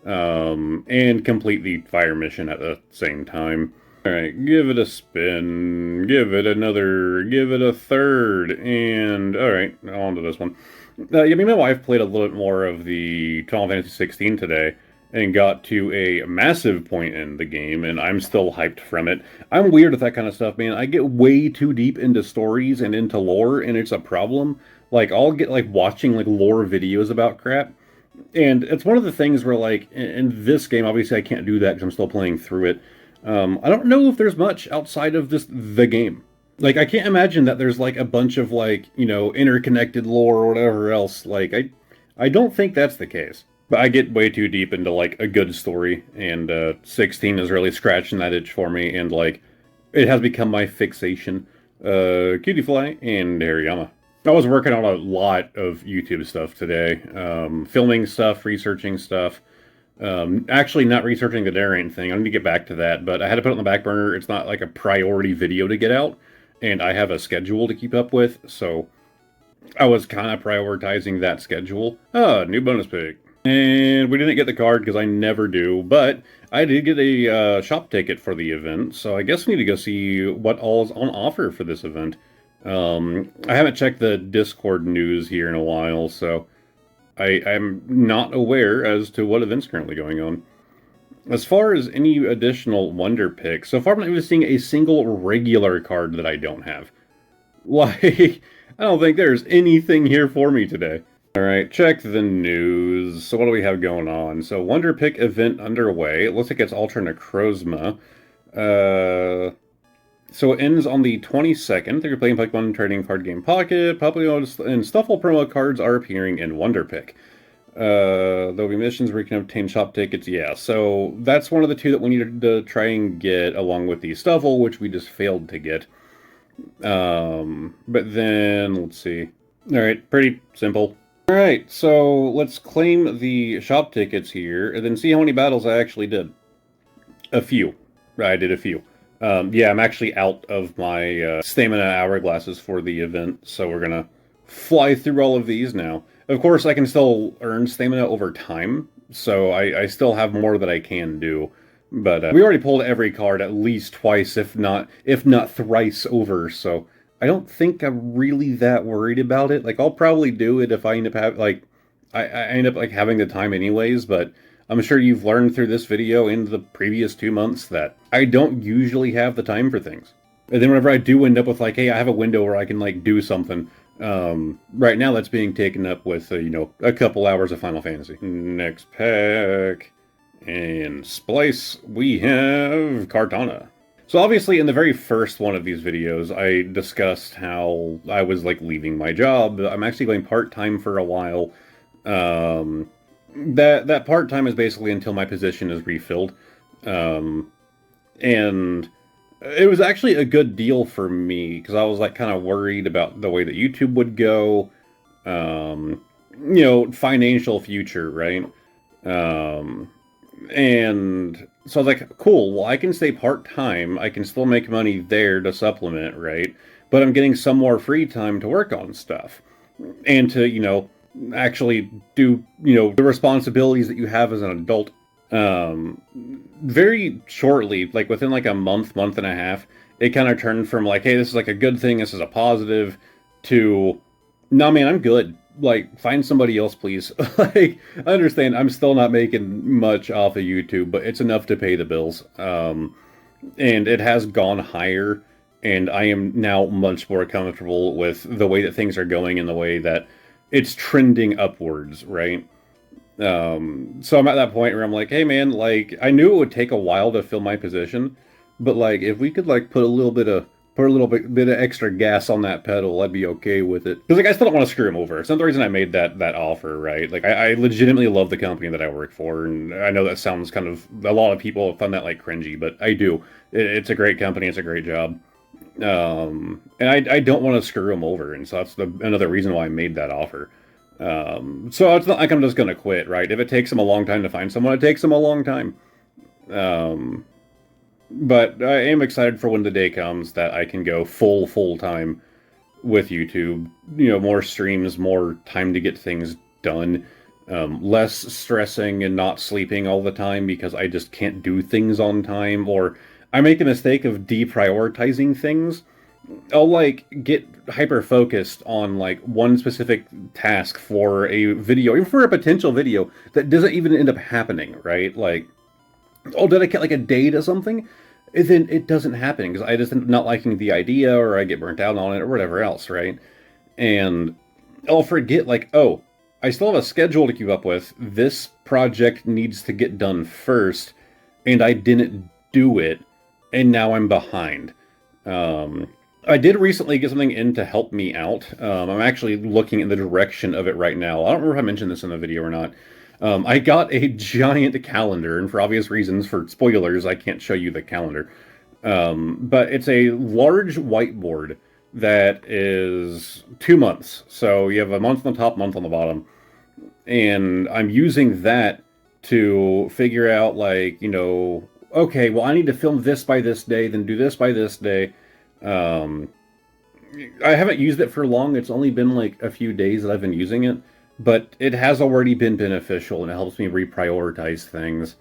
And complete the fire mission at the same time. Alright, give it a spin, give it another, give it a third, and alright, on to this one. Yeah, me and my wife played a little bit more of the Final Fantasy 16 today, and got to a massive point in the game, and I'm still hyped from it. I'm weird with that kind of stuff, man. I get way too deep into stories and into lore, and it's a problem. Like, I'll get, like, watching, like, lore videos about crap, and it's one of the things where, like, in this game, obviously I can't do that because I'm still playing through it. I don't know if there's much outside of the game. Like, I can't imagine that there's, like, a bunch of, like, you know, interconnected lore or whatever else. Like, I don't think that's the case. But I get way too deep into, like, a good story, and 16 is really scratching that itch for me, and, like, it has become my fixation. Cutiefly and Hariyama. I was working on a lot of YouTube stuff today. Filming stuff, researching stuff. Actually not researching the Errands thing. I need to get back to that, but I had to put it on the back burner. It's not, like, a priority video to get out, and I have a schedule to keep up with, so I was kind of prioritizing that schedule. New bonus pick. And we didn't get the card because I never do, but I did get a shop ticket for the event, so I guess we need to go see what all is on offer for this event. I haven't checked the Discord news here in a while, so I'm not aware as to what event's currently going on. As far as any additional wonder picks, so far I'm not even seeing a single regular card that I don't have. Like, I don't think there's anything here for me today. Alright, check the news. So what do we have going on? So Wonder Pick event underway. It looks like it's Ultra Necrozma. So it ends on the 22nd. If you're playing Pokemon Trading Card Game Pocket, Pokemon and Stuffle promo cards are appearing in Wonder Pick. There'll be missions where you can obtain shop tickets. Yeah, so that's one of the two that we need to try and get, along with the Stuffle, which we just failed to get. But then, let's see. Alright, pretty simple. Alright, so let's claim the shop tickets here, and then see how many battles I actually did. A few. I did a few. Yeah, I'm actually out of my stamina hourglasses for the event, so we're gonna fly through all of these now. Of course, I can still earn stamina over time, so I still have more that I can do. But we already pulled every card at least twice, if not thrice over, so I don't think I'm really that worried about it. Like, I'll probably do it if I end up I end up like having the time anyways, but I'm sure you've learned through this video and the previous 2 months that I don't usually have the time for things. And then whenever I do end up with, like, hey, I have a window where I can, like, do something, right now that's being taken up with, you know, a couple hours of Final Fantasy. Next pack. And Splice, we have Kartana. So obviously in the very first one of these videos, I discussed how I was, like, leaving my job. I'm actually going part-time for a while. That part-time is basically until my position is refilled. And it was actually a good deal for me, because I was, like, kind of worried about the way that YouTube would go. You know, financial future, right? And so I was like, cool, well, I can stay part-time, I can still make money there to supplement, right? But I'm getting some more free time to work on stuff. And to, you know, actually do, you know, the responsibilities that you have as an adult. Very shortly, like within like a month and a half, it kind of turned from like, hey, this is like a good thing, this is a positive, to, no, man, I'm good. Like, find somebody else, please. Like, I understand I'm still not making much off of YouTube, but it's enough to pay the bills. And it has gone higher, and I am now much more comfortable with the way that things are going and the way that it's trending upwards, right? So I'm at that point where I'm like, hey man, like, I knew it would take a while to fill my position, but like, if we could like put a little bit of extra gas on that pedal, I'd be okay with it. Because like, I still don't want to screw him over. It's not the reason I made that offer, right? Like, I legitimately love the company that I work for, and I know that sounds kind of, a lot of people find that like cringy, but I do. It's a great company, it's a great job. And I don't want to screw him over, and so that's another reason why I made that offer. So it's not like I'm just going to quit, right? If it takes them a long time to find someone, it takes them a long time. But I am excited for when the day comes that I can go full time with YouTube. You know, more streams, more time to get things done. Less stressing and not sleeping all the time because I just can't do things on time, or I make the mistake of deprioritizing things I'll like get hyper focused on like one specific task for a video, even for a potential video that doesn't even end up happening, right? Like, I'll dedicate like a day to something, and then it doesn't happen because I just end up not liking the idea, or I get burnt out on it, or whatever else, right? And I'll forget, like, oh, I still have a schedule to keep up with. This project needs to get done first, and I didn't do it, and now I'm behind. I did recently get something in to help me out. I'm actually looking in the direction of it right now. I don't remember if I mentioned this in the video or not. I got a giant calendar, and for obvious reasons, for spoilers, I can't show you the calendar. But it's a large whiteboard that is 2 months. So you have a month on the top, month on the bottom. And I'm using that to figure out, like, okay, well, I need to film this by this day, then do this by this day. I haven't used it for long. It's only been like a few days that I've been using it, but it has already been beneficial, and it helps me reprioritize things.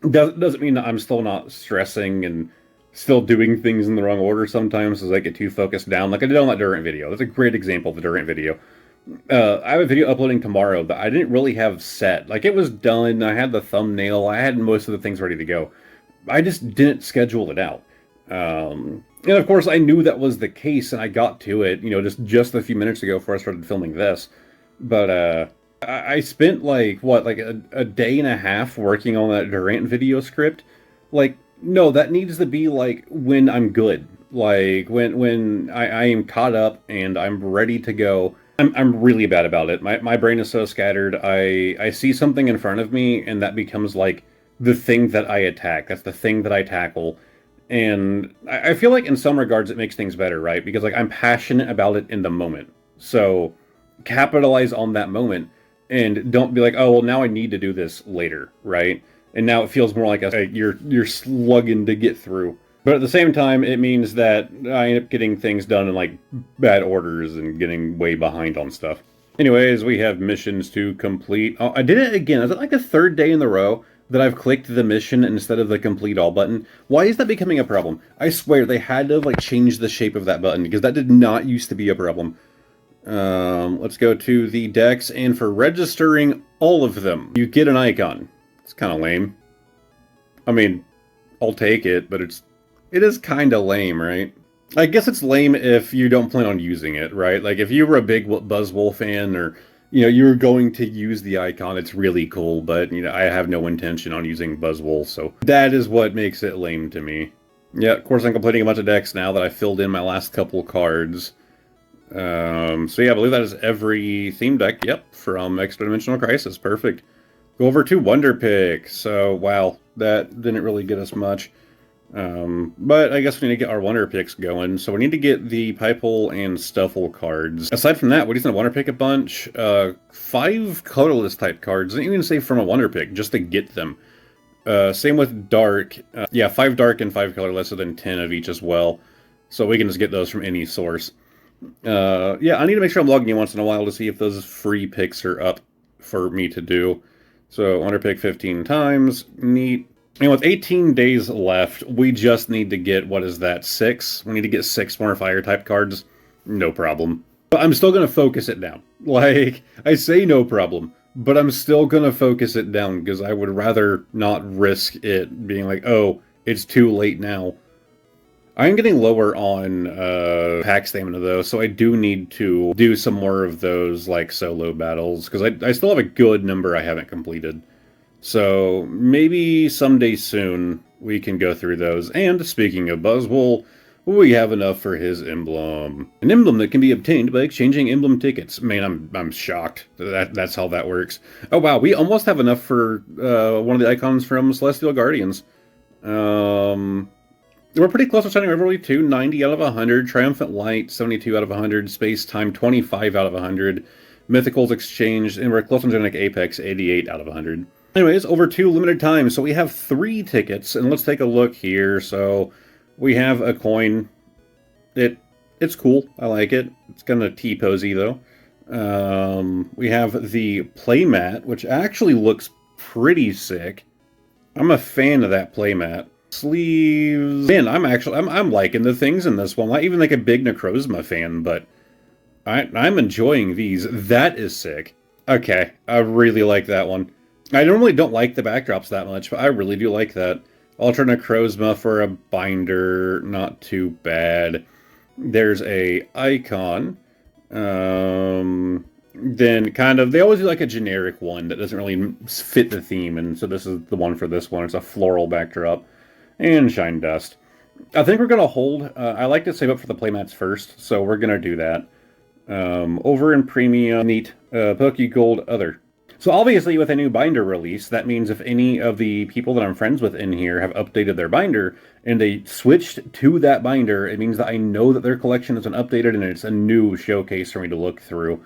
Doesn't mean that I'm still not stressing and still doing things in the wrong order sometimes as I get too focused down. Like I did on that Durant video. That's a great example of the Durant video. I have a video uploading tomorrow that I didn't really have set. Like, it was done, I had the thumbnail, I had most of the things ready to go. I just didn't schedule it out. And of course, I knew that was the case, and I got to it, just a few minutes ago before I started filming this. But, I spent, like, what, like a day and a half working on that Durant video script? Like, no, that needs to be, like, when I'm good. Like, when I am caught up and I'm ready to go. I'm really bad about it. My brain is so scattered. I see something in front of me, and that becomes, like, the thing that I attack. That's the thing that I tackle. And I feel like in some regards it makes things better, right? Because, like, I'm passionate about it in the moment. So capitalize on that moment and don't be like, oh, well, now I need to do this later, right? And now it feels more like you're slugging to get through. But at the same time, it means that I end up getting things done in, like, bad orders and getting way behind on stuff. Anyways, we have missions to complete. Oh, I did it again. Is it like the third day in a row that I've clicked the mission instead of the complete all button? Why is that becoming a problem? I swear they had to, like, change the shape of that button because that did not used to be a problem. Let's go to the decks, and for registering all of them, you get an icon. It's kind of lame. I mean, I'll take it, but it is kind of lame, right? I guess it's lame if you don't plan on using it, right? Like, if you were a big Buzzwole fan, or, you're going to use the icon, it's really cool, but, I have no intention on using Buzzwole, so that is what makes it lame to me. Yeah, of course I'm completing a bunch of decks now that I filled in my last couple cards. So yeah, I believe that is every theme deck, yep, from Extra Dimensional Crisis, perfect. Go over to Wonder Pick, so wow, that didn't really get us much. But I guess we need to get our Wonder Picks going, so we need to get the Pipehole and Stuffle cards. Aside from that, we just need to Wonder Pick a bunch. 5 colorless type cards, I didn't even say from a Wonder Pick, just to get them. Same with Dark. Yeah, 5 Dark and 5 colorless, and then 10 of each as well. So we can just get those from any source. Yeah, I need to make sure I'm logging in once in a while to see if those free picks are up for me to do. So, Wonder Pick 15 times, neat. And with 18 days left, we just need to get, what is that, 6? We need to get 6 more Fire-type cards. No problem. But I'm still going to focus it down. Like, I say no problem, but I'm still going to focus it down, because I would rather not risk it being like, oh, it's too late now. I am getting lower on pack stamina, though, so I do need to do some more of those, like, solo battles, because I still have a good number I haven't completed. So maybe someday soon we can go through those. And speaking of Buzzwole, we have enough for his emblem. An emblem that can be obtained by exchanging emblem tickets. Man, I'm shocked that's how that works. Oh wow, we almost have enough for one of the icons from Celestial Guardians. We're pretty close to starting Rivalry 2, 90 out of 100. Triumphant Light, 72 out of 100. Space Time, 25 out of 100. Mythicals exchanged, and we're close on Genetic Apex, 88 out of 100. Anyways, over 2 limited times, so we have 3 tickets, and let's take a look here. So, we have a coin. It's cool. I like it. It's kind of T-posy, though. We have the playmat, which actually looks pretty sick. I'm a fan of that playmat. Sleeves. Man, I'm liking the things in this one. Not even like a big Necrozma fan, but I'm enjoying these. That is sick. Okay, I really like that one. I normally don't like the backdrops that much, but I really do like that. Ultra Necrozma for a binder, not too bad. There's a icon. Then kind of, they always do like a generic one that doesn't really fit the theme, and so this is the one for this one. It's a floral backdrop. And Shine Dust. I think we're going to hold. I like to save up for the playmats first, so we're going to do that. Over in Premium, neat. Pokegold Other. So obviously with a new binder release, that means if any of the people that I'm friends with in here have updated their binder, and they switched to that binder, it means that I know that their collection has been updated and it's a new showcase for me to look through.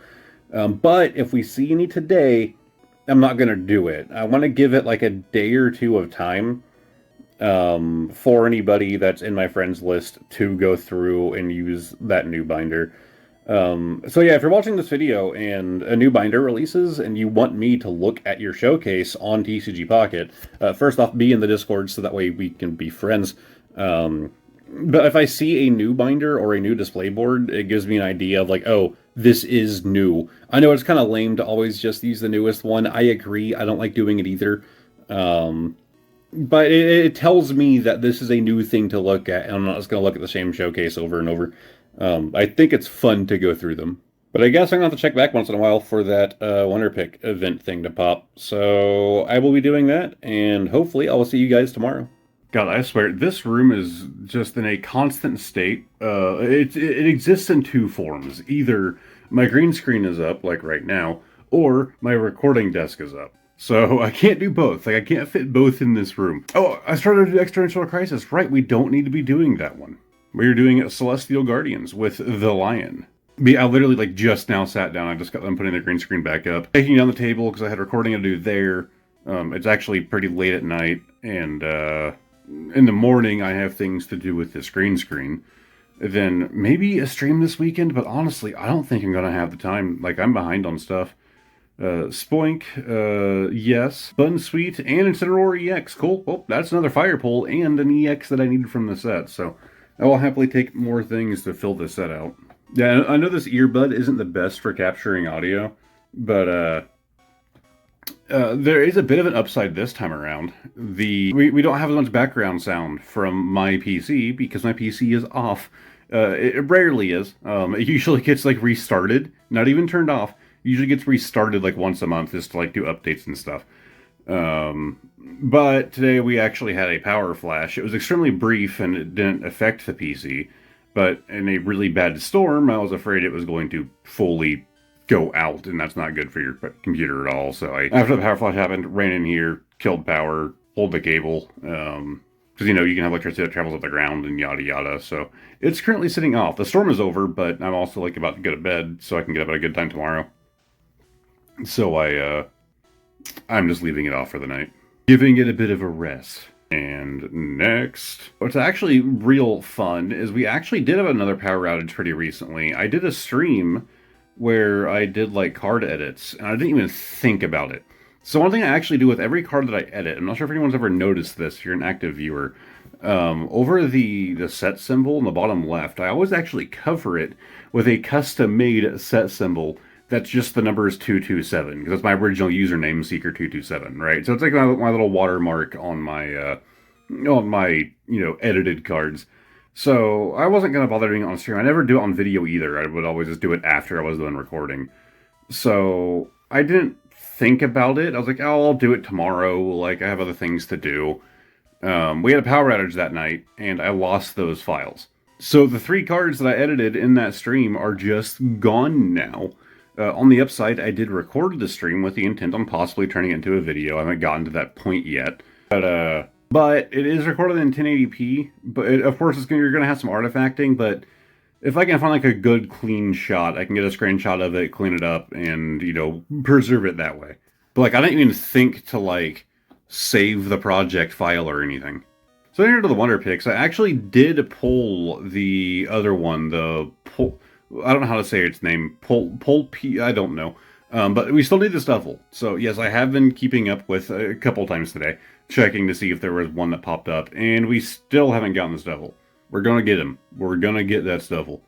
But if we see any today, I'm not going to do it. I want to give it like a day or two of time for anybody that's in my friends list to go through and use that new binder. So yeah, if you're watching this video and a new binder releases and you want me to look at your showcase on TCG Pocket, first off, be in the Discord so that way we can be friends. But if I see a new binder or a new display board, it gives me an idea of like, oh, this is new. I know it's kind of lame to always just use the newest one. I agree. I don't like doing it either. But it tells me that this is a new thing to look at, and I'm not just going to look at the same showcase over and over. I think it's fun to go through them. But I guess I'm going to have to check back once in a while for that Wonder Pick event thing to pop. So I will be doing that, and hopefully I will see you guys tomorrow. God, I swear, this room is just in a constant state. It exists in two forms. Either my green screen is up, like right now, or my recording desk is up. So I can't do both. Like, I can't fit both in this room. Oh, I started an Existential Crisis. Right, we don't need to be doing that one. We're doing Celestial Guardians with the Lion. I literally, like, just now sat down. I just got them putting the green screen back up. Taking down the table because I had recording to do there. It's actually pretty late at night, and in the morning I have things to do with this green screen. Then maybe a stream this weekend, but honestly, I don't think I'm going to have the time. Like, I'm behind on stuff. Spoink, yes. Bun Sweet, and Incineroar EX. Cool. Well, that's another Fire Pole and an EX that I needed from the set, so I will happily take more things to fill this set out. Yeah, I know this earbud isn't the best for capturing audio, but there is a bit of an upside this time around. We don't have as much background sound from my PC because my PC is off. It rarely is. It usually gets like restarted, not even turned off. Usually gets restarted like once a month just to like do updates and stuff. But today we actually had a power flash. It was extremely brief and it didn't affect the PC. But in a really bad storm, I was afraid it was going to fully go out, and that's not good for your computer at all. So after the power flash happened, ran in here, killed power, pulled the cable. Because, you know, you can have electricity that travels up the ground and yada yada. So it's currently sitting off. The storm is over, but I'm also like about to go to bed so I can get up at a good time tomorrow. So I'm just leaving it off for the night. Giving it a bit of a rest. And next, what's actually real fun is we actually did have another power outage pretty recently. I did a stream where I did like card edits, and I didn't even think about it. So one thing I actually do with every card that I edit, I'm not sure if anyone's ever noticed this if you're an active viewer, over the set symbol in the bottom left, I always actually cover it with a custom-made set symbol that's just the numbers 227, because that's my original username, Seeker227, right? So it's like my little watermark on my, edited cards. So I wasn't going to bother doing it on stream. I never do it on video either. I would always just do it after I was done recording. So I didn't think about it. I was like, oh, I'll do it tomorrow. Like, I have other things to do. We had a power outage that night, and I lost those files. So the 3 cards that I edited in that stream are just gone now. On the upside, I did record the stream with the intent on possibly turning it into a video. I haven't gotten to that point yet. But it is recorded in 1080p. But of course, you're going to have some artifacting. But if I can find like a good clean shot, I can get a screenshot of it, clean it up, and, preserve it that way. But like, I didn't even think to like save the project file or anything. So here to the Wonder Picks, I actually did pull the other one, I don't know how to say its name. I don't know. But we still need the Stuffle. So yes, I have been keeping up with a couple times today, checking to see if there was one that popped up, and we still haven't gotten the Stuffle. We're gonna get him. We're gonna get that Stuffle.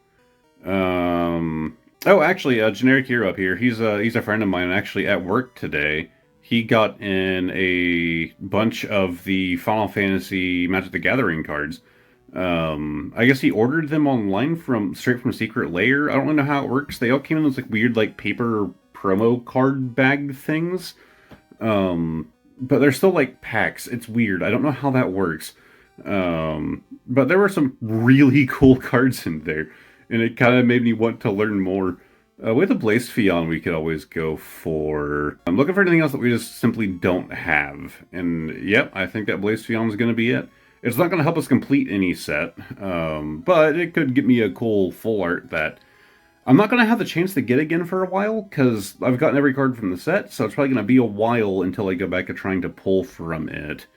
Oh, actually, Generic Hero up here. He's a friend of mine. Actually, at work today, he got in a bunch of the Final Fantasy Magic the Gathering cards. I guess he ordered them online straight from Secret Lair. I don't really know how it works. They all came in those like weird like paper promo card bag things. But they're still like packs. It's weird. I don't know how that works. But there were some really cool cards in there, and it kind of made me want to learn more. With a Blacephion, we could always go for. I'm looking for anything else that we just simply don't have. And yep, I think that Blacephion is going to be it. It's not going to help us complete any set, but it could get me a cool full art that I'm not going to have the chance to get again for a while, because I've gotten every card from the set, so it's probably going to be a while until I go back to trying to pull from it.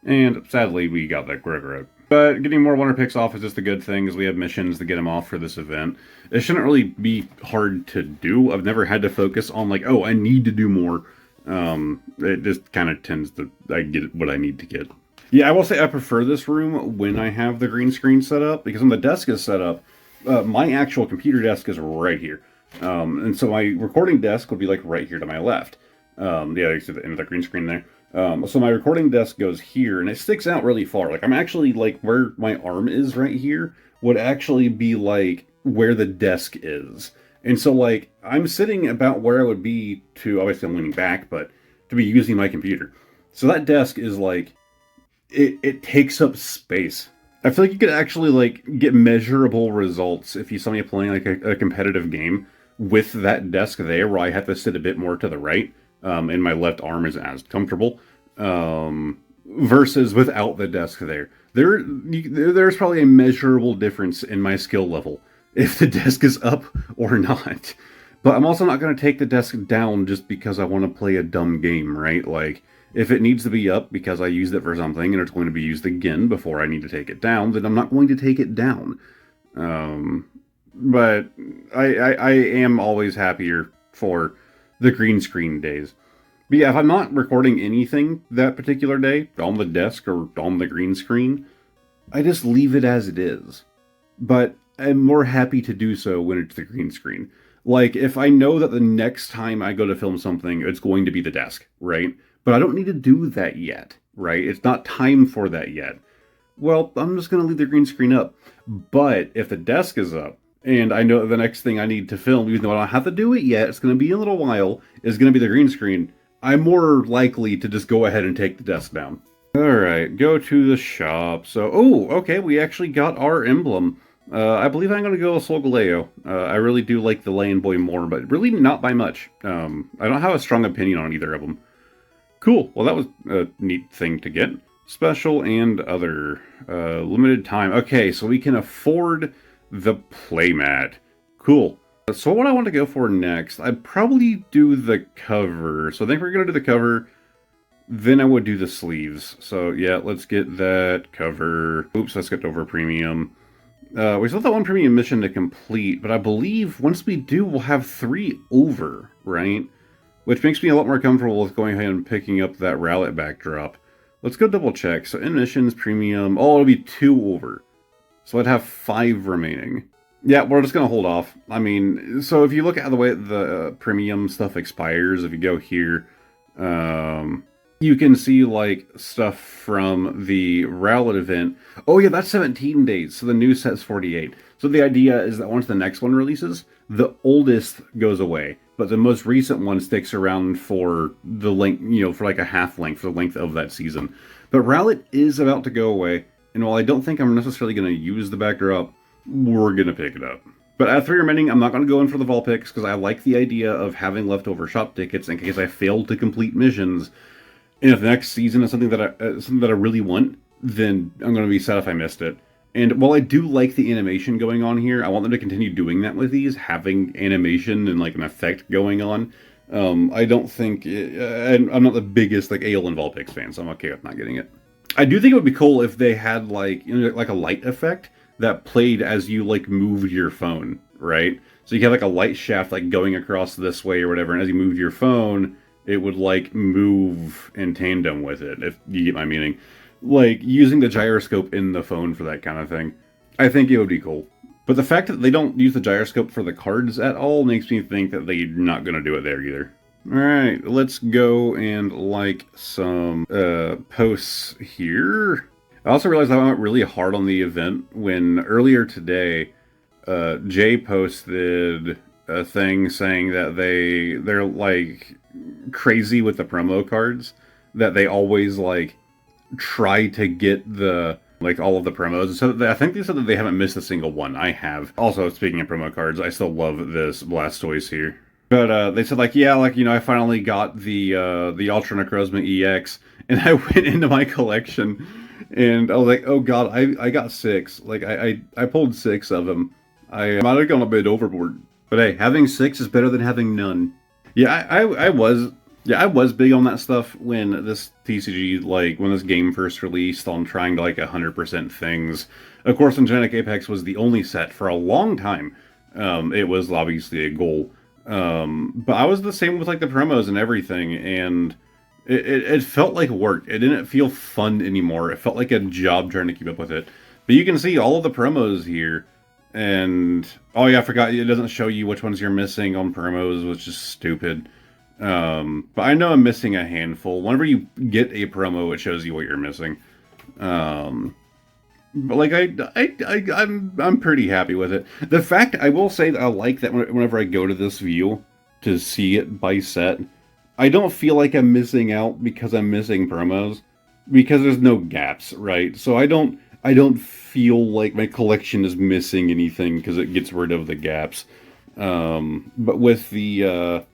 And sadly, we got that Gregory. But getting more Wonder Picks off is just a good thing, as we have missions to get them off for this event. It shouldn't really be hard to do. I've never had to focus on, like, oh, I need to do more. It just kind of tends to, I get what I need to get. Yeah, I will say I prefer this room when I have the green screen set up, because when the desk is set up, my actual computer desk is right here. And so my recording desk would be, like, right here to my left. Yeah, you see the end of the green screen there. So my recording desk goes here, and it sticks out really far. Like, I'm actually, like, where my arm is right here would actually be, like, where the desk is. And so, like, I'm sitting about where I would be to, obviously I'm leaning back, but to be using my computer. So that desk is, like, it takes up space. I feel like you could actually, like, get measurable results if you saw me playing, like, a competitive game with that desk there, where I have to sit a bit more to the right. And my left arm isn't as comfortable, versus without the desk there. There's probably a measurable difference in my skill level if the desk is up or not. But I'm also not going to take the desk down just because I want to play a dumb game, right? Like, if it needs to be up because I used it for something and it's going to be used again before I need to take it down, then I'm not going to take it down. But I am always happier for the green screen days. But yeah, if I'm not recording anything that particular day, on the desk or on the green screen, I just leave it as it is. But I'm more happy to do so when it's the green screen. Like, if I know that the next time I go to film something, it's going to be the desk, right? But I don't need to do that yet, right? It's not time for that yet. Well, I'm just going to leave the green screen up. But if the desk is up, and I know the next thing I need to film, even though I don't have to do it yet, it's going to be a little while, is going to be the green screen, I'm more likely to just go ahead and take the desk down. Alright, go to the shop. So, oh, okay, we actually got our emblem. I believe I'm going to go with Solgaleo. I really do like the Lion Boy more, but really not by much. I don't have a strong opinion on either of them. Cool, well that was a neat thing to get. Special and other. Limited time. Okay, so we can afford the playmat. Cool. So what I want to go for next, I'd probably do the cover. So I think we're going to do the cover, then I would do the sleeves. So yeah, let's get that cover. Oops, I skipped over premium. We still have that one premium mission to complete, but I believe once we do, we'll have 3 over, right? Which makes me a lot more comfortable with going ahead and picking up that Rowlet backdrop. Let's go double check. So in missions, premium, oh, it'll be 2 over. So I'd have 5 remaining. Yeah, we're just going to hold off. I mean, so if you look at the way the premium stuff expires, if you go here, you can see, like, stuff from the Rowlet event. Oh yeah, that's 17 days, so the new set's 48. So the idea is that once the next one releases, the oldest goes away, but the most recent one sticks around for the length, you know, for like a half length, for the length of that season. But Rowlet is about to go away. And while I don't think I'm necessarily going to use the backdrop, we're going to pick it up. But at 3 remaining, I'm not going to go in for the vol picks, because I like the idea of having leftover shop tickets in case I fail to complete missions. And if the next season is something that I really want, then I'm going to be sad if I missed it. And while I do like the animation going on here, I want them to continue doing that with these, having animation and like an effect going on. I don't think, and I'm not the biggest like AL and vol picks fan, so I'm okay with not getting it. I do think it would be cool if they had like, you know, like a light effect that played as you like moved your phone, right? So you have like a light shaft like going across this way or whatever, and as you moved your phone, it would like move in tandem with it, if you get my meaning. Like using the gyroscope in the phone for that kind of thing. I think it would be cool. But the fact that they don't use the gyroscope for the cards at all makes me think that they're not going to do it there either. Alright, let's go and like some posts here. I also realized I went really hard on the event when earlier today, Jay posted a thing saying that they're like crazy with the promo cards, that they always like try to get the like all of the promos. So I think they said that they haven't missed a single one. I have. Also, speaking of promo cards, I still love this Blastoise here. But they said like, yeah, like, you know, I finally got the Ultra Necrozma EX, and I went into my collection, and I was like, oh god, I got 6. Like I pulled 6 of them. I might have gone a bit overboard. But hey, having 6 is better than having none. Yeah, I was big on that stuff when this TCG, like, when this game first released, on trying to, like, 100% things. Of course, Genetic Apex was the only set for a long time. It was obviously a goal. But I was the same with, like, the promos and everything, and it felt like work. It didn't feel fun anymore. It felt like a job trying to keep up with it. But you can see all of the promos here, and, oh yeah, I forgot, it doesn't show you which ones you're missing on promos, which is stupid. But I know I'm missing a handful. Whenever you get a promo, it shows you what you're missing. But like I'm pretty happy with it. The fact, I will say that I like that whenever I go to this view to see it by set, I don't feel like I'm missing out because I'm missing promos, because there's no gaps, right? So I don't feel like my collection is missing anything because it gets rid of the gaps. But with the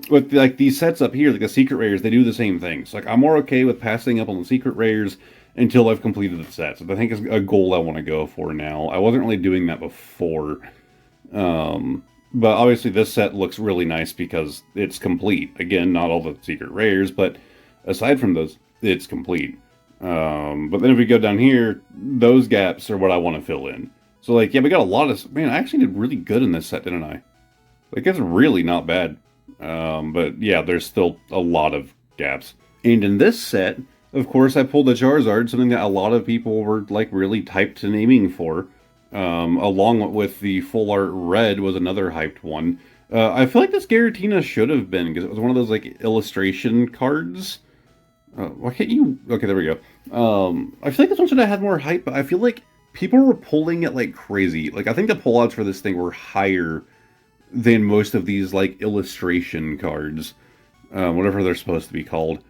like these sets up here, like the secret rares, they do the same thing. So like I'm more okay with passing up on the secret rares until I've completed the sets. I think it's a goal I want to go for now. I wasn't really doing that before. But obviously this set looks really nice because it's complete. Again, not all the secret rares, but aside from those, it's complete. But then if we go down here, those gaps are what I want to fill in. So like, yeah, we got a lot of... Man, I actually did really good in this set, didn't I? Like, it's really not bad. But yeah, there's still a lot of gaps. And in this set, of course, I pulled a Charizard, something that a lot of people were like really typed and aiming for. Along with the full art red was another hyped one. I feel like this Giratina should have been, because it was one of those like illustration cards. Why can't you... Okay, there we go. I feel like this one should have had more hype, but I feel like people were pulling it like crazy. Like, I think the pullouts for this thing were higher than most of these, like, illustration cards. Whatever they're supposed to be called.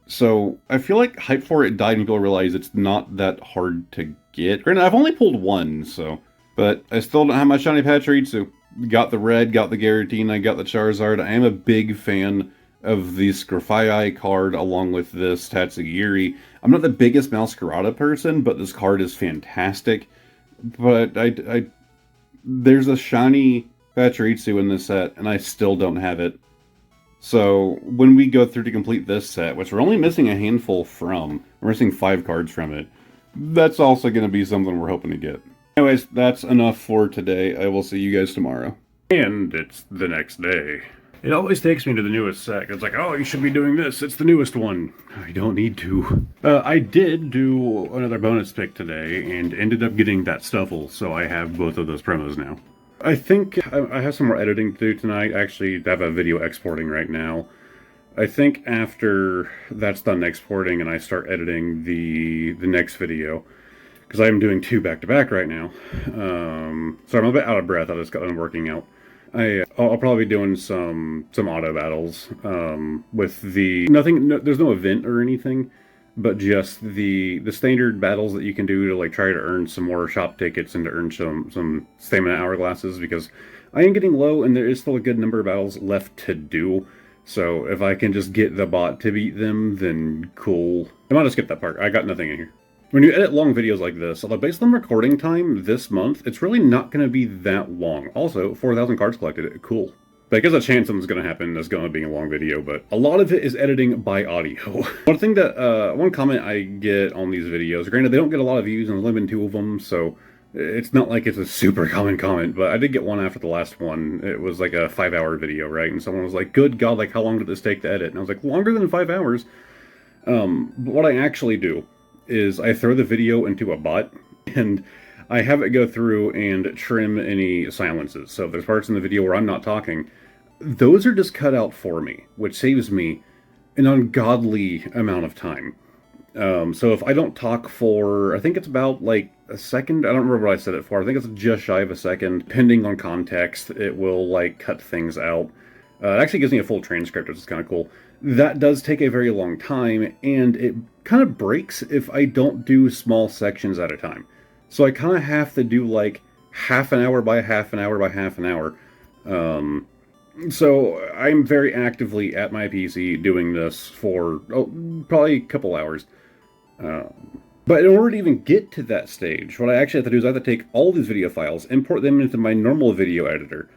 So, I feel like hype for it died and people realized it's not that hard to get. Granted, I've only pulled one, so... But I still don't have my shiny Pachirisu. Got the red, got the Giratina, got the Charizard. I am a big fan of the Scrifii card along with this Tatsugiri. I'm not the biggest Masquerada person, but this card is fantastic. But there's a shiny Pachirisu in this set, and I still don't have it. So when we go through to complete this set, which we're only missing a handful from, we're missing 5 cards from it, that's also going to be something we're hoping to get. Anyways, that's enough for today. I will see you guys tomorrow. And it's the next day. It always takes me to the newest set. It's like, oh, you should be doing this. It's the newest one. I don't need to. I did do another bonus pick today and ended up getting that Stuffle, so I have both of those promos now. I think I have some more editing to do tonight. I actually have a video exporting right now. I think after that's done exporting and I start editing the next video, because I'm doing 2 back-to-back right now. So I'm a bit out of breath. I just got done working out. I'll probably be doing some auto battles with the there's no event or anything, but just the standard battles that you can do to like try to earn some more shop tickets and to earn some stamina hourglasses, because I am getting low and there is still a good number of battles left to do. So if I can just get the bot to beat them, then cool. I might just skip that part. I got nothing in here. When you edit long videos like this, although based on recording time this month, it's really not going to be that long. Also, 4,000 cards collected. Cool. Like, there's a chance something's going to happen that's going to be a long video, but a lot of it is editing by audio. One comment I get on these videos, granted they don't get a lot of views and there's only been 2 of them, so It's not like it's a super common comment, but I did get one after the last one. It was like a 5-hour video, right? And someone was like, good God, like how long did this take to edit? And I was like, longer than 5 hours. But what I actually do is I throw the video into a bot, and I have it go through and trim any silences. So if there's parts in the video where I'm not talking, those are just cut out for me, which saves me an ungodly amount of time. So if I don't talk for, I think it's about like a second, I don't remember what I said it for, I think it's just shy of a second, depending on context, it will like cut things out. It actually gives me a full transcript, which is kind of cool. That does take a very long time, and it kind of breaks if I don't do small sections at a time. So I kind of have to do like half an hour by half an hour by half an hour. So I'm very actively at my PC doing this for probably a couple hours. But in order to even get to that stage, what I actually have to do is I have to take all these video files, import them into my normal video editor,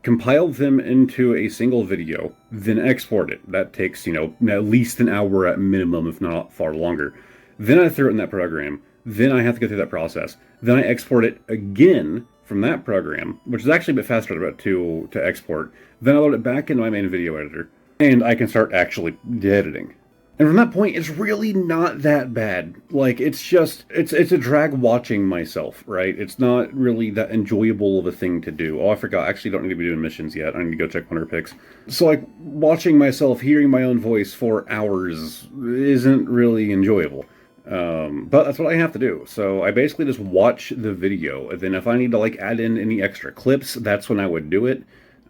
compile them into a single video, then export it. That takes, at least an hour at minimum, if not far longer. Then I throw it in that program. Then I have to go through that process. Then I export it again from that program, which is actually a bit faster to export. Then I load it back into my main video editor, and I can start actually editing. And from that point, it's really not that bad. Like, it's a drag watching myself, right? It's not really that enjoyable of a thing to do. Oh, I forgot, I actually don't need to be doing missions yet. I need to go check 100 pics. So, like, watching myself, hearing my own voice for hours isn't really enjoyable. But that's what I have to do. So I basically just watch the video, and then if I need to, like, add in any extra clips, that's when I would do it.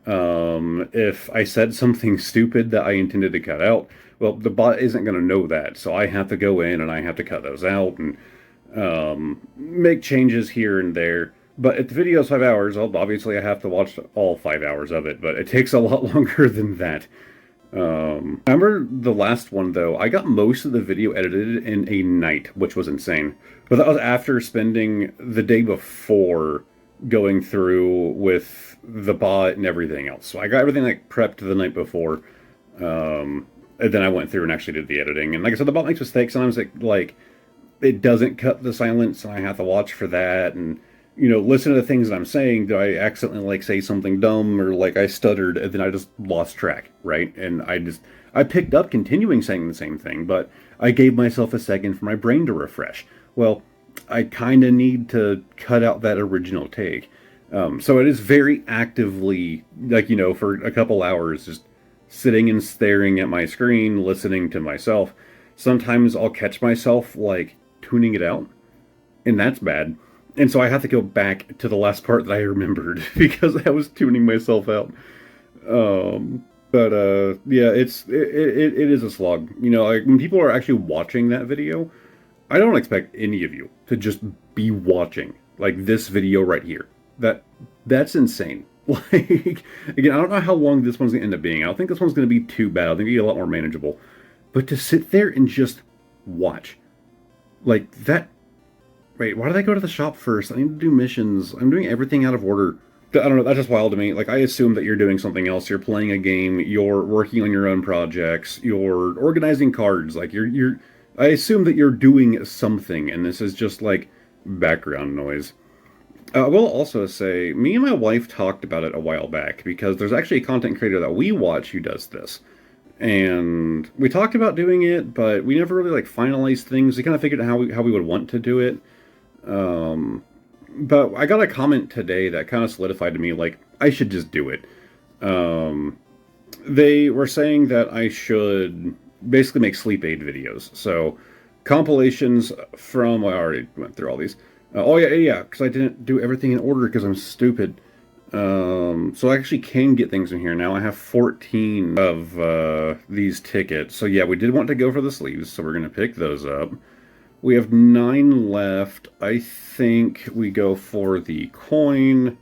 If I said something stupid that I intended to cut out, well, the bot isn't going to know that, so I have to go in and I have to cut those out and make changes here and there. But if the video is 5 hours, obviously I have to watch all 5 hours of it, but it takes a lot longer than that. I remember the last one, though, I got most of the video edited in a night, which was insane. But that was after spending the day before going through with the bot and everything else. So I got everything like prepped the night before. And then I went through and actually did the editing. And like I said, the bot makes mistakes. Sometimes like it doesn't cut the silence, and I have to watch for that. And, listen to the things that I'm saying. Do I accidentally like say something dumb, or like I stuttered and then I just lost track, right? And I picked up continuing saying the same thing, but I gave myself a second for my brain to refresh. Well, I kind of need to cut out that original take. So it is very actively, like, for a couple hours, just sitting and staring at my screen, listening to myself. Sometimes I'll catch myself, like, tuning it out, and that's bad. And so I have to go back to the last part that I remembered, because I was tuning myself out. Yeah, it is a slog. Like, when people are actually watching that video, I don't expect any of you to just be watching, like, this video right here. That's insane. Like, again, I don't know how long this one's going to end up being. I don't think this one's going to be too bad. I think it'll be a lot more manageable. But to sit there and just watch, like, that... Wait, why did I go to the shop first? I need to do missions. I'm doing everything out of order. I don't know, that's just wild to me. Like, I assume that you're doing something else. You're playing a game, you're working on your own projects, you're organizing cards. Like, I assume that you're doing something, and this is just, like, background noise. I will also say, me and my wife talked about it a while back, because there's actually a content creator that we watch who does this. And we talked about doing it, but we never really, like, finalized things. We kind of figured out how we would want to do it. But I got a comment today that kind of solidified to me, like, I should just do it. They were saying that I should basically make sleep aid videos. So, compilations from... I already went through all these. Yeah, because I didn't do everything in order because I'm stupid. So I actually can get things in here now. I have 14 of these tickets. So yeah, we did want to go for the sleeves, so we're going to pick those up. We have 9 left. I think we go for the coin.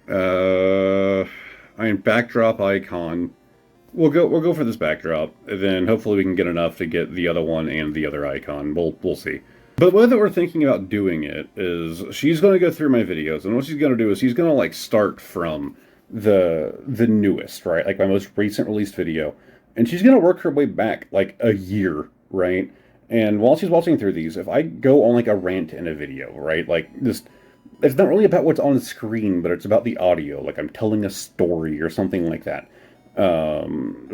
Backdrop icon. We'll go for this backdrop, and then hopefully we can get enough to get the other one and the other icon. We'll see. But the way that we're thinking about doing it is she's going to go through my videos, and what she's going to do is she's going to, like, start from the newest, right? Like, my most recent released video. And she's going to work her way back, like, a year, right? And while she's watching through these, if I go on, like, a rant in a video, right? Like, just it's not really about what's on the screen, but it's about the audio. Like I'm telling a story or something like that.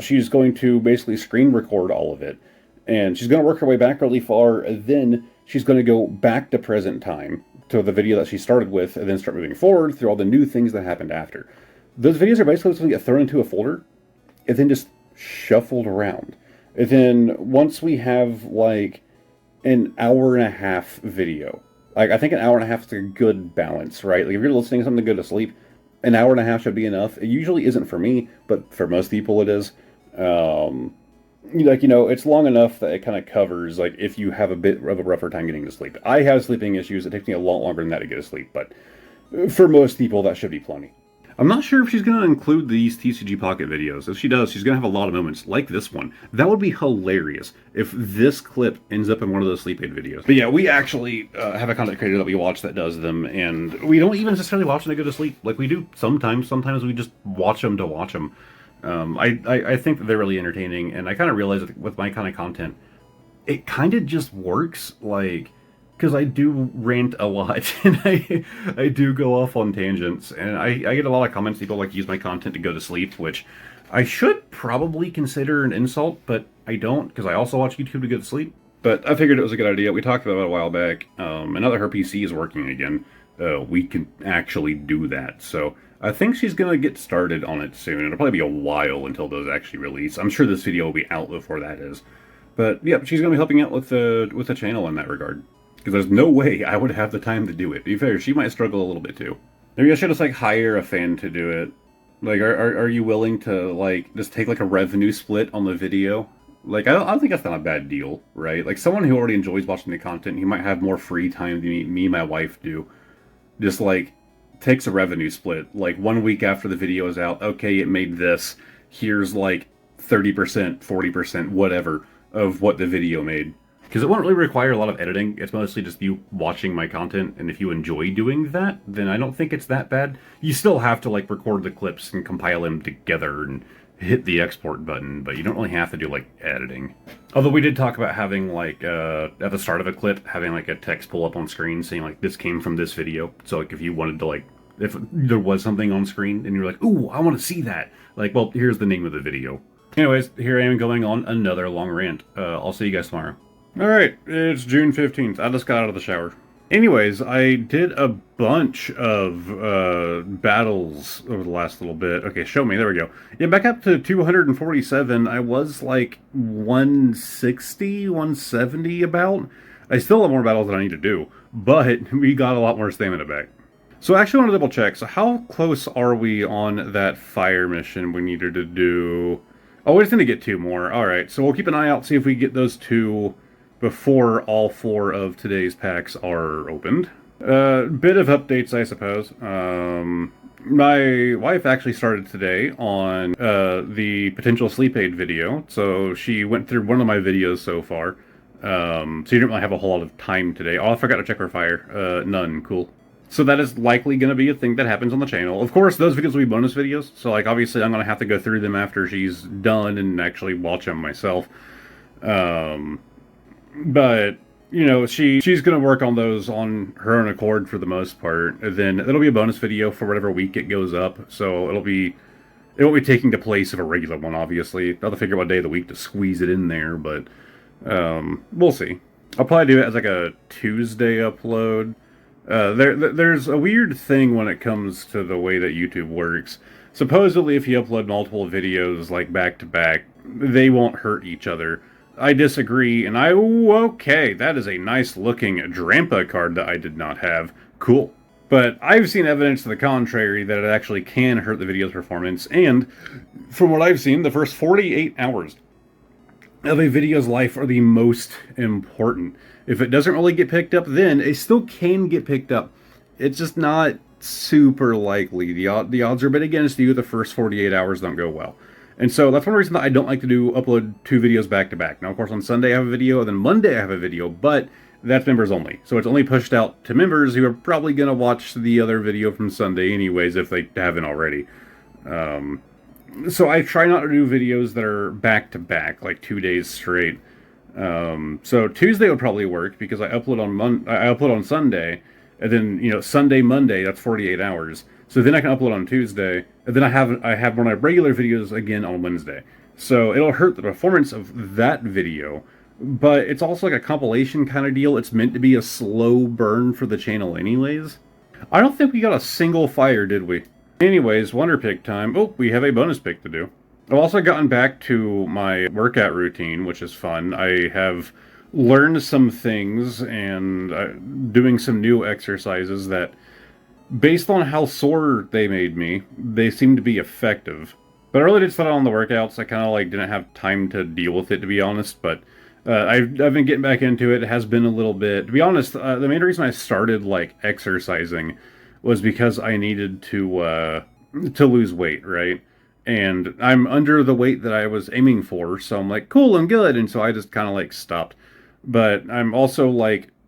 She's going to basically screen record all of it, and she's going to work her way back really far. And then she's going to go back to present time to the video that she started with, and then start moving forward through all the new things that happened after. Those videos are basically going to get thrown into a folder, and then just shuffled around. And then once we have like an hour and a half video, like I think an hour and a half is a good balance, right? Like if you're listening to something to go to sleep, an hour and a half should be enough. It usually isn't for me, but for most people it is. It's long enough that it kind of covers, like, if you have a bit of a rougher time getting to sleep. I have sleeping issues. It takes me a lot longer than that to get to sleep, but for most people, that should be plenty. I'm not sure if she's going to include these TCG Pocket videos. If she does, she's going to have a lot of moments like this one. That would be hilarious if this clip ends up in one of those sleep aid videos. But yeah, we actually have a content creator that we watch that does them, and we don't even necessarily watch them to go to sleep like we do sometimes. Sometimes we just watch them to watch them. I think that they're really entertaining, and I kind of realize that with my kind of content, it kind of just works, like, because I do rant a lot, and I do go off on tangents, and I get a lot of comments, people like use my content to go to sleep, which I should probably consider an insult, but I don't, because I also watch YouTube to go to sleep. But I figured it was a good idea. We talked about it a while back, and now that her PC is working again, we can actually do that, so I think she's going to get started on it soon. It'll probably be a while until those actually release. I'm sure this video will be out before that is. But yeah, she's going to be helping out with the channel in that regard. Because there's no way I would have the time to do it. To be fair, she might struggle a little bit too. Maybe I should just like hire a fan to do it. Like, are you willing to like just take like a revenue split on the video? Like, I don't think that's not a bad deal, right? Like, someone who already enjoys watching the content, he might have more free time than me and my wife do. Just like takes a revenue split. Like 1 week after the video is out, okay, it made this. Here's like 30%, 40%, whatever of what the video made. Because it won't really require a lot of editing. It's mostly just you watching my content, and if you enjoy doing that, then I don't think it's that bad. You still have to like record the clips and compile them together and hit the export button, but you don't really have to do like editing. Although we did talk about having like at the start of a clip, having like a text pull up on screen saying like this came from this video. So like if you wanted to like, if there was something on screen and you're like, ooh, I want to see that. Like, well, here's the name of the video. Anyways, here I am going on another long rant. I'll see you guys tomorrow. Alright, it's June 15th. I just got out of the shower. Anyways, I did a bunch of battles over the last little bit. Okay, show me. There we go. Yeah, back up to 247. I was like 160, 170 about. I still have more battles that I need to do, but we got a lot more stamina back. So I actually want to double check. So how close are we on that fire mission we needed to do? Oh, we just need to get 2 more. Alright, so we'll keep an eye out, see if we get those 2 before all 4 of today's packs are opened. Bit of updates, I suppose. My wife actually started today on the potential sleep aid video, so she went through one of my videos so far. So you didn't really have a whole lot of time today. Oh, I forgot to check her fire. None. Cool. So that is likely going to be a thing that happens on the channel. Of course, those videos will be bonus videos, so like obviously I'm going to have to go through them after she's done and actually watch them myself. But, you know, she's going to work on those on her own accord for the most part. And then it'll be a bonus video for whatever week it goes up. So it won't be taking the place of a regular one, obviously. I'll have to figure out what day of the week to squeeze it in there, but we'll see. I'll probably do it as like a Tuesday upload. There's a weird thing when it comes to the way that YouTube works. Supposedly, if you upload multiple videos like back to back, they won't hurt each other. I disagree, and okay, that is a nice looking Drampa card that I did not have. Cool. But I've seen evidence to the contrary that it actually can hurt the video's performance, and from what I've seen, the first 48 hours of a video's life are the most important. If it doesn't really get picked up then, it still can get picked up. It's just not super likely. The odds are a bit against you. The first 48 hours don't go well. And so that's one reason that I don't like to upload 2 videos back to back. Now, of course, on Sunday I have a video, and then Monday I have a video, but that's members only. So it's only pushed out to members who are probably going to watch the other video from Sunday anyways, if they haven't already. So I try not to do videos that are back to back, like 2 days straight. So Tuesday would probably work because I upload on Sunday, And then, Sunday, Monday, that's 48 hours. So then I can upload on Tuesday, and then I have one of my regular videos again on Wednesday. So it'll hurt the performance of that video, but it's also like a compilation kind of deal. It's meant to be a slow burn for the channel anyways. I don't think we got a single fire, did we? Anyways, wonder pick time. Oh, we have a bonus pick to do. I've also gotten back to my workout routine, which is fun. I have learned some things and doing some new exercises that, based on how sore they made me, they seem to be effective. But I really did start on the workouts. I kind of didn't have time to deal with it, to be honest. But I've been getting back into it. It has been a little bit. To be honest, the main reason I started exercising was because I needed to lose weight, right? And I'm under the weight that I was aiming for, so I'm like, cool, I'm good. And so I just kind of stopped. But I'm also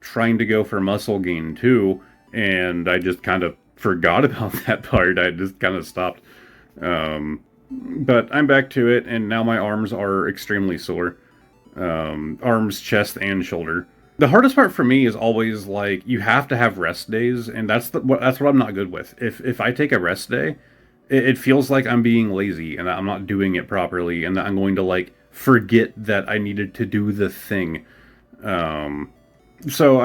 trying to go for muscle gain too, and I just kind of forgot about that part. I just kind of stopped. But I'm back to it, and now my arms are extremely sore. Arms, chest, and shoulder. The hardest part for me is always you have to have rest days, and that's what I'm not good with. If I take a rest day, it feels like I'm being lazy and I'm not doing it properly, and that I'm going to forget that I needed to do the thing. So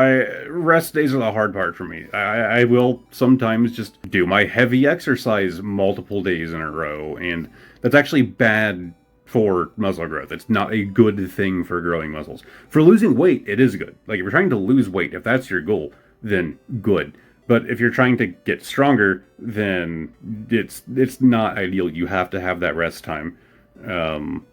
rest days are the hard part for me. I will sometimes just do my heavy exercise multiple days in a row, and that's actually bad for muscle growth. It's not a good thing for growing muscles. For losing weight, it is good. If you're trying to lose weight, if that's your goal, then good. But if you're trying to get stronger, then it's not ideal. You have to have that rest time. And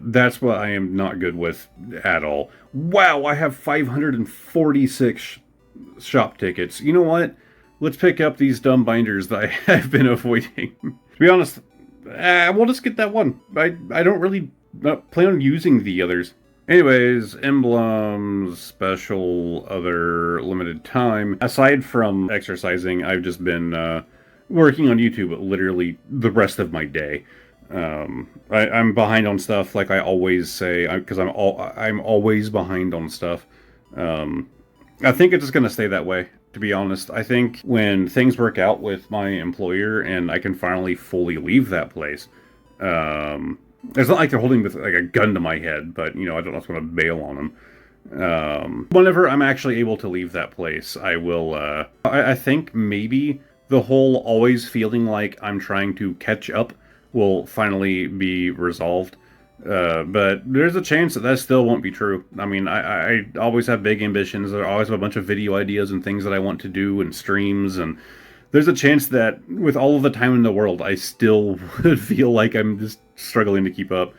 that's what I am not good with at all. Wow, I have 546 shop tickets. You know what? Let's pick up these dumb binders that I have been avoiding. To be honest, we'll just get that one. I don't really plan on using the others. Anyways, emblems, special, other, limited time. Aside from exercising, I've just been working on YouTube literally the rest of my day. I'm behind on stuff, like I always say, because I'm always behind on stuff. I think it's just gonna stay that way, to be honest. I think when things work out with my employer and I can finally fully leave that place, it's not like they're holding with a gun to my head, but I don't just want to bail on them. Whenever I'm actually able to leave that place, I will. I think maybe the whole always feeling like I'm trying to catch up will finally be resolved. But there's a chance that still won't be true. I mean, I always have big ambitions. I always have a bunch of video ideas and things that I want to do and streams, and there's a chance that with all of the time in the world, I still would feel like I'm just struggling to keep up.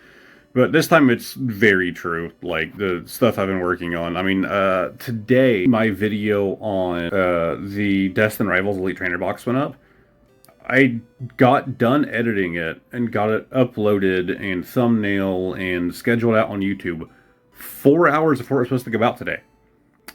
But this time it's very true, the stuff I've been working on. I mean, today my video on the Destin Rivals Elite Trainer box went up. I got done editing it and got it uploaded and thumbnail and scheduled out on YouTube 4 hours before it was supposed to go out today.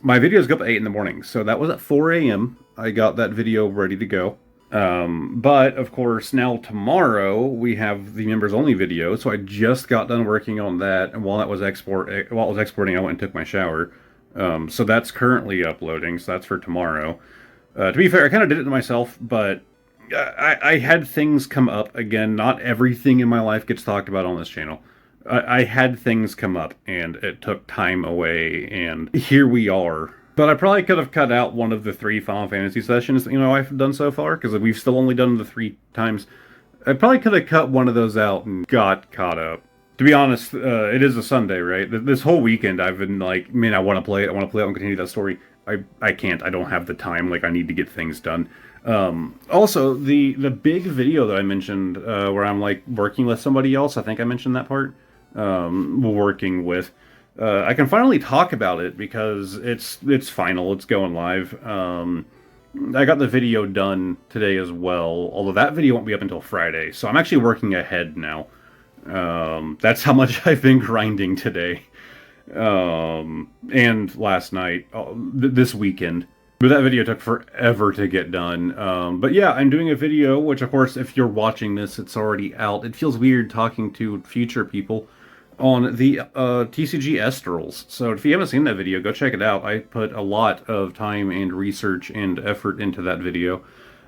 My videos go up at 8 in the morning, so that was at 4 a.m. I got that video ready to go. But, of course, now tomorrow we have the members-only video, so I just got done working on that, and while it was exporting, I went and took my shower. So that's currently uploading, so that's for tomorrow. To be fair, I kind of did it to myself, but I had things come up. Again, not everything in my life gets talked about on this channel. I had things come up, and it took time away, and here we are. But I probably could have cut out one of the 3 Final Fantasy sessions I've done so far, because we've still only done the 3 times. I probably could have cut one of those out and got caught up. To be honest, it is a Sunday, right? This whole weekend I've been man, I want to play it, I want to play it, I want to continue that story. I can't, I don't have the time, I need to get things done. Also, the big video that I mentioned, where I'm working with somebody else, I think I mentioned that part, working with, I can finally talk about it because it's final, it's going live. I got the video done today as well, although that video won't be up until Friday, so I'm actually working ahead now. That's how much I've been grinding today. And last night, this weekend. But that video took forever to get done. But yeah, I'm doing a video, which of course, if you're watching this, it's already out. It feels weird talking to future people. on the TCG Esterals. So if you haven't seen that video, go check it out. I put a lot of time and research and effort into that video.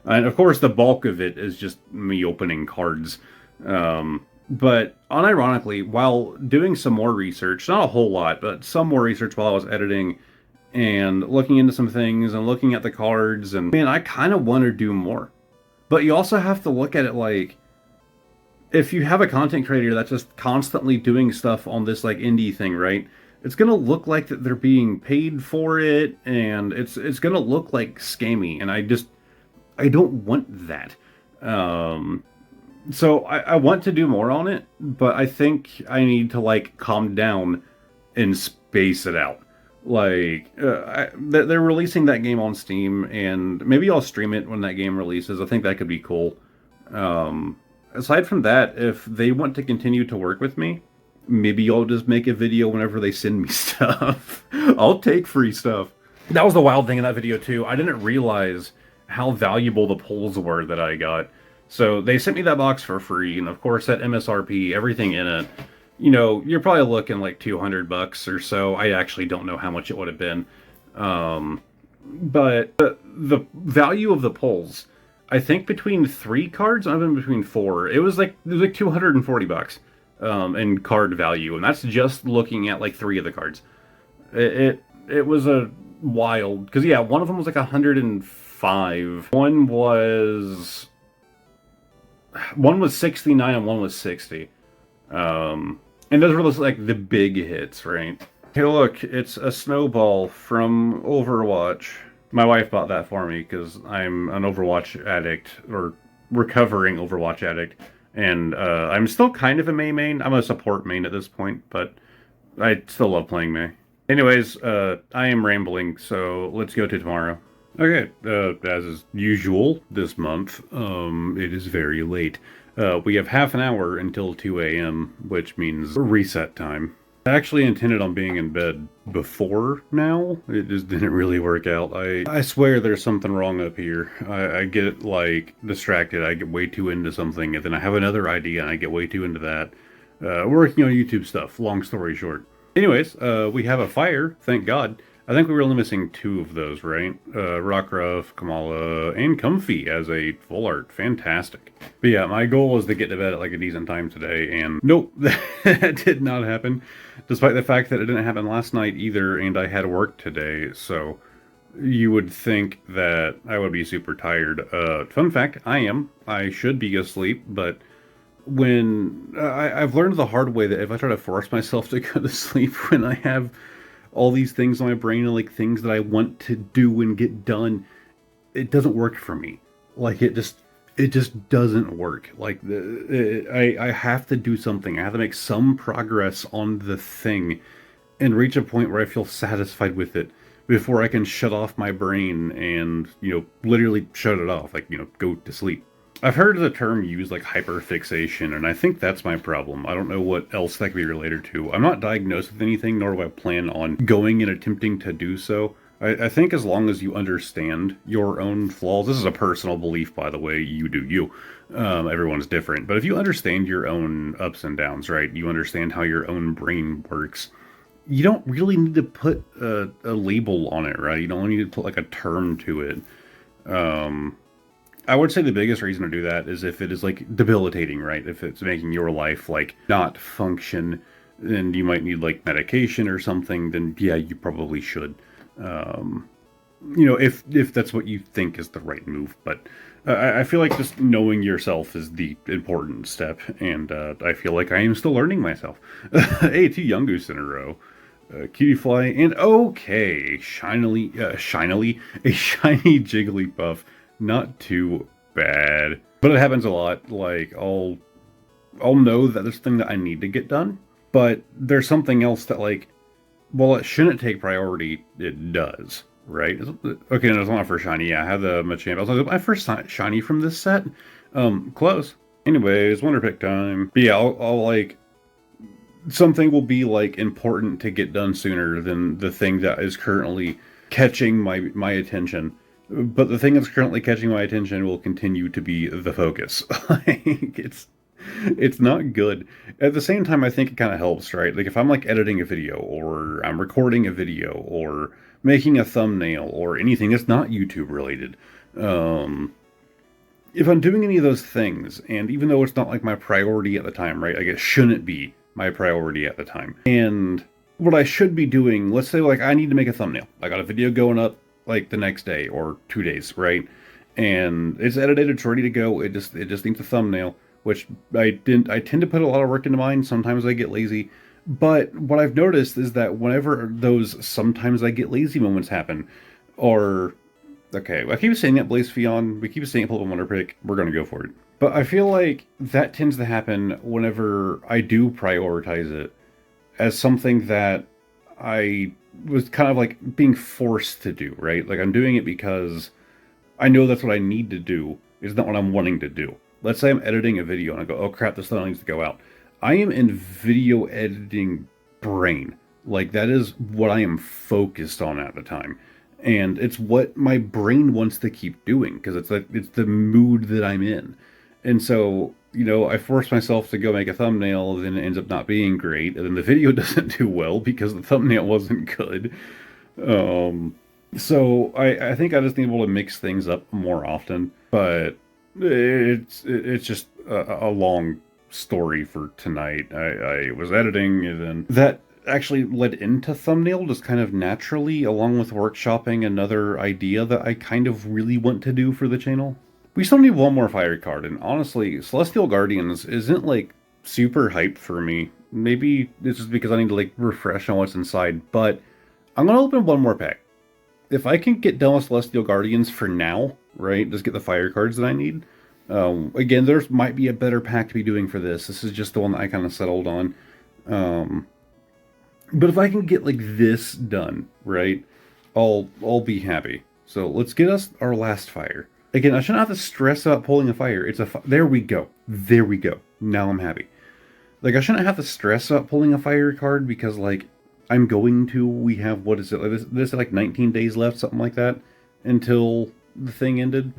And of course, the bulk of it is just me opening cards. But unironically, while doing some more research, not a whole lot, but some more research while I was editing and looking into some things and looking at the cards, and man, I kind of want to do more. But you also have to look at it like, if you have a content creator that's just constantly doing stuff on this like indie thing, right? It's gonna look like that they're being paid for it, and it's gonna look like scammy, and I don't want that. So I want to do more on it, but I think I need to like calm down and space it out. Like they're releasing that game on Steam, and maybe I'll stream it when that game releases. I think that could be cool. Aside from that, if they want to continue to work with me, maybe I'll just make a video whenever they send me stuff. I'll take free stuff. That was the wild thing in that video too. I didn't realize how valuable the pulls were that I got. So they sent me that box for free, and of course that MSRP, everything in it, you know, you're probably looking like $200 or so. I actually don't know how much it would have been. But the value of the pulls, I think between 3 cards, I've been between 4. It was like $240 in card value, and that's just looking at like 3 of the cards. It was a wild, because yeah, one of them was like 105. One was 69 and one was 60. And those were like the big hits, right? Hey, look, it's a snowball from Overwatch. My wife bought that for me because I'm an Overwatch addict, or recovering Overwatch addict. And I'm still kind of a Mei main. I'm a support main at this point, but I still love playing Mei. Anyways, I am rambling, so let's go to tomorrow. Okay, as is usual this month, it is very late. We have half an hour until 2 a.m., which means reset time. I actually intended on being in bed before now. It just didn't really work out. I swear there's something wrong up here. I get, like, distracted. I get way too into something, and then I have another idea, and I get way too into that. Working on YouTube stuff, long story short. Anyways, we have a fire, thank God. I think we were only missing 2 of those, right? Rockruff, Kamala, and Comfy as a full art. Fantastic. But yeah, my goal was to get to bed at like a decent time today, and nope, that did not happen. Despite the fact that it didn't happen last night either, and I had work today, so you would think that I would be super tired. Fun fact, I am. I should be asleep, but when I've learned the hard way that if I try to force myself to go to sleep when I have all these things on my brain and like things that I want to do and get done, it doesn't work for me. Like it just doesn't work. Like I have to do something. I have to make some progress on the thing and reach a point where I feel satisfied with it before I can shut off my brain and, you know, literally shut it off, like, you know, go to sleep. I've heard the term used like hyperfixation, and I think that's my problem. I don't know what else that could be related to. I'm not diagnosed with anything, nor do I plan on going and attempting to do so. I think as long as you understand your own flaws, this is a personal belief, by the way, you do you. Everyone's different. But if you understand your own ups and downs, right, you understand how your own brain works, you don't really need to put a label on it, right? You don't need to put like a term to it. I would say the biggest reason to do that is if it is like debilitating, right? If it's making your life like not function, and you might need like medication or something, then yeah, you probably should. You know, if that's what you think is the right move. But I feel like just knowing yourself is the important step, and I feel like I am still learning myself. Hey, 2 Yungoos in a row. Cutiefly, and okay, a shiny Jigglypuff. Not too bad, but it happens a lot. Like I'll know that there's a thing that I need to get done, but there's something else that, like, well, it shouldn't take priority. It does, right? Okay, no, it's not for shiny. Yeah, I have the Machamp. I was like, my first shiny from this set. Close. Anyways, Wonder Pick time. But yeah, I'll like, something will be like important to get done sooner than the thing that is currently catching my attention. But the thing that's currently catching my attention will continue to be the focus. Like, It's not good. At the same time, I think it kind of helps, right? Like if I'm like editing a video or I'm recording a video or making a thumbnail or anything that's not YouTube related, um, if I'm doing any of those things, and even though it's not like my priority at the time, right? Like it shouldn't be my priority at the time. And what I should be doing, let's say like I need to make a thumbnail. I got a video going up like the next day or 2 days, right? And it's edited, it's ready to go. It just needs a thumbnail, which I tend to put a lot of work into mine. Sometimes I get lazy. But what I've noticed is that whenever those sometimes I get lazy moments happen, or okay, I keep saying that Blaze Fion, we keep saying it Pokemon Wonder Pick, we're gonna go for it. But I feel like that tends to happen whenever I do prioritize it as something that I was kind of like being forced to do, right? Like I'm doing it because I know that's what I need to do. It's not what I'm wanting to do. Let's say I'm editing a video and I go, oh crap, this thing needs to go out. I am in video editing brain. Like that is what I am focused on at the time. And it's what my brain wants to keep doing because it's like it's the mood that I'm in. And so, I force myself to go make a thumbnail, then it ends up not being great, and then the video doesn't do well because the thumbnail wasn't good. So I think I just need able to mix things up more often, but it's just a long story for tonight. I was editing, and then that actually led into thumbnail just kind of naturally, along with workshopping another idea that I kind of really want to do for the channel. We still need one more fire card, and honestly, Celestial Guardians isn't like super hyped for me. Maybe it's just because I need to like refresh on what's inside, but I'm gonna open one more pack. If I can get done with Celestial Guardians for now, right, just get the fire cards that I need. Again, there might be a better pack to be doing for this. This is just the one that I kind of settled on. But if I can get like this done, right, I'll be happy. So let's get us our last fire. Again, I shouldn't have to stress about pulling a fire. It's there we go. There we go. Now I'm happy. Like I shouldn't have to stress about pulling a fire card because like I'm going to. We have what is it? Like this like 19 days left, something like that, until the thing ended.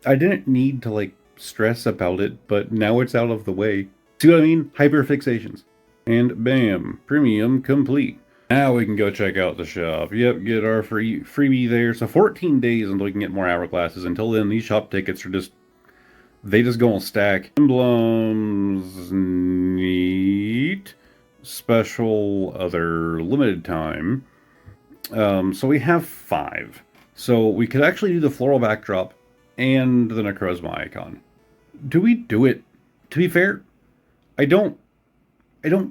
I didn't need to like stress about it, but now it's out of the way. See what I mean? Hyperfixations. And bam, premium complete. Now we can go check out the shop. Yep, get our freebie there. So 14 days until we can get more hourglasses. Until then, these shop tickets are they just go on stack. Emblems, neat. Special, other, limited time. So we have 5. So we could actually do the floral backdrop and the Necrozma icon. Do we do it? To be fair, I don't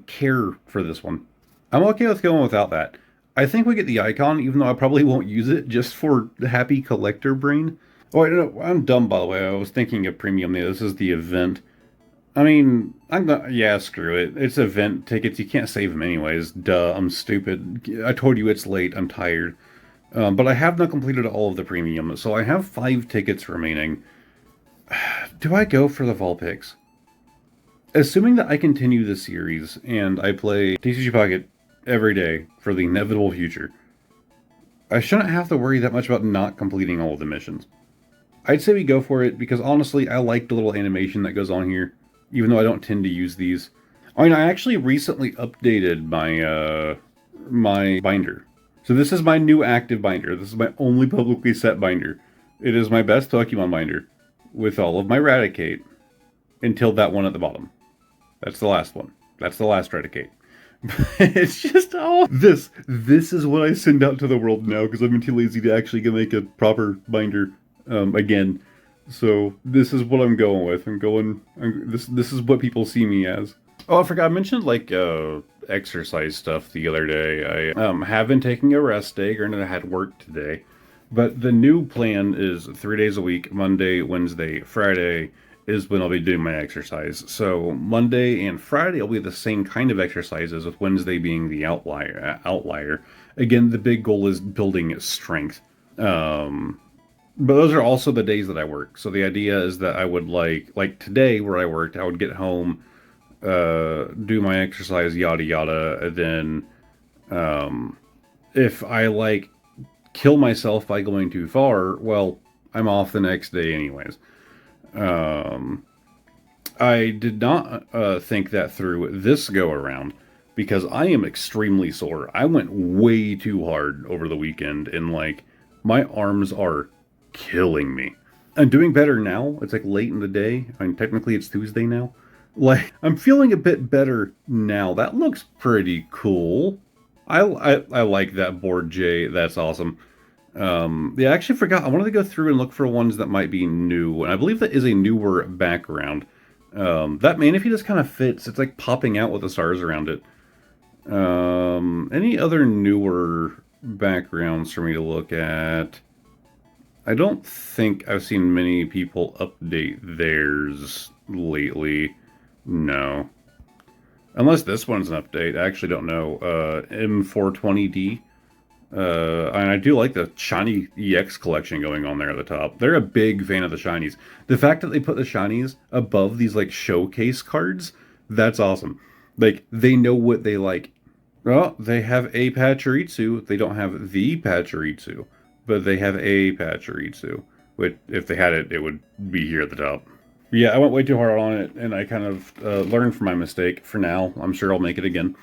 care for this one. I'm okay with going without that. I think we get the icon, even though I probably won't use it, just for the happy collector brain. Oh, I'm dumb, by the way. I was thinking of premium. This is the event. I mean, yeah, screw it. It's event tickets. You can't save them anyways. Duh, I'm stupid. I told you it's late. I'm tired. But I have not completed all of the premium, so I have 5 tickets remaining. Do I go for the Vulpix? Assuming that I continue this series and I play TCG Pocket every day for the inevitable future, I shouldn't have to worry that much about not completing all of the missions. I'd say we go for it because honestly, I like the little animation that goes on here, even though I don't tend to use these. I mean, I actually recently updated my my binder. So this is my new active binder. This is my only publicly set binder. It is my best Pokemon binder with all of my Raticate until that one at the bottom. That's the last one. That's the last Raticate. It's just, this is what I send out to the world now because I've been too lazy to actually go make a proper binder again. So this is what I'm going with. This is what people see me as. Oh, I forgot. I mentioned like exercise stuff the other day. I have been taking a rest day. Granted, I had work today, but the new plan is 3 days a week: Monday, Wednesday, Friday is when I'll be doing my exercise. So Monday and Friday will be the same kind of exercises, with Wednesday being the outlier. Again, the big goal is building strength. But those are also the days that I work. So the idea is that I would like today where I worked, I would get home, do my exercise, yada yada, and then if I like kill myself by going too far, well, I'm off the next day anyways. I did not think that through this go around because I am extremely sore. I went way too hard over the weekend and like my arms are killing me. I'm doing better now. It's like late in the day. I mean, technically it's Tuesday now. Like, I'm feeling a bit better now. That looks pretty cool. I like that board, Jay. That's awesome. Yeah, I actually forgot. I wanted to go through and look for ones that might be new, and I believe that is a newer background. That Manaphy just kind of fits. It's like popping out with the stars around it. Any other newer backgrounds for me to look at? I don't think I've seen many people update theirs lately. No. Unless this one's an update. I actually don't know. M420D. And I do like the shiny EX collection going on there at the top. They're a big fan of the shinies. The fact that they put the shinies above these like showcase cards, that's awesome. Like, they know what they like. Well, they have a Pachirisu. They don't have the Pachirisu, but they have a Pachirisu. Which, if they had it, it would be here at the top. Yeah, I went way too hard on it, and I kind of learned from my mistake for now. I'm sure I'll make it again.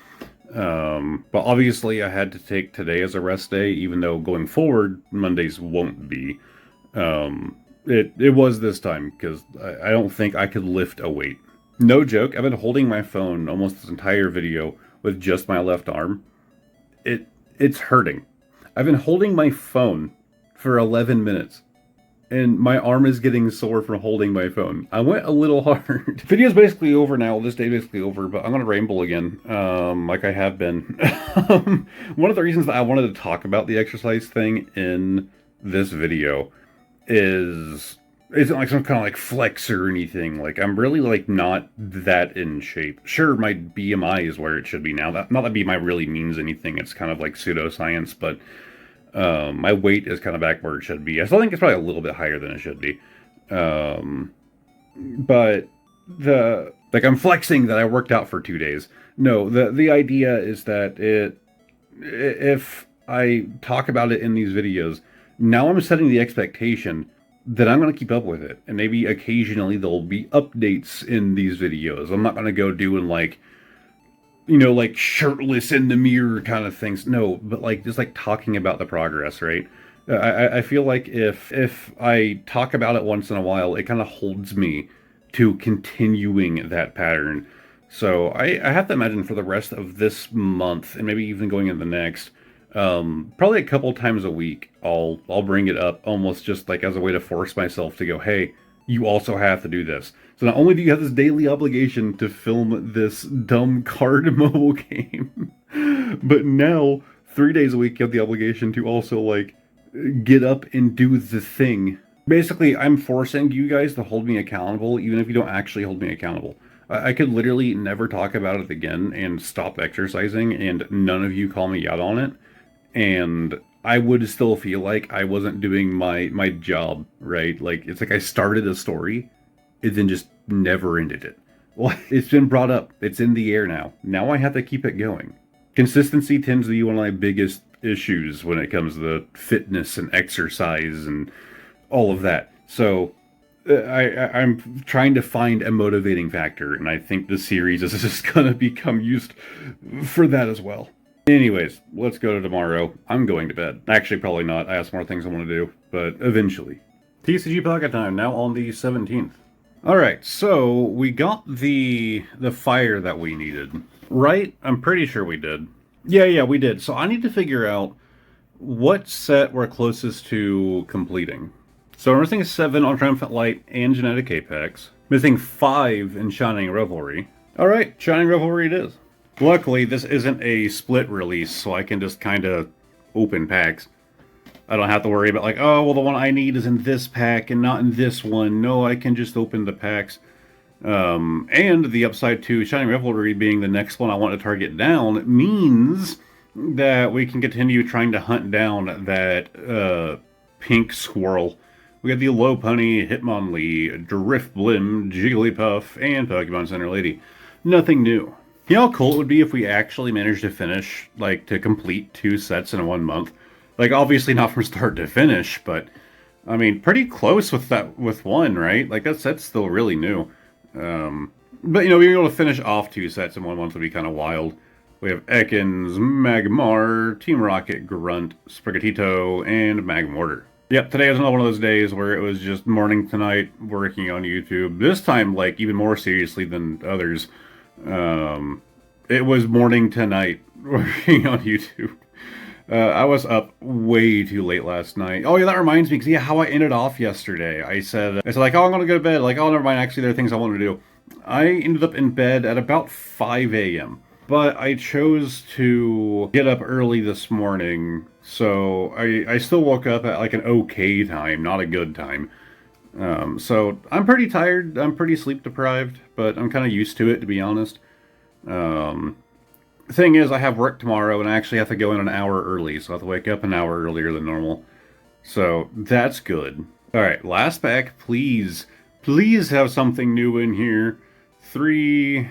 But obviously I had to take today as a rest day, even though going forward, Mondays won't be. It was this time, because I don't think I could lift a weight. No joke, I've been holding my phone almost this entire video with just my left arm. It's hurting. I've been holding my phone for 11 minutes. And my arm is getting sore from holding my phone. I went a little hard. Video's basically over now. This day basically over, but I'm going to ramble again, like I have been. One of the reasons that I wanted to talk about the exercise thing in this video isn't like some kind of like flex or anything. Like, I'm really like not that in shape. Sure, my BMI is where it should be now. Not that BMI really means anything. It's kind of like pseudoscience, but my weight is kind of back where it should be. I still think it's probably a little bit higher than it should be. But I'm flexing that I worked out for 2 days. No, the idea is that if I talk about it in these videos, now I'm setting the expectation that I'm going to keep up with it. And maybe occasionally there'll be updates in these videos. I'm not going to go doing like, you know, like shirtless in the mirror kind of things. No, but like just like talking about the progress, right? I feel like if I talk about it once in a while, it kind of holds me to continuing that pattern. So I have to imagine for the rest of this month and maybe even going into the next, probably a couple times a week, I'll bring it up almost just like as a way to force myself to go, hey, you also have to do this. So not only do you have this daily obligation to film this dumb card mobile game, but now 3 days a week you have the obligation to also like get up and do the thing. Basically, I'm forcing you guys to hold me accountable, even if you don't actually hold me accountable. I could literally never talk about it again and stop exercising, and none of you call me out on it. And I would still feel like I wasn't doing my job, right? Like, it's like I started a story, and then just never ended it. Well, it's been brought up. It's in the air now. Now I have to keep it going. Consistency tends to be one of my biggest issues when it comes to fitness and exercise and all of that. So I'm trying to find a motivating factor, and I think this series is just going to become used for that as well. Anyways, let's go to tomorrow. I'm going to bed. Actually, probably not. I have some more things I want to do, but eventually. TCG Pocket time, now on the 17th. Alright, so we got the fire that we needed. Right? I'm pretty sure we did. Yeah, we did. So I need to figure out what set we're closest to completing. So we're missing 7 on Triumphant Light and Genetic Apex. Missing 5 in Shining Revelry. Alright, Shining Revelry it is. Luckily, this isn't a split release, so I can just kind of open packs. I don't have to worry about like, oh, well, the one I need is in this pack and not in this one. No, I can just open the packs. And the upside to Shining Revelry being the next one I want to target down means that we can continue trying to hunt down that pink squirrel. We got the Lopunny, Hitmonlee, Drifblim, Jigglypuff, and Pokemon Center Lady. Nothing new. You know how cool it would be if we actually managed to finish, like, to complete 2 sets in 1 month? Like, obviously not from start to finish, but, I mean, pretty close with that, with one, right? Like, that set's still really new. But, you know, being able to finish off 2 sets in 1 month would be kind of wild. We have Ekans, Magmar, Team Rocket, Grunt, Sprigatito, and Magmortar. Yep, today was another one of those days where it was just morning to night working on YouTube. This time, like, even more seriously than others. It was morning to night working on YouTube. I was up way too late last night. Oh yeah, that reminds me, because yeah, how I ended off yesterday. I said like, oh, I'm gonna go to bed. Like, oh, never mind. Actually, there are things I want to do. I ended up in bed at about 5 a.m. But I chose to get up early this morning, so I still woke up at like an okay time, not a good time. So I'm pretty tired. I'm pretty sleep deprived, but I'm kind of used to it, to be honest. Thing is, I have work tomorrow, and I actually have to go in an hour early, so I have to wake up an hour earlier than normal. So that's good. All right, last pack, please. Please have something new in here. 3,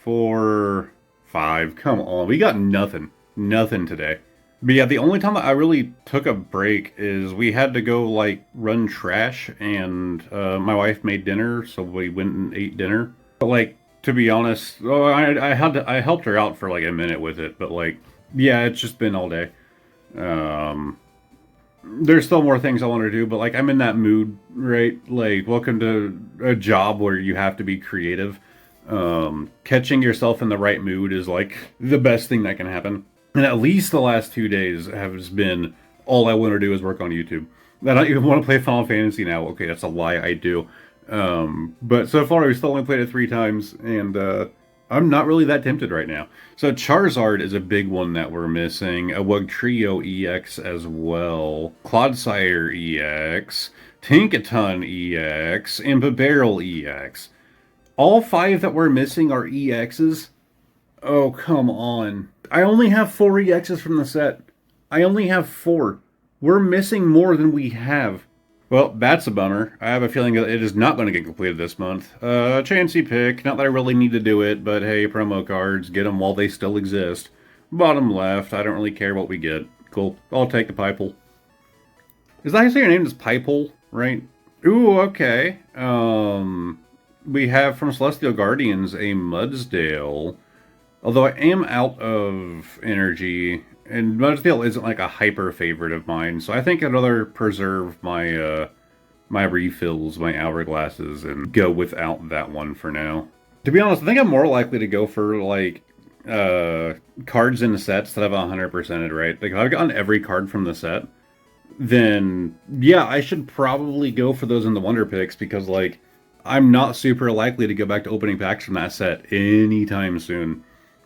4, 5. Come on, we got nothing. Nothing today. But yeah, the only time that I really took a break is we had to go, like, run trash, and my wife made dinner, so we went and ate dinner. But, like, to be honest, I helped her out for, like, a minute with it, but, like, yeah, it's just been all day. There's still more things I want to do, but, like, I'm in that mood, right? Like, welcome to a job where you have to be creative. Catching yourself in the right mood is, like, the best thing that can happen. And at least the last 2 days has been all I want to do is work on YouTube. I don't even want to play Final Fantasy now. Okay, that's a lie, I do. But so far we've still only played it 3 times, and I'm not really that tempted right now. So Charizard is a big one that we're missing. A Wugtrio EX as well. Clodsire EX. Tinkaton EX. And Babarrel EX. All 5 that we're missing are EXs? Oh, come on. I only have 4 EXs from the set. I only have 4. We're missing more than we have. Well, that's a bummer. I have a feeling that it is not going to get completed this month. Chansey pick. Not that I really need to do it, but hey, promo cards. Get them while they still exist. Bottom left. I don't really care what we get. Cool. I'll take the Pipeple. Is that how you say your name is Pipeple, right? Ooh, okay. We have from Celestial Guardians a Mudsdale. Although I am out of energy, and Mudsdale isn't like a hyper favorite of mine, so I think I'd rather preserve my my refills, my hourglasses, and go without that one for now. To be honest, I think I'm more likely to go for like cards in sets that I've 100%ed, right? Like if I've gotten every card from the set, then yeah, I should probably go for those in the Wonder Picks, because like I'm not super likely to go back to opening packs from that set anytime soon.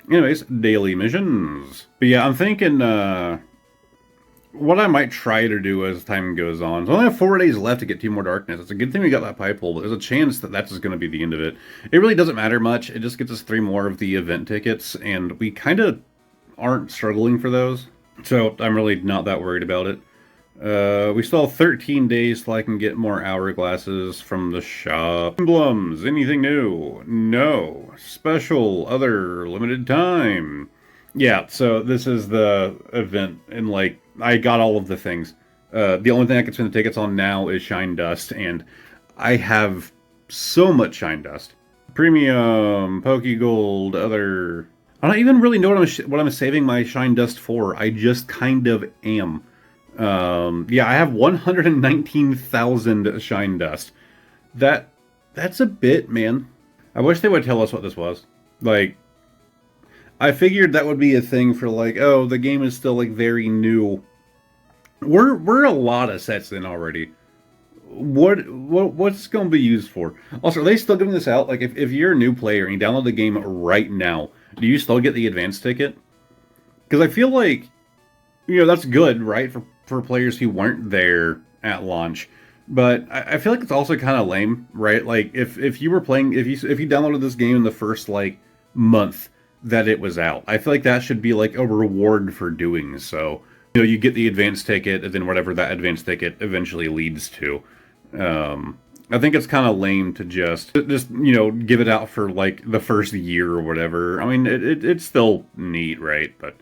Anyways, daily missions. But yeah, I'm thinking what I might try to do as time goes on. So I only have 4 days left to get 2 more Darkness. It's a good thing we got that Pipeple, but there's a chance that that's just going to be the end of it. It really doesn't matter much. It just gets us 3 more of the event tickets, and we kind of aren't struggling for those. So I'm really not that worried about it. We still have 13 days till I can get more hourglasses from the shop. Emblems, anything new? No. Special, other, limited time. Yeah, so this is the event, and like, I got all of the things. The only thing I can spend the tickets on now is Shine Dust, and I have so much Shine Dust. Premium, Pokegold, other... I don't even really know what I'm saving my Shine Dust for. I just kind of am. Yeah, I have 119,000 Shine Dust. That's a bit, man. I wish they would tell us what this was. Like, I figured that would be a thing for like, oh, the game is still like very new. We're a lot of sets in already. What's going to be used for? Also, are they still giving this out? Like, if you're a new player and you download the game right now, do you still get the advance ticket? Because I feel like, you know, that's good, right, for players who weren't there at launch. But I feel like it's also kind of lame, right? Like, if you were playing, if you downloaded this game in the first, like, month that it was out, I feel like that should be, like, a reward for doing so. You know, you get the advance ticket, and then whatever that advance ticket eventually leads to. I think it's kind of lame to just, you know, give it out for, like, the first year or whatever. I mean, it's still neat, right? But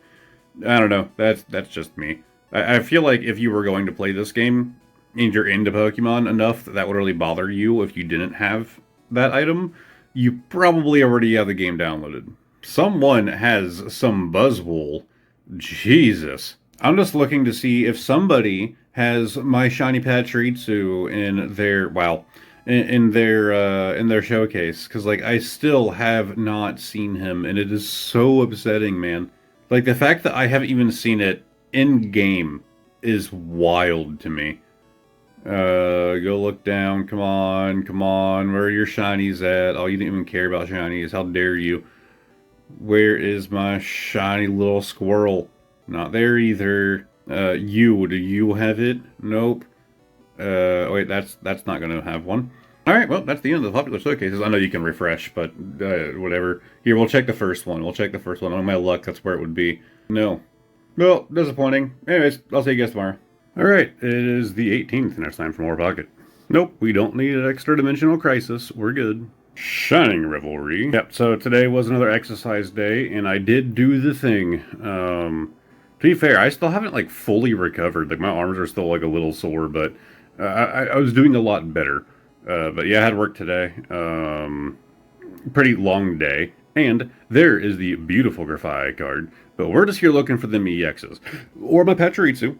I don't know. That's just me. I feel like if you were going to play this game, and you're into Pokemon enough, that would really bother you if you didn't have that item. you probably already have the game downloaded. Someone has some Buzzwool. Jesus. I'm just looking to see if somebody has my shiny Pachirisu in their, well, in their showcase, because like I still have not seen him, and it is so upsetting, man. Like the fact that I haven't even seen it in game is wild to me. Go look down. Come on, come on. Where are your shinies at? Oh, you didn't even care about shinies. How dare you? Where is my shiny little squirrel? Not there either. Do you have it? Nope. Wait, that's not gonna have one. Alright, well, that's the end of the popular showcases. I know you can refresh, but, whatever. Here, we'll check the first one. We'll check the first one. On my luck, that's where it would be. No. Well, disappointing. Anyways, I'll see you guys tomorrow. Alright, it is the 18th, and it's time for more Pocket. Nope, we don't need an extra dimensional crisis. We're good. Shining Revelry. Yep, so today was another exercise day, and I did do the thing. To be fair, I still haven't, like, fully recovered. Like, my arms are still, like, a little sore, but I was doing a lot better. But yeah, I had work today. Pretty long day. And there is the beautiful Grafai card. But we're just here looking for them EXs. Or my Pachirisu.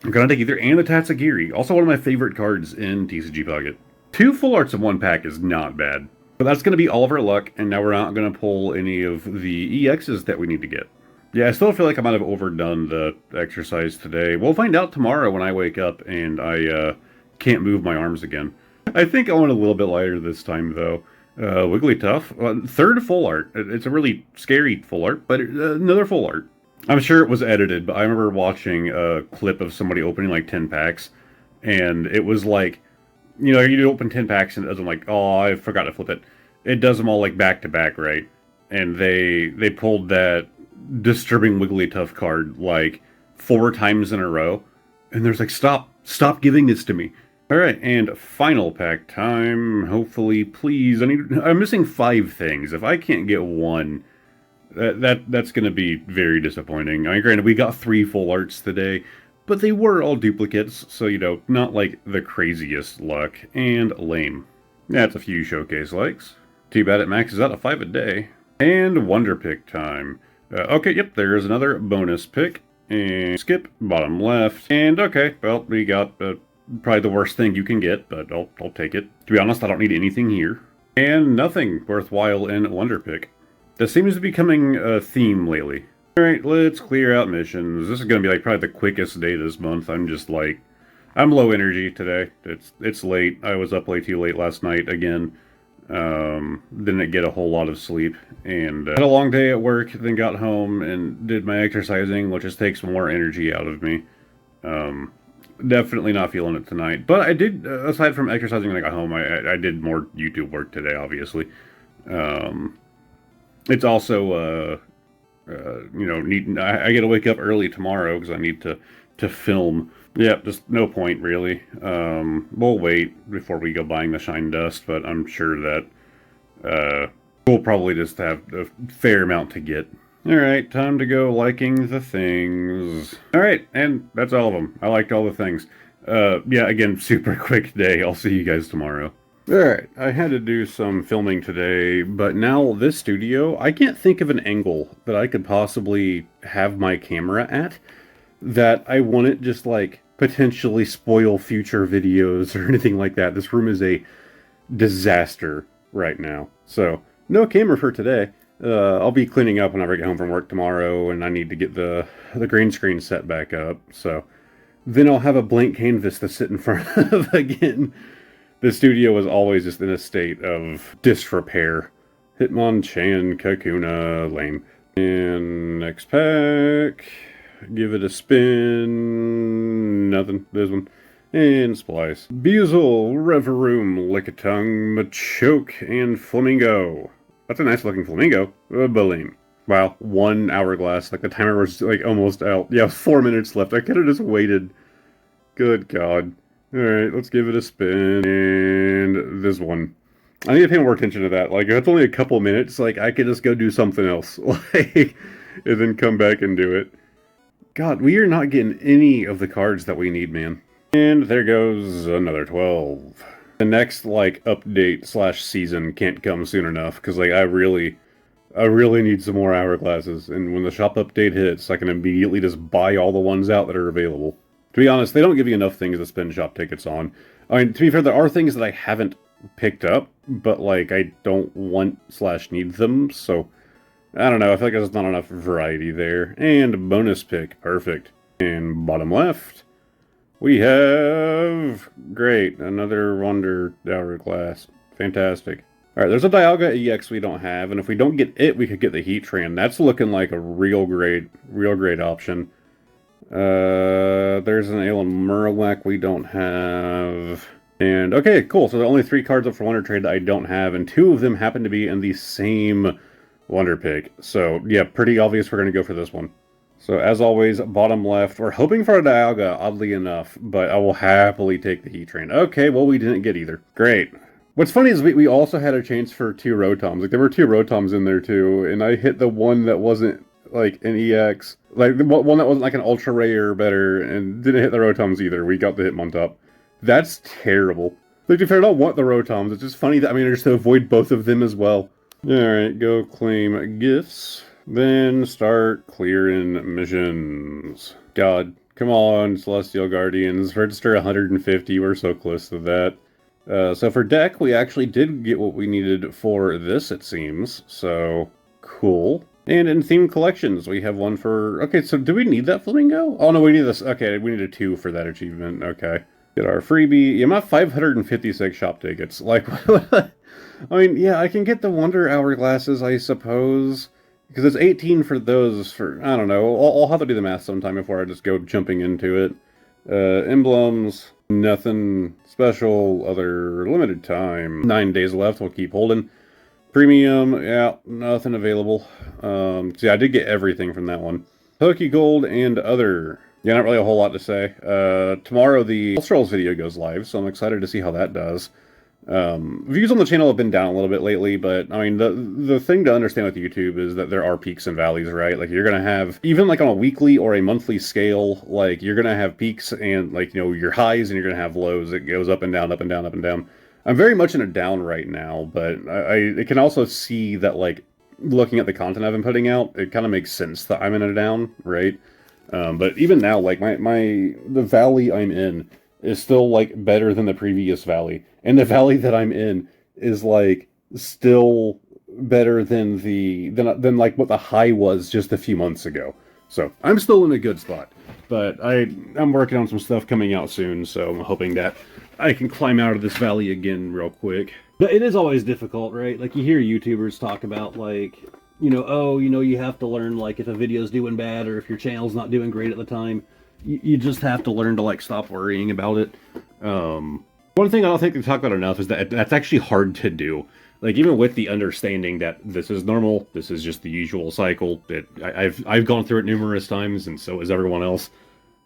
I'm gonna take either and the Tatsugiri. Also one of my favorite cards in TCG Pocket. 2 full arts in one pack is not bad. But that's gonna be all of our luck, and now we're not gonna pull any of the EXs that we need to get. Yeah, I still feel like I might have overdone the exercise today. We'll find out tomorrow when I wake up and I can't move my arms again. I think I went a little bit lighter this time, though. Wigglytuff, third full art. It's a really scary full art, but another full art. I'm sure it was edited, but I remember watching a clip of somebody opening like 10 packs, and it was like, you know, you open 10 packs and it doesn't like, oh, I forgot to flip it. It does them all like back to back, right? And they pulled that disturbing Wigglytuff card like 4 times in a row, and there's like, stop giving this to me. All right, and final pack time. Hopefully, please. I'm missing 5 things. If I can't get 1, that's going to be very disappointing. I mean, granted, we got 3 full arts today, but they were all duplicates, so, you know, not like the craziest luck. And lame. That's a few showcase likes. Too bad it maxes out at 5 a day. And Wonder Pick time. Okay, yep, there's another bonus pick. And skip, bottom left. And okay, well, we got probably the worst thing you can get, but I'll take it. To be honest, I don't need anything here. And nothing worthwhile in Wonder Pick. This seems to be becoming a theme lately. Alright, let's clear out missions. This is going to be like probably the quickest day this month. I'm just like, I'm low energy today. It's late. I was up way too late last night again. Didn't get a whole lot of sleep. And had a long day at work, then got home and did my exercising, which just takes more energy out of me. Definitely not feeling it tonight. But I did, aside from exercising when I got home, I did more YouTube work today, obviously. It's also, you know, I gotta wake up early tomorrow because I need to film. Yep, just no point, really. We'll wait before we go buying the Shine Dust, but I'm sure that we'll probably just have a fair amount to get. Alright, time to go liking the things. Alright, and that's all of them. I liked all the things. Yeah, again, super quick day. I'll see you guys tomorrow. Alright, I had to do some filming today, but now this studio, I can't think of an angle that I could possibly have my camera at that I wouldn't just, like, potentially spoil future videos or anything like that. This room is a disaster right now. So, no camera for today. I'll be cleaning up whenever I get home from work tomorrow, and I need to get the green screen set back up. So, then I'll have a blank canvas to sit in front of again. The studio was always just in a state of disrepair. Hitmonchan, Kakuna, lame. And next pack. Give it a spin. Nothing. This one. And Splice. Buizel, Reveroom, Lickitung, Machoke, and Flamingo. That's a nice looking Flamingo. Lame. Wow, 1 hourglass. Like the timer was like almost out. Yeah, 4 minutes left. I could have just waited. Good God. Alright, let's give it a spin. And this one. I need to pay more attention to that. Like, if it's only a couple minutes, like, I could just go do something else. Like, and then come back and do it. God, we are not getting any of the cards that we need, man. And there goes another 12. The next, like, update slash season can't come soon enough, because, like, I really need some more hourglasses, and when the shop update hits, I can immediately just buy all the ones out that are available. To be honest, they don't give you enough things to spend shop tickets on. I mean, to be fair, there are things that I haven't picked up, but, like, I don't want slash need them, so I don't know, I feel like there's not enough variety there. And bonus pick, perfect. And bottom left, we have... Great, another Wonder Hourglass. Fantastic. Alright, there's a Dialga EX we don't have, and if we don't get it, we could get the Heatran. That's looking like a real great option. There's an Alan Murloc we don't have. And, okay, cool. So there are only 3 cards up for Wonder Trade that I don't have, and 2 of them happen to be in the same Wonder Pick. So, yeah, pretty obvious we're going to go for this one. So, as always, bottom left, we're hoping for a Dialga, oddly enough, but I will happily take the Heatran. Okay, well, we didn't get either. Great. What's funny is we also had a chance for 2 Rotoms. Like, there were 2 Rotoms in there, too, and I hit the one that wasn't, like, an EX. Like, the one that wasn't, like, an Ultra Rare or better, and didn't hit the Rotoms either. We got the Hitmontop. That's terrible. Like, to be fair, I don't want the Rotoms. It's just funny that I managed to avoid both of them as well. Alright, go claim gifts. Then start clearing missions. God, come on, Celestial Guardians. Register 150, we're so close to that. So for deck, we actually did get what we needed for this, it seems. So, cool. And in themed collections, we have one for... Okay, so do we need that Flamingo? Oh, no, we need this. Okay, we need a 2 for that achievement. Okay. Get our freebie. Yeah, I'm at 556 shop tickets. Like, I mean, yeah, I can get the Wonder Hourglasses, I suppose. Because it's 18 for those for... I don't know. I'll have to do the math sometime before I just go jumping into it. Emblems... Nothing special, other limited time. 9 days left, we'll keep holding. Premium, yeah, nothing available. So yeah, I did get everything from that one. Pokegold and other. Yeah, not really a whole lot to say. Tomorrow the Ultrals video goes live, so I'm excited to see how that does. Views on the channel have been down a little bit lately, but I mean, the thing to understand with YouTube is that there are peaks and valleys, right? Like, you're gonna have, even like on a weekly or a monthly scale, like, you're gonna have peaks and, like, you know, your highs, and you're gonna have lows. It goes up and down, up and down, up and down. I'm very much in a down right now, but I can also see that, like, looking at the content I've been putting out, it kind of makes sense that I'm in a down, right? But even now, like, the valley I'm in is still, like, better than the previous valley. And the valley that I'm in is, like, still better than than like what the high was just a few months ago. So I'm still in a good spot. But I'm working on some stuff coming out soon, so I'm hoping that I can climb out of this valley again real quick. But it is always difficult, right? Like, you hear YouTubers talk about, like, you know, oh, you know, you have to learn, like, if a video's doing bad or if your channel's not doing great at the time. You just have to learn to, like, stop worrying about it. One thing I don't think they talk about enough is that that's actually hard to do. Like, even with the understanding that this is normal, this is just the usual cycle, I've gone through it numerous times, and so has everyone else.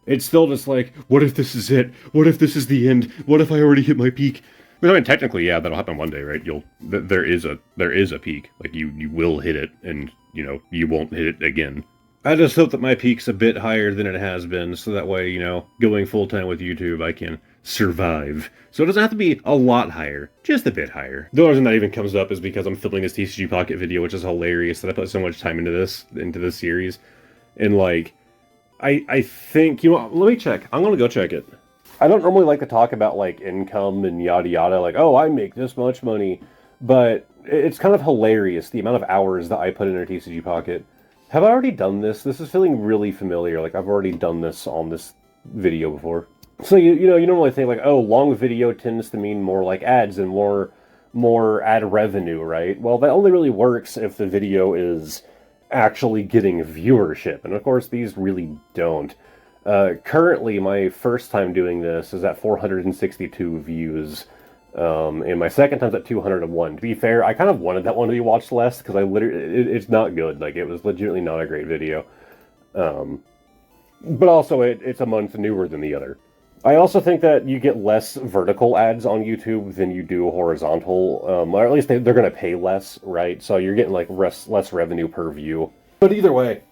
It's still just like, what if this is it? What if this is the end? What if I already hit my peak? I mean, technically, yeah, that'll happen one day, right? There is a peak. Like, you will hit it, and, you know, you won't hit it again. I just hope that my peak's a bit higher than it has been, so that way, you know, going full-time with YouTube, I can survive. So it doesn't have to be a lot higher, just a bit higher. The only reason that even comes up is because I'm filming this TCG Pocket video, which is hilarious that I put so much time into this series. And, like, I think, you know, let me check. I'm gonna go check it. I don't normally like to talk about, like, income and yada yada, like, oh, I make this much money, but it's kind of hilarious, the amount of hours that I put into TCG Pocket. Have I already done this? This is feeling really familiar, like I've already done this on this video before. So, you know, you normally think, like, oh, long video tends to mean more, like, ads and more ad revenue, right? Well, that only really works if the video is actually getting viewership, and of course, these really don't. Currently, my first time doing this is at 462 views, and my second time's at 201. To be fair, I kind of wanted that one to be watched less, because it's not good. Like, it was legitimately not a great video. But also, it's a month newer than the other. I also think that you get less vertical ads on YouTube than you do horizontal, or at least they're going to pay less, right? So you're getting, like, less revenue per view. But either way,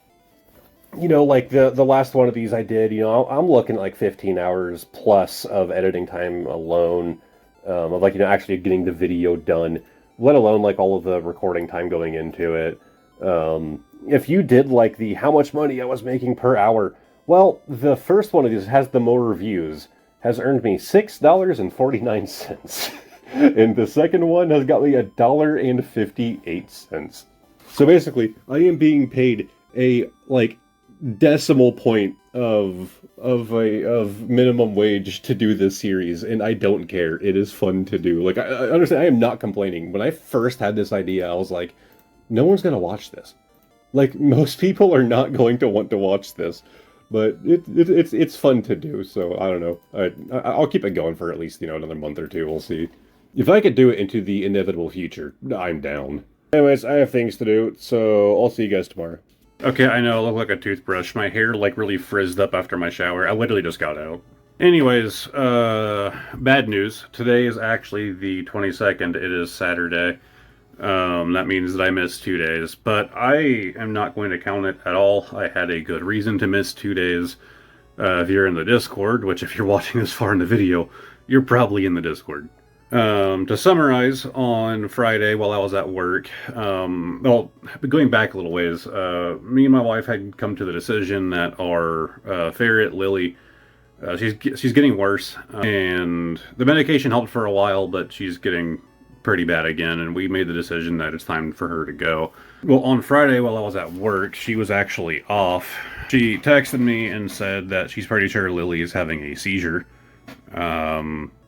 you know, like, the last one of these I did, you know, I'm looking at, like, 15 hours plus of editing time alone. of like, actually getting the video done, let alone like all of the recording time going into it. If you did like the how much money I was making per hour, well, the first one of these has the more reviews, has earned me $6.49. And the second one has got me $1.58. So basically, I am being paid a like decimal point of minimum wage to do this series, and I don't care. It is fun to do. Like, I understand. I am not complaining. When I first had this idea, I was like, no one's gonna watch this. Like, most people are not going to want to watch this, but it's fun to do. So I don't know. I'll keep it going for at least another month or two. We'll see. If I could do it into the inevitable future, I'm down. Anyways, I have things to do, so I'll see you guys tomorrow. Okay, I know, I look like a toothbrush. My hair, like, really frizzed up after my shower. I literally just got out. Anyways, bad news. Today is actually the 22nd. It is Saturday. That means that I missed 2 days. But I am not going to count it at all. I had a good reason to miss 2 days. If you're in the Discord, which if you're watching this far in the video, you're probably in the Discord. To summarize, on Friday while I was at work, well, going back a little ways, me and my wife had come to the decision that our ferret, Lily, she's getting worse, and the medication helped for a while, but she's getting pretty bad again, and we made the decision that it's time for her to go. Well, on Friday while I was at work, she was actually off. She texted me and said that she's pretty sure Lily is having a seizure.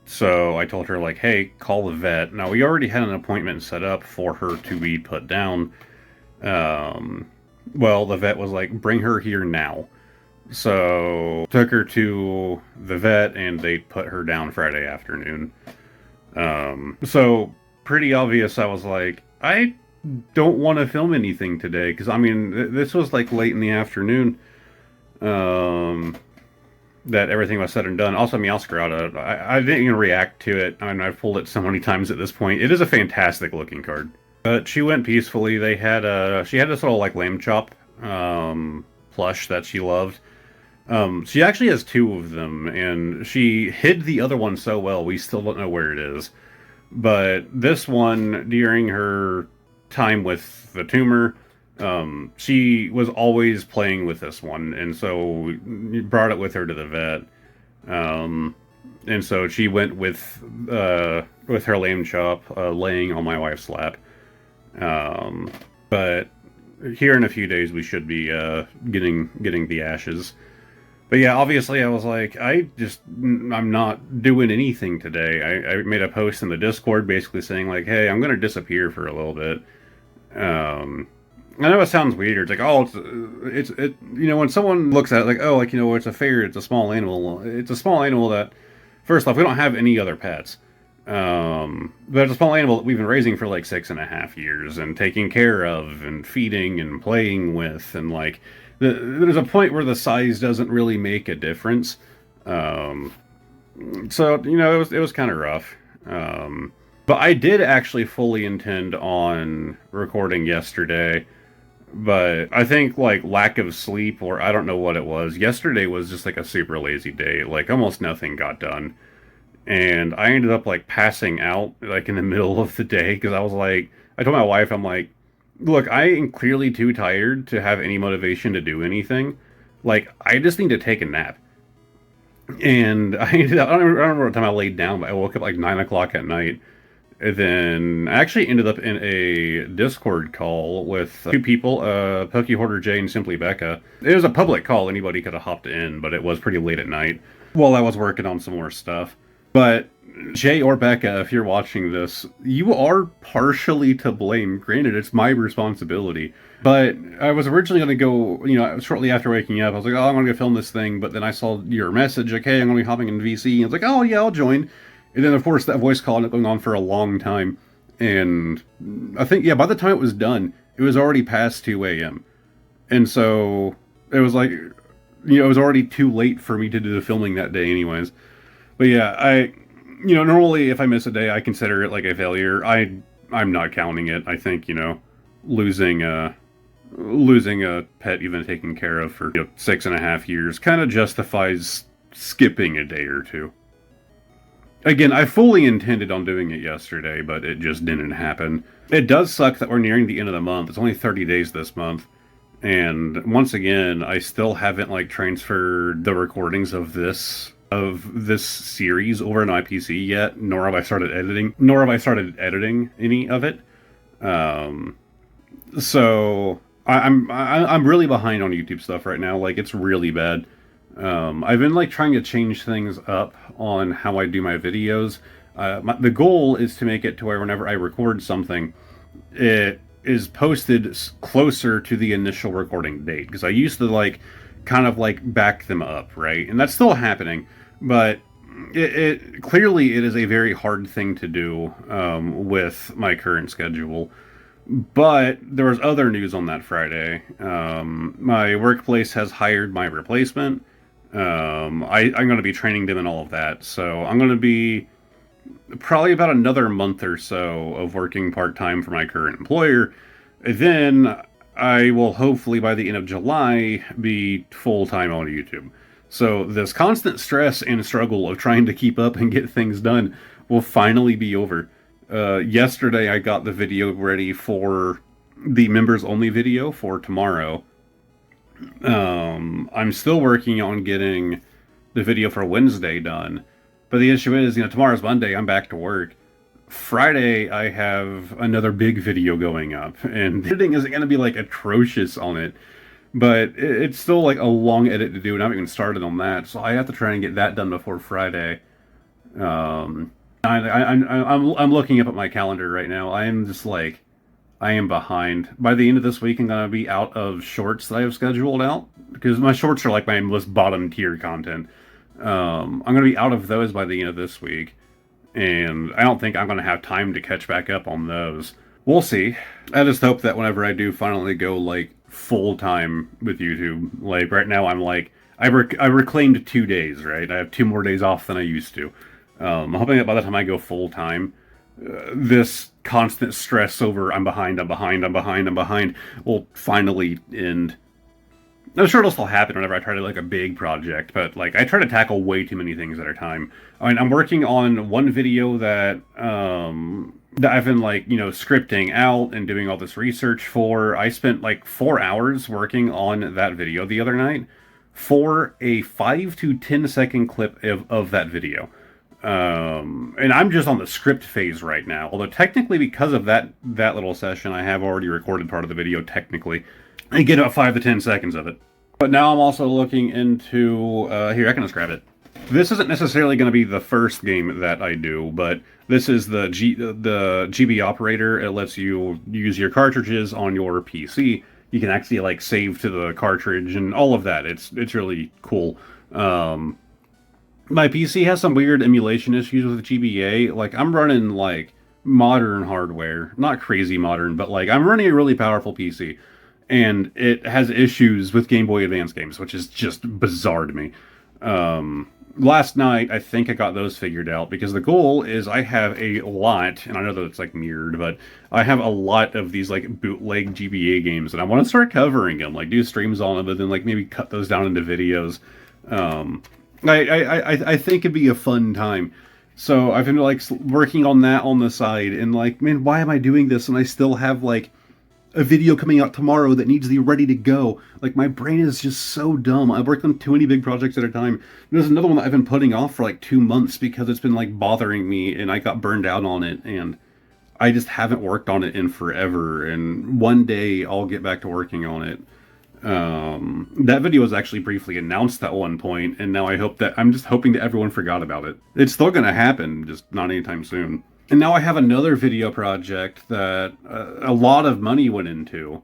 So I told her, like, hey, call the vet. Now, we already had an appointment set up for her to be put down. Well, the vet was like, bring her here now. So took her to the vet, and they put her down Friday afternoon. So pretty obvious, I was like, I don't want to film anything today, because, I mean, this was, like, late in the afternoon. That everything was said and done. Also, Meowscarada, I didn't even react to it. I mean, I've pulled it so many times at this point. It is a fantastic looking card. But she went peacefully. She had this little, like, lamb chop plush that she loved. She actually has 2 of them, and she hid the other one so well, we still don't know where it is. But this one, during her time with the tumor, she was always playing with this one, and so we brought it with her to the vet. And so she went with her lamb chop, laying on my wife's lap. But here in a few days we should be getting the ashes. But yeah, obviously I was like, I'm not doing anything today. I made a post in the Discord basically saying, like, hey, I'm gonna disappear for a little bit. I know it sounds weird. It's like, oh, it's when someone looks at it like, oh, like, it's a ferret, it's a small animal. It's a small animal that, first off, we don't have any other pets. But it's a small animal that we've been raising for like 6.5 years and taking care of and feeding and playing with, and like, there's a point where the size doesn't really make a difference. So it was kind of rough. But I did actually fully intend on recording yesterday. But I think, like, lack of sleep, or I don't know what it was. Yesterday was just, like, a super lazy day. Like, almost nothing got done. And I ended up, like, passing out, like, in the middle of the day. Because I was like, I told my wife, I'm like, look, I am clearly too tired to have any motivation to do anything. Like, I just need to take a nap. And I don't remember what time I laid down, but I woke up, like, 9 o'clock at night. And then I actually ended up in a Discord call with 2 people, Pokehoarder J and Simply Becca. It was a public call, anybody could have hopped in, but it was pretty late at night while I was working on some more stuff. But Jay or Becca, if you're watching this, you are partially to blame. Granted, it's my responsibility. But I was originally going to go, shortly after waking up, I was like, oh, I'm going to go film this thing. But then I saw your message, like, hey, I'm going to be hopping in VC. And I was like, oh, yeah, I'll join. And then, of course, that voice call ended up going on for a long time. And I think, yeah, by the time it was done, it was already past 2 a.m. And so it was like, it was already too late for me to do the filming that day anyways. But yeah, normally if I miss a day, I consider it like a failure. I'm not counting it. I think, losing a pet you've been taking care of for 6.5 years kind of justifies skipping a day or two. Again, I fully intended on doing it yesterday, but it just didn't happen. It does suck that we're nearing the end of the month. It's only 30 days this month. And once again, I still haven't like transferred the recordings of this series over to my PC yet, nor have I started editing any of it. So I'm really behind on YouTube stuff right now. Like, it's really bad. I've been like trying to change things up on how I do my videos. The goal is to make it to where whenever I record something, it is posted closer to the initial recording date, because I used to like kind of like back them up, right? And that's still happening, but it clearly it is a very hard thing to do with my current schedule. But there was other news on that Friday. My workplace has hired my replacement. I'm going to be training them and all of that, so I'm going to be probably about another month or so of working part-time for my current employer. Then I will hopefully by the end of July be full-time on YouTube. So this constant stress and struggle of trying to keep up and get things done will finally be over. Yesterday I got the video ready for the members-only video for tomorrow. I'm still working on getting the video for Wednesday done. But the issue is, tomorrow's Monday, I'm back to work. Friday, I have another big video going up, and editing isn't going to be, like, atrocious on it, but it's still, like, a long edit to do, and I haven't even started on that, so I have to try and get that done before Friday. I'm looking up at my calendar right now. I am just, like, I am behind. By the end of this week, I'm going to be out of shorts that I have scheduled out, because my shorts are, like, my most bottom-tier content. I'm going to be out of those by the end of this week, and I don't think I'm going to have time to catch back up on those. We'll see. I just hope that whenever I do finally go, like, full-time with YouTube, like, right now I'm, like, I reclaimed 2 days, right? I have 2 more days off than I used to. I'm hoping that by the time I go full-time, this constant stress over I'm behind will finally end. I'm sure it'll still happen whenever I try to like a big project, but like I try to tackle way too many things at a time. I mean, I'm working on one video that I've been like, scripting out and doing all this research for. I spent like 4 hours working on that video the other night for a 5 to 10 second clip of that video. And I'm just on the script phase right now. Although technically, because of that little session, I have already recorded part of the video technically. I get about 5 to 10 seconds of it. But now I'm also looking into... here, I can just grab it. This isn't necessarily going to be the first game that I do, but this is the GB operator. It lets you use your cartridges on your PC. You can actually, like, save to the cartridge and all of that. It's really cool. My PC has some weird emulation issues with GBA. Like, I'm running, like, modern hardware. Not crazy modern, but, like, I'm running a really powerful PC. And it has issues with Game Boy Advance games, which is just bizarre to me. Last night, I think I got those figured out, because the goal is I have a lot, and I know that it's, like, mirrored, but I have a lot of these, like, bootleg GBA games, and I want to start covering them, like, do streams on them, but then, like, maybe cut those down into videos. I think it'd be a fun time. So I've been, like, working on that on the side, and, like, man, why am I doing this? And I still have, like, a video coming out tomorrow that needs to be ready to go. Like, my brain is just so dumb. I've worked on too many big projects at a time. There's another one that I've been putting off for like 2 months because it's been like bothering me, and I got burned out on it, and I just haven't worked on it in forever. And one day I'll get back to working on it. That video was actually briefly announced at one point, and now I'm just hoping that everyone forgot about it. It's still gonna happen, just not anytime soon. And now I have another video project that a lot of money went into,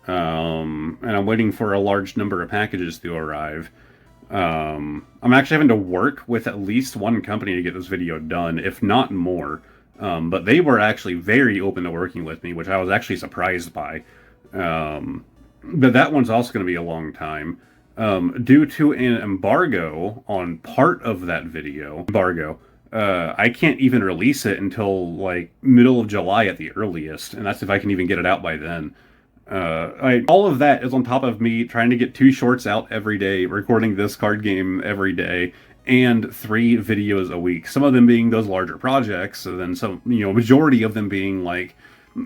and I'm waiting for a large number of packages to arrive. I'm actually having to work with at least one company to get this video done, if not more. But they were actually very open to working with me, which I was actually surprised by. But that one's also going to be a long time. Due to an embargo on part of that video, I can't even release it until, like, middle of July at the earliest, and that's if I can even get it out by then. All of that is on top of me trying to get 2 shorts out every day, recording this card game every day, and 3 videos a week. Some of them being those larger projects, and then some, majority of them being like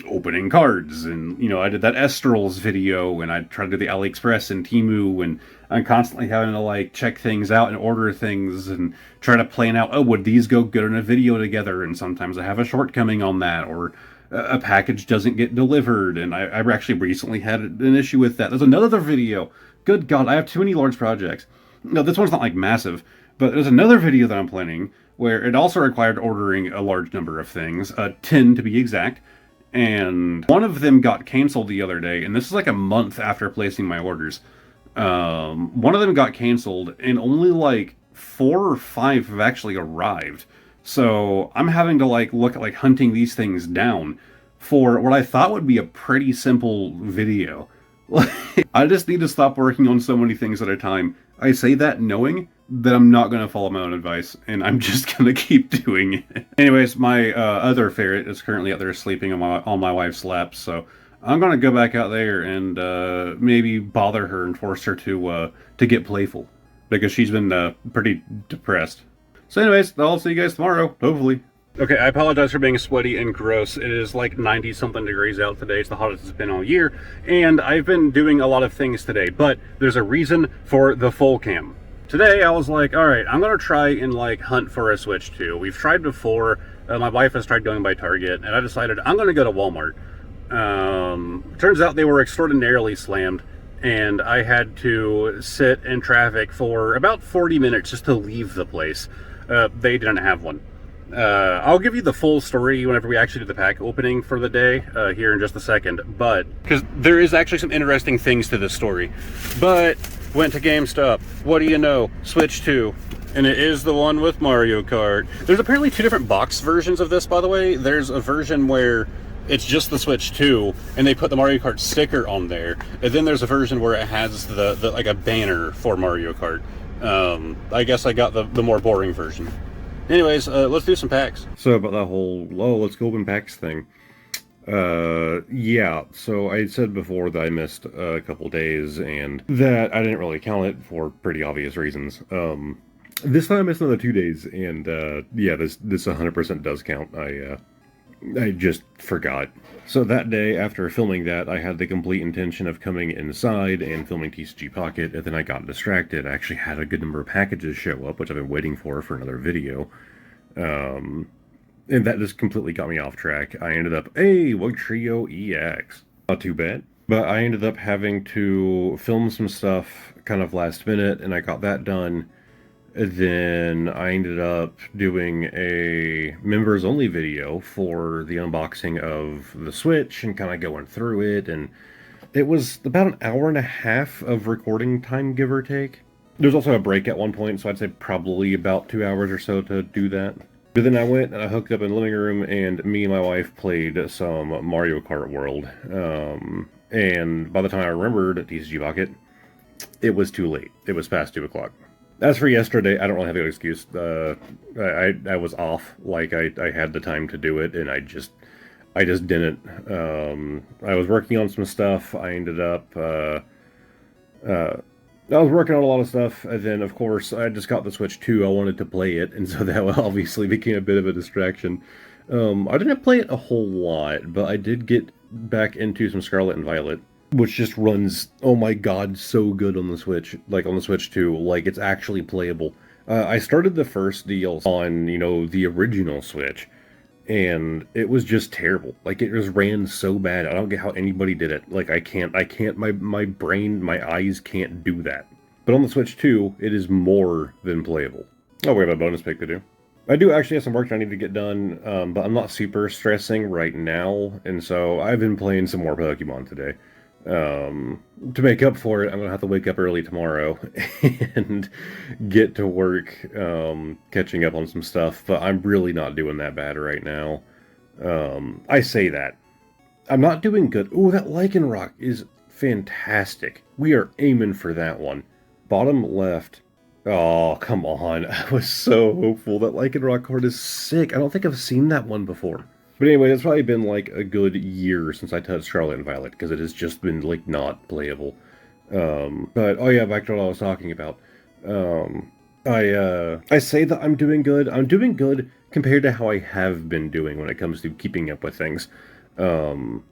opening cards. And, I did that Estrels video, and I tried to do the AliExpress and Temu, and I'm constantly having to like check things out and order things and try to plan out, oh, would these go good in a video together? And sometimes I have a shortcoming on that, or a package doesn't get delivered, and I actually recently had an issue with that. There's another video. Good God, I have too many large projects. No, this one's not like massive, but there's another video that I'm planning where it also required ordering a large number of things, 10 to be exact, and one of them got canceled the other day, and this is like a month after placing my orders. One of them got canceled, and only like 4 or 5 have actually arrived. So I'm having to like look at like hunting these things down for what I thought would be a pretty simple video. I just need to stop working on so many things at a time. I say that knowing that I'm not going to follow my own advice, and I'm just going to keep doing it. Anyways, my other ferret is currently out there sleeping on my wife's lap, so I'm going to go back out there and maybe bother her and force her to get playful, because she's been pretty depressed. So anyways, I'll see you guys tomorrow, hopefully. Okay, I apologize for being sweaty and gross. It is like 90-something degrees out today. It's the hottest it's been all year. And I've been doing a lot of things today, but there's a reason for the full cam. Today, I was like, all right, I'm going to try and like hunt for a Switch 2. We've tried before. My wife has tried going by Target, and I decided I'm going to go to Walmart. Turns out they were extraordinarily slammed, and I had to sit in traffic for about 40 minutes just to leave the place. They didn't have one. I'll give you the full story whenever we actually do the pack opening for the day here in just a second, but because there is actually some interesting things to this story. But went to GameStop. What do you know? Switch 2. And it is the one with Mario Kart. There's apparently 2 different box versions of this, by the way. There's a version where it's just the Switch 2, and they put the Mario Kart sticker on there. And then there's a version where it has the like a banner for Mario Kart. I guess I got the more boring version. Anyways, let's do some packs. So about that whole, let's go open packs thing. Yeah, so I said before that I missed a couple days, and that I didn't really count it for pretty obvious reasons. This time I missed another 2 days, and yeah, this 100% does count. I just forgot. So that day, after filming that, I had the complete intention of coming inside and filming TCG Pocket, and then I got distracted. I actually had a good number of packages show up, which I've been waiting for another video. And that just completely got me off track. I ended up, Wug Trio EX. Not too bad. But I ended up having to film some stuff kind of last minute, and I got that done. Then I ended up doing a members-only video for the unboxing of the Switch and kind of going through it, and it was about an hour and a half of recording time, give or take. There's also a break at one point, so I'd say probably about 2 hours or so to do that. But then I went and I hooked up in the living room, and me and my wife played some Mario Kart World. And by the time I remembered TCG Pocket, it was too late. It was past 2 o'clock. As for yesterday, I don't really have an excuse. I was off. Like, I had the time to do it, and I just didn't. I was working on some stuff. I ended up, I was working on a lot of stuff, and then, of course, I just got the Switch 2. I wanted to play it, and so that obviously became a bit of a distraction. I didn't play it a whole lot, but I did get back into some Scarlet and Violet, which just runs, oh my god, so good on the Switch. Like, on the Switch 2, like, it's actually playable. I started the first deal on, the original Switch, and it was just terrible. Like, it just ran so bad. I don't get how anybody did it. Like, I can't, my brain, my eyes can't do that. But on the Switch 2, it is more than playable. Oh, we have a bonus pick to do. I do actually have some work that I need to get done, but I'm not super stressing right now, and so I've been playing some more Pokemon today. To make up for it, I'm gonna have to wake up early tomorrow and get to work, catching up on some stuff, but I'm really not doing that bad right now. I say that. I'm not doing good. Ooh, that Lycanroc is fantastic. We are aiming for that one. Bottom left. Oh, come on. I was so hopeful. That Lycanroc card is sick. I don't think I've seen that one before. But anyway, it's probably been like a good year since I touched Scarlet and Violet, because it has just been, like, not playable. But, oh yeah, back to what I was talking about. I say that I'm doing good. I'm doing good compared to how I have been doing when it comes to keeping up with things. Am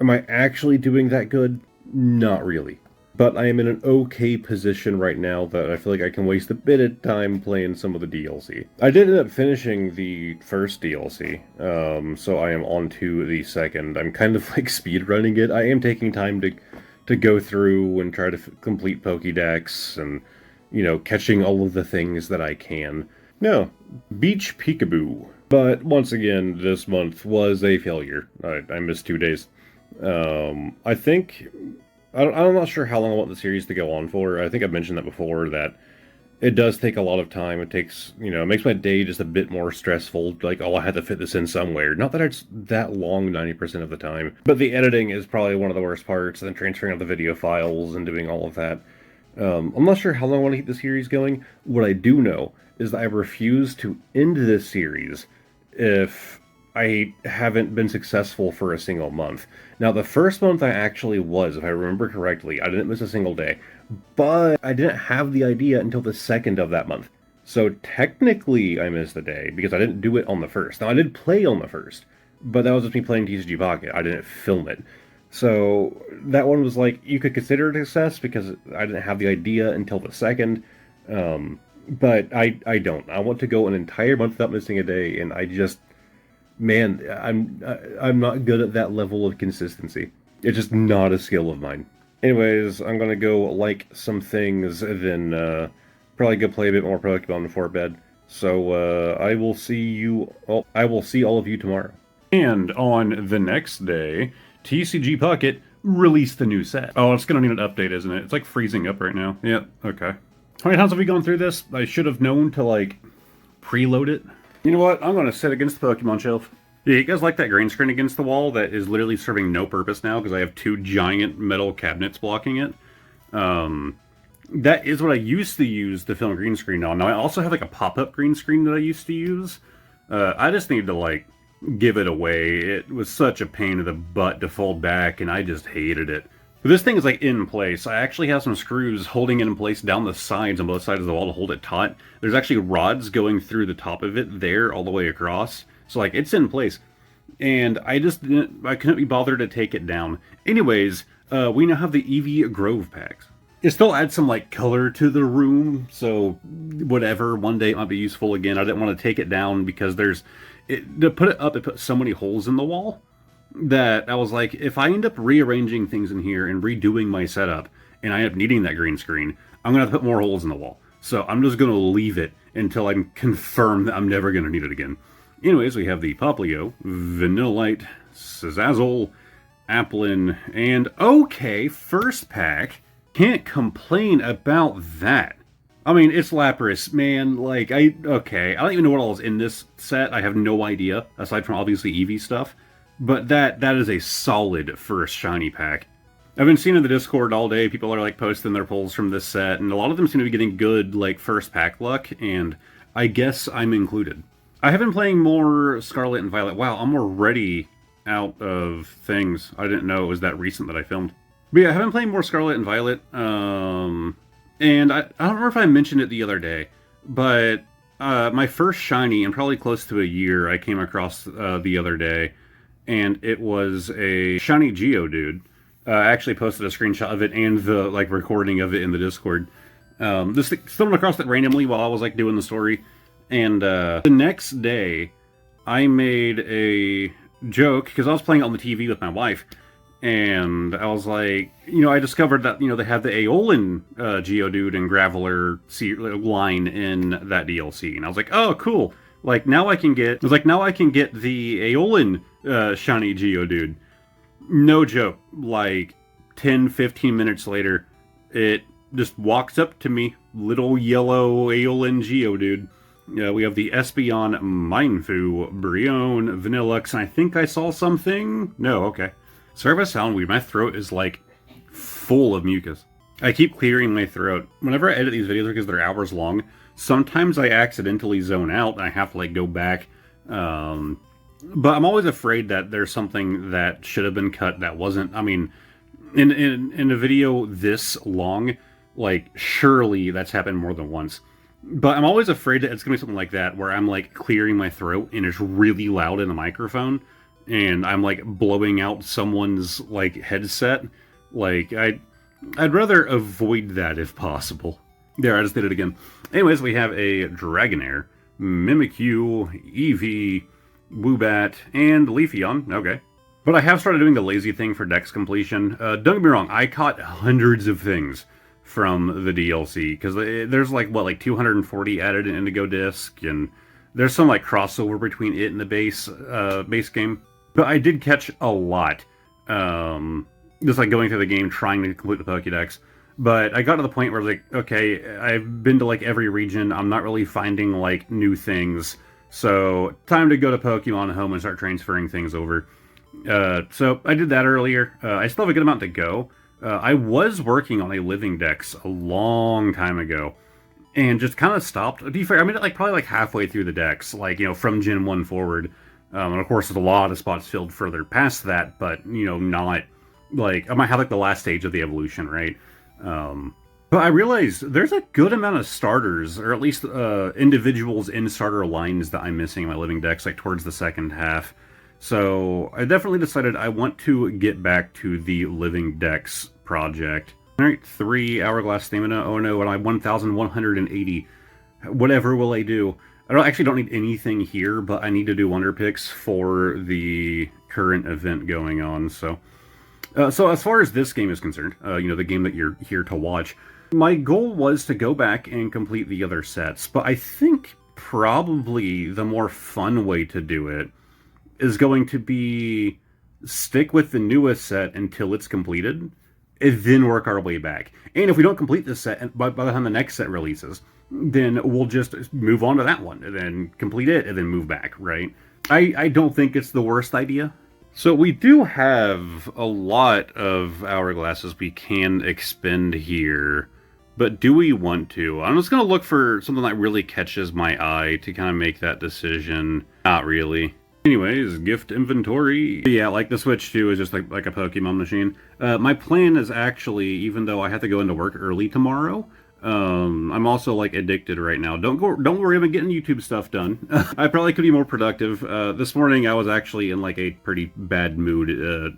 I actually doing that good? Not really. But I am in an okay position right now that I feel like I can waste a bit of time playing some of the DLC. I did end up finishing the first DLC, so I am on to the second. I'm kind of like speedrunning it. I am taking time to go through and try to complete Pokédex and, you know, catching all of the things that I can. No, Beach Peekaboo. But once again, this month was a failure. I missed 2 days. I think... I'm not sure how long I want the series to go on for. I think I've mentioned that before, that it does take a lot of time. It takes, you know, it makes my day just a bit more stressful. Like, oh, I had to fit this in somewhere. Not that it's that long 90% of the time. But the editing is probably one of the worst parts, and then transferring out the video files and doing all of that. I'm not sure how long I want to keep the series going. What I do know is that I refuse to end this series if I haven't been successful for a single month. Now, the first month I actually was, if I remember correctly. I didn't miss a single day. But I didn't have the idea until the second of that month. So technically I missed a day, because I didn't do it on the first. Now, I did play on the first, but that was just me playing TCG Pocket. I didn't film it. So that one was like, you could consider it a success, because I didn't have the idea until the second. But I don't. I want to go an entire month without missing a day, and I just... Man, I'm not good at that level of consistency. It's just not a skill of mine. Anyways, I'm gonna go like some things, then probably go play a bit more Pokemon before bed. So I will see all of you tomorrow. And on the next day, TCG Pocket released the new set. Oh, it's gonna need an update, isn't it? It's like freezing up right now. Yeah, okay. How many times have we gone through this? I should have known to, like, preload it. You know what? I'm going to sit against the Pokemon shelf. Yeah, you guys like that green screen against the wall that is literally serving no purpose now because I have 2 giant metal cabinets blocking it? That is what I used to use to film green screen on. Now, I also have, like, a pop-up green screen that I used to use. I just need to, like, give it away. It was such a pain in the butt to fold back, and I just hated it. But this thing is, like, in place. I actually have some screws holding it in place down the sides on both sides of the wall to hold it taut. There's actually rods going through the top of it there all the way across. So, like, it's in place. And I couldn't be bothered to take it down. Anyways, we now have the Eevee Grove packs. It still adds some, like, color to the room, so whatever. One day it might be useful again. I didn't want to take it down because to put it up, it put so many holes in the wall that I was like, if I end up rearranging things in here and redoing my setup, and I end up needing that green screen, I'm going to have to put more holes in the wall. So I'm just going to leave it until I'm confirmed that I'm never going to need it again. Anyways, we have the Poplio, Vanillite, Sazazole, Applin, and okay, first pack. Can't complain about that. I mean, it's Lapras, man. Like, okay, I don't even know what all is in this set. I have no idea, aside from obviously Eevee stuff. But that is a solid first shiny pack. I've been seeing in the Discord all day, people are like posting their pulls from this set, and a lot of them seem to be getting good like first pack luck, and I guess I'm included. I have been playing more Scarlet and Violet. Wow, I'm already out of things. I didn't know it was that recent that I filmed. But yeah, I have been playing more Scarlet and Violet, and I don't remember if I mentioned it the other day, but my first shiny, in probably close to a year, I came across the other day. And it was a shiny Geodude. I actually posted a screenshot of it and the like recording of it in the Discord. This stumbled across it randomly while I was like doing the story. And the next day, I made a joke because I was playing it on the TV with my wife, and I was like, you know, I discovered that, you know, they have the Aeolin Geodude and Graveler line in that DLC, and I was like, oh, cool. Like, now I can get... the Aeolin shiny Geodude. No joke. Like, 10-15 minutes later, it just walks up to me. Little yellow Aeolin Geodude. We have the Espeon, Minefu, Brion, Vanillux, and I think I saw something... No, okay. Sorry if I sound weird. My throat is, like, full of mucus. I keep clearing my throat. Whenever I edit these videos, because they're hours long, sometimes I accidentally zone out, and I have to, like, go back. But I'm always afraid that there's something that should have been cut that wasn't. I mean, in a video this long, like, surely that's happened more than once. But I'm always afraid that it's going to be something like that, where I'm like clearing my throat and it's really loud in the microphone, and I'm like blowing out someone's like headset. Like, I'd rather avoid that if possible. There, I just did it again. Anyways, we have a Dragonair, Mimikyu, Eevee, Woobat, and Leafeon. Okay. But I have started doing the lazy thing for Dex completion. Don't get me wrong, I caught hundreds of things from the DLC, because there's like, what, like 240 added in Indigo Disc, and there's some like crossover between it and the base game. But I did catch a lot, just like going through the game trying to complete the Pokédex. But I got to the point where I was like, okay, I've been to like every region, I'm not really finding like new things, so time to go to Pokemon Home and start transferring things over. So I did that earlier. I still have a good amount to go. I was working on a living dex a long time ago, and just kind of stopped. To be fair, I made it like probably like halfway through the dex, like, you know, from Gen 1 forward. And of course, there's a lot of spots filled further past that, but, you know, not like, I might have like the last stage of the evolution, right? But I realized there's a good amount of starters, or at least individuals in starter lines that I'm missing in my living dex, like towards the second half. So I definitely decided I want to get back to the Living Dex project. Alright, 3 Hourglass Stamina. Oh no, and I'm 1,180. Whatever will I do? Actually don't need anything here, but I need to do Wonder Picks for the current event going on, so... So as far as this game is concerned, you know, the game that you're here to watch, my goal was to go back and complete the other sets, but I think probably the more fun way to do it is going to be stick with the newest set until it's completed, and then work our way back. And if we don't complete this set, and by the time the next set releases, then we'll just move on to that one, and then complete it, and then move back, right? I don't think it's the worst idea. So we do have a lot of hourglasses we can expend here, but do we want to? I'm just going to look for something that really catches my eye to kind of make that decision. Not really. Anyways, gift inventory. Yeah, like the Switch 2 is just like a Pokemon machine. My plan is actually, even though I have to go into work early tomorrow, I'm also like addicted right now. Don't worry about getting YouTube stuff done. I probably could be more productive. This morning I was actually in like a pretty bad mood.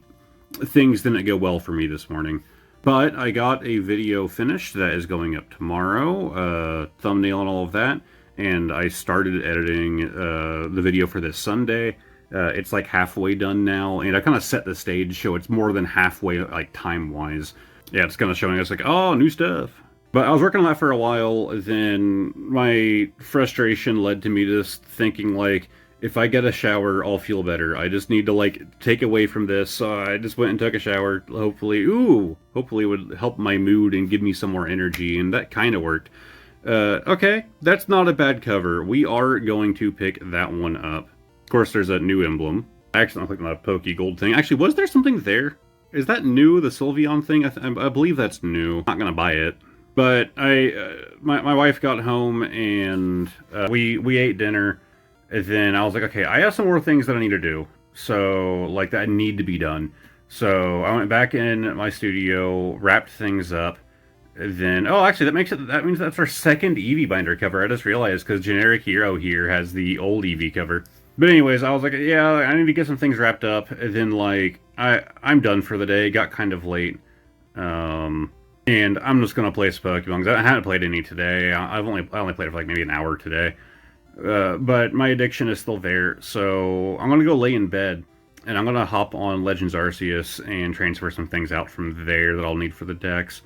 Things didn't go well for me this morning. But I got a video finished that is going up tomorrow, thumbnail and all of that. And I started editing the video for this Sunday. It's like halfway done now, and I kind of set the stage so it's more than halfway, like time-wise. Yeah, it's kind of showing us like, oh, new stuff. But I was working on that for a while, then my frustration led to me just thinking like, if I get a shower, I'll feel better. I just need to like take away from this. So I just went and took a shower. Hopefully it would help my mood and give me some more energy, and that kind of worked. Okay, that's not a bad cover. We are going to pick that one up. Of course, there's a new emblem. I accidentally clicked on that Poke Gold thing. Actually, was there something there? Is that new, the Sylveon thing? I believe that's new. Not gonna buy it. But my wife got home, and we ate dinner, and then I was like, okay, I have some more things that I need to do. So, like, that need to be done. So, I went back in my studio, wrapped things up. Then, oh, actually, that means that's our second Eevee binder cover. I just realized, because Generic Hero here has the old Eevee cover. But anyways, I was like, yeah, I need to get some things wrapped up. And then, like, I'm done for the day. It got kind of late. And I'm just gonna play some Pokemon, because I haven't played any today. I only played it for like maybe an hour today. But my addiction is still there, so I'm gonna go lay in bed. And I'm gonna hop on Legends Arceus and transfer some things out from there that I'll need for the decks.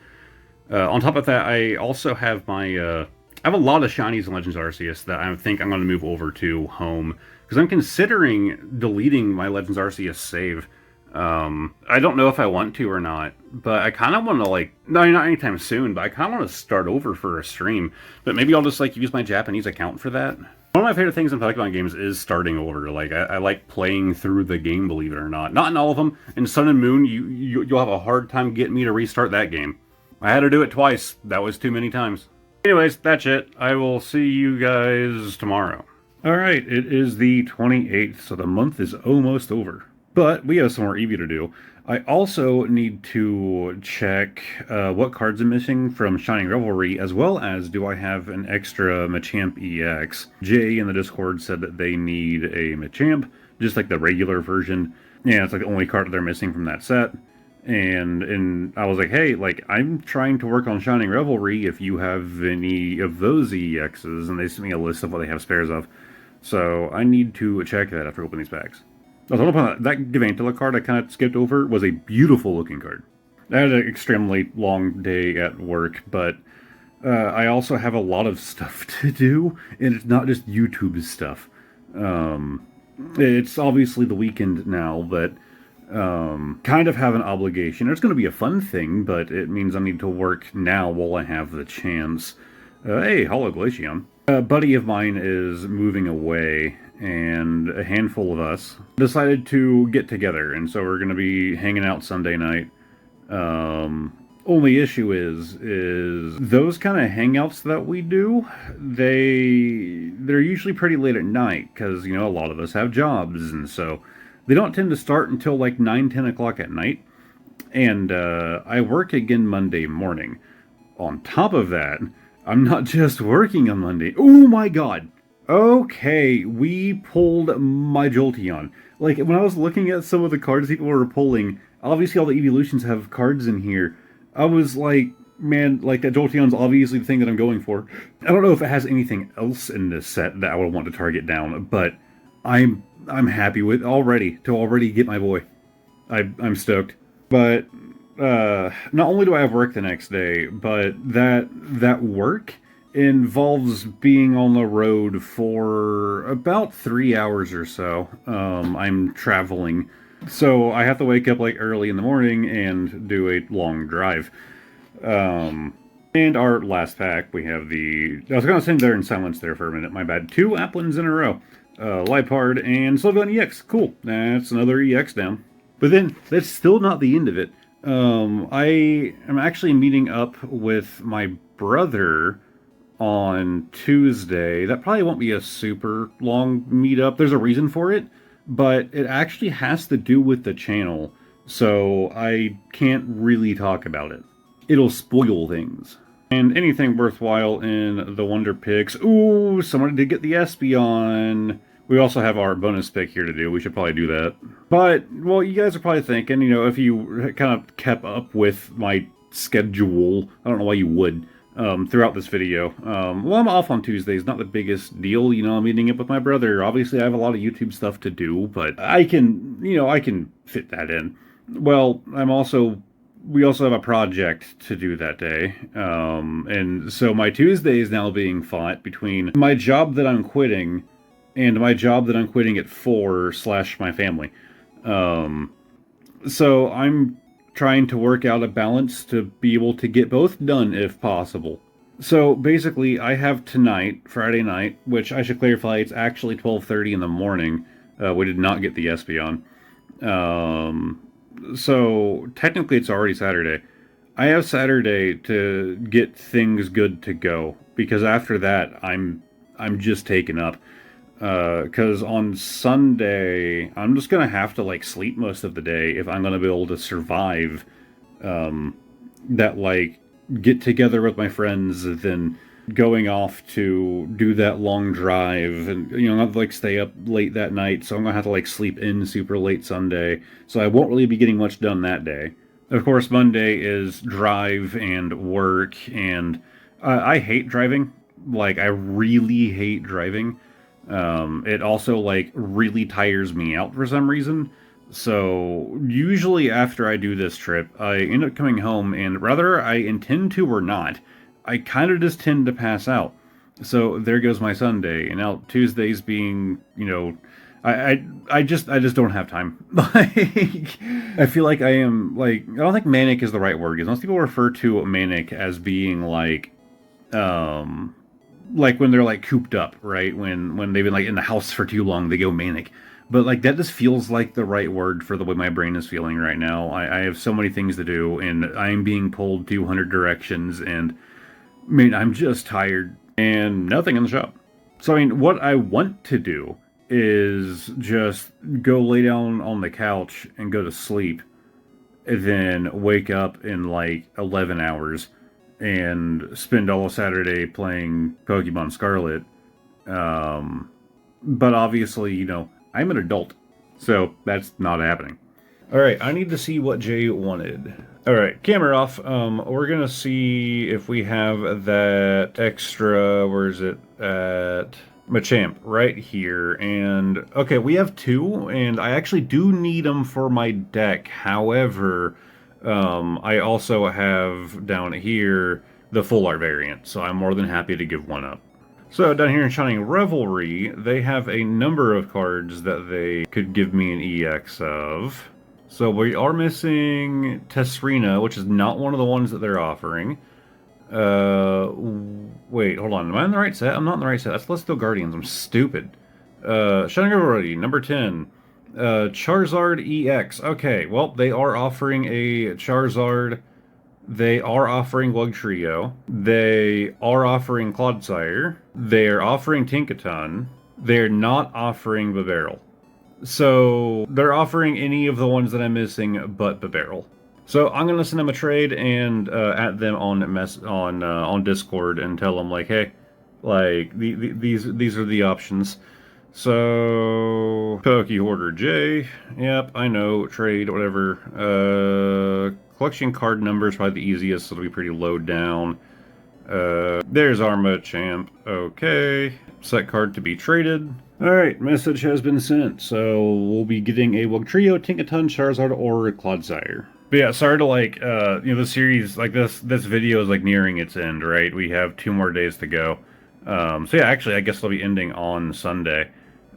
On top of that, I also have my, I have a lot of shinies in Legends Arceus that I think I'm going to move over to home, because I'm considering deleting my Legends Arceus save. I don't know if I want to or not, but I kind of want to, like, no, not anytime soon, but I kind of want to start over for a stream. But maybe I'll just, like, use my Japanese account for that. One of my favorite things in Pokemon games is starting over. Like, I like playing through the game, believe it or not. Not in all of them. In Sun and Moon, you'll have a hard time getting me to restart that game. I had to do it twice. That was too many times. Anyways, that's it. I will see you guys tomorrow. Alright, it is the 28th, so the month is almost over. But we have some more Eevee to do. I also need to check what cards I'm missing from Shining Revelry, as well as do I have an extra Machamp EX. Jay in the Discord said that they need a Machamp, just like the regular version. Yeah, it's like the only card that they're missing from that set. And I was like, hey, like, I'm trying to work on Shining Revelry if you have any of those EXs, and they sent me a list of what they have spares of. So I need to check that after opening these packs. That Gavantula card I kind of skipped over was a beautiful looking card. I had an extremely long day at work, but I also have a lot of stuff to do, and it's not just YouTube stuff. It's obviously the weekend now, but kind of have an obligation. It's going to be a fun thing, but it means I need to work now while I have the chance. Hey, Hollow Glaceon. A buddy of mine is moving away, and a handful of us decided to get together, and so we're going to be hanging out Sunday night. Only issue is those kind of hangouts that we do, they're usually pretty late at night, because, you know, a lot of us have jobs, and so they don't tend to start until like 9-10 o'clock at night, and I work again Monday morning. On top of that, I'm not just working on Monday. Oh my god! Okay, we pulled my Jolteon. Like, when I was looking at some of the cards people were pulling, obviously all the evolutions have cards in here. I was like, man, like, that Jolteon's obviously the thing that I'm going for. I don't know if it has anything else in this set that I would want to target down, but I'm happy with already get my boy. I'm stoked. But not only do I have work the next day, but that work involves being on the road for about 3 hours or so. I'm traveling, so I have to wake up like early in the morning and do a long drive. And our last pack, we have I was going to sit there in silence there for a minute, my bad. 2 Applins in a row. Lipard and Sylveon EX. Cool. That's another EX down. But then, that's still not the end of it. I am actually meeting up with my brother on Tuesday. That probably won't be a super long meetup. There's a reason for it, but it actually has to do with the channel, so I can't really talk about it. It'll spoil things. And anything worthwhile in the Wonder Picks. Ooh, someone did get the Espeon. We also have our bonus pick here to do. We should probably do that. But, well, you guys are probably thinking, you know, if you kind of kept up with my schedule, I don't know why you would, throughout this video. Well, I'm off on Tuesdays, not the biggest deal, you know, I'm meeting up with my brother. Obviously, I have a lot of YouTube stuff to do, but I can fit that in. Well, we also have a project to do that day. And so my Tuesday is now being fought between my job that I'm quitting and my job that I'm quitting at 4 / my family. So I'm trying to work out a balance to be able to get both done if possible. So basically, I have tonight, Friday night, which I should clarify, it's actually 12:30 in the morning. We did not get the Espeon. So technically it's already Saturday. I have Saturday to get things good to go, because after that I'm just taken up. Because on Sunday, I'm just going to have to, like, sleep most of the day if I'm going to be able to survive that, like, get together with my friends, then going off to do that long drive, and, you know, not, like, stay up late that night, so I'm going to have to, like, sleep in super late Sunday, so I won't really be getting much done that day. Of course, Monday is drive and work, and I hate driving. Like, I really hate driving. It also, like, really tires me out for some reason. So usually after I do this trip, I end up coming home, and whether I intend to or not, I kind of just tend to pass out. So there goes my Sunday, and now Tuesdays being, you know, I just don't have time. Like, I feel like I am, like, I don't think manic is the right word, because most people refer to manic as being like when they're, like, cooped up, right? When they've been, like, in the house for too long, they go manic. But, like, that just feels like the right word for the way my brain is feeling right now. I have so many things to do, and I'm being pulled 200 directions, and, I mean, I'm just tired, and nothing in the shop. So, I mean, what I want to do is just go lay down on the couch and go to sleep. then wake up in like 11 hours and spend all of Saturday playing Pokemon Scarlet. But obviously, I'm an adult, so that's not happening. All right, I need to see what Jay wanted. All right, camera off. We're gonna see if we have that extra. Where is it at? Machamp right here. And okay, we have 2, and I actually do need them for my deck. However, I also have down here the full art variant, so I'm more than happy to give one up. So down here in Shining Revelry, they have a number of cards that they could give me an EX of. So we are missing Tesserina, which is not one of the ones that they're offering. Wait, hold on. Am I in the right set? I'm not in the right set. That's Celestial Guardians. I'm stupid. Shining Revelry, number 10. Charizard EX. Okay, well, they are offering a Charizard. They are offering Wugtrio. They are offering Clodsire. They're offering Tinkaton. They're not offering Babarrel. So they're offering any of the ones that I'm missing but Babarrel. So I'm gonna send them a trade and at them on Discord and tell them like, hey, like these are the options. So Poke Hoarder J, yep, I know, trade, whatever. Collection card number is probably the easiest, so it'll be pretty low down. There's our Machamp, okay. Set card to be traded. Alright, message has been sent, so we'll be getting a Wugtrio, Tinkaton, Charizard, or Clodsire. But yeah, sorry to the series, like this video is like nearing its end, right? We have 2 more days to go. So yeah, actually, I guess it'll be ending on Sunday.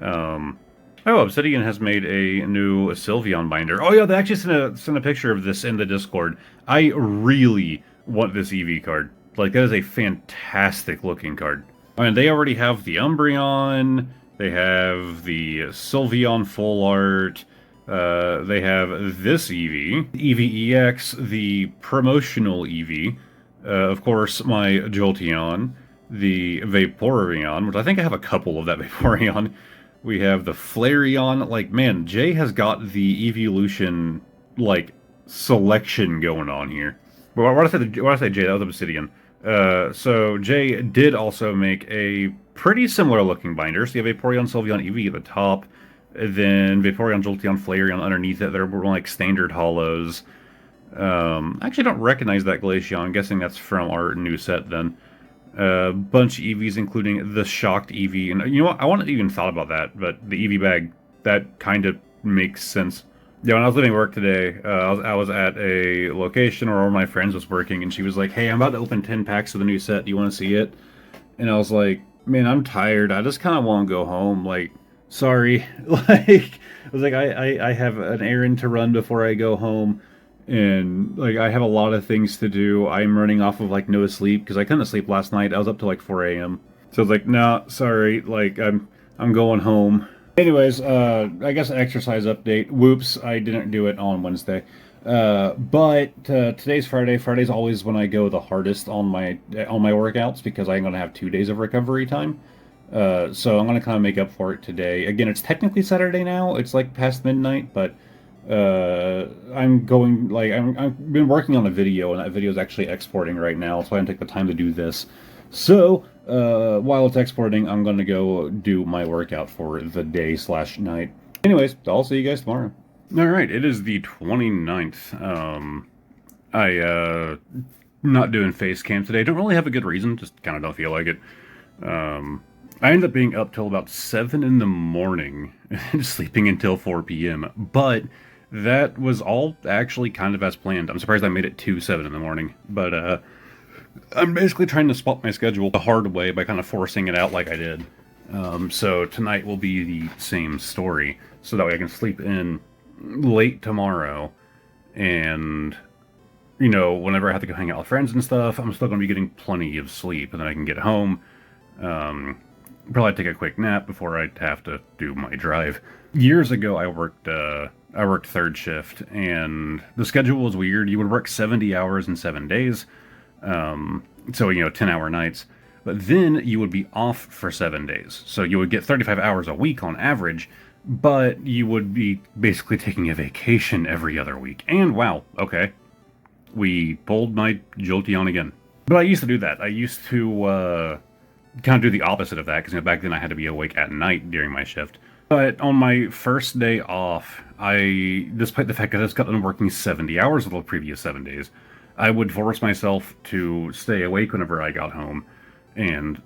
Oh, Obsidian has made a new Sylveon binder. Oh yeah, they actually sent a picture of this in the Discord. I really want this EV card. Like, that is a fantastic looking card. I mean, they already have the Umbreon, they have the Sylveon full art, they have this EV, EVEX, the promotional EV, of course, my Jolteon, the Vaporeon, which I think I have a couple of that Vaporeon. We have the Flareon. Like, man, Jay has got the evolution, like, selection going on here. But what I say Jay, that was Obsidian. So Jay did also make a pretty similar looking binder. So you have Vaporeon, Sylveon, Eevee at the top, then Vaporeon, Jolteon, Flareon underneath it. They're more like standard hollows. I actually don't recognize that Glaceon. I'm guessing that's from our new set then. Bunch of EVs, including the Shocked EV. And you know what? I wouldn't even thought about that, but the EV bag, that kind of makes sense. Yeah, when I was leaving work today, I was at a location where one of my friends was working, and she was like, hey, I'm about to open 10 packs of the new set. Do you want to see it? And I was like, man, I'm tired. I just kind of want to go home. Like, sorry. Like, I was like, I have an errand to run before I go home. And, like, I have a lot of things to do. I'm running off of, like, no sleep, because I couldn't sleep last night. I was up till, like, 4 a.m. So I was like, nah, sorry. Like, I'm going home. Anyways, I guess an exercise update. Whoops, I didn't do it on Wednesday. But today's Friday. Friday's always when I go the hardest on my workouts, because I'm going to have 2 days of recovery time. So I'm going to kind of make up for it today. Again, it's technically Saturday now. It's, like, past midnight, but... I've been working on a video, and that video is actually exporting right now, so I can take the time to do this. So, while it's exporting, I'm going to go do my workout for the day/night. Anyways, I'll see you guys tomorrow. Alright, it is the 29th. Not doing face cam today. Don't really have a good reason, just kind of don't feel like it. I ended up being up till about 7 in the morning, and sleeping until 4 p.m., but... that was all actually kind of as planned. I'm surprised I made it to 7 in the morning. But I'm basically trying to spot my schedule the hard way by kind of forcing it out like I did. So tonight will be the same story. So that way I can sleep in late tomorrow. And, you know, whenever I have to go hang out with friends and stuff, I'm still going to be getting plenty of sleep. And then I can get home. Probably take a quick nap before I have to do my drive. Years ago, I worked third shift, and the schedule was weird. You would work 70 hours in 7 days, so, 10-hour nights, but then you would be off for 7 days. So you would get 35 hours a week on average, but you would be basically taking a vacation every other week. And wow, okay, we pulled my Jolteon again. But I used to do that. I used to kind of do the opposite of that, because back then I had to be awake at night during my shift. But on my first day off, despite the fact that I just got done working 70 hours of the previous 7 days, I would force myself to stay awake whenever I got home and,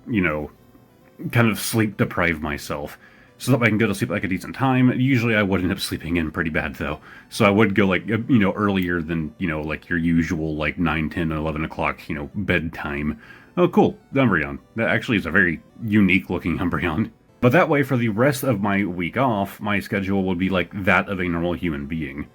kind of sleep deprive myself so that I can go to sleep like a decent time. Usually I would end up sleeping in pretty bad though. So I would go earlier than, like your usual 9, 10, 11 o'clock, bedtime. Oh, cool. The Umbreon. That actually is a very unique looking Umbreon. But that way, for the rest of my week off, my schedule would be like that of a normal human being.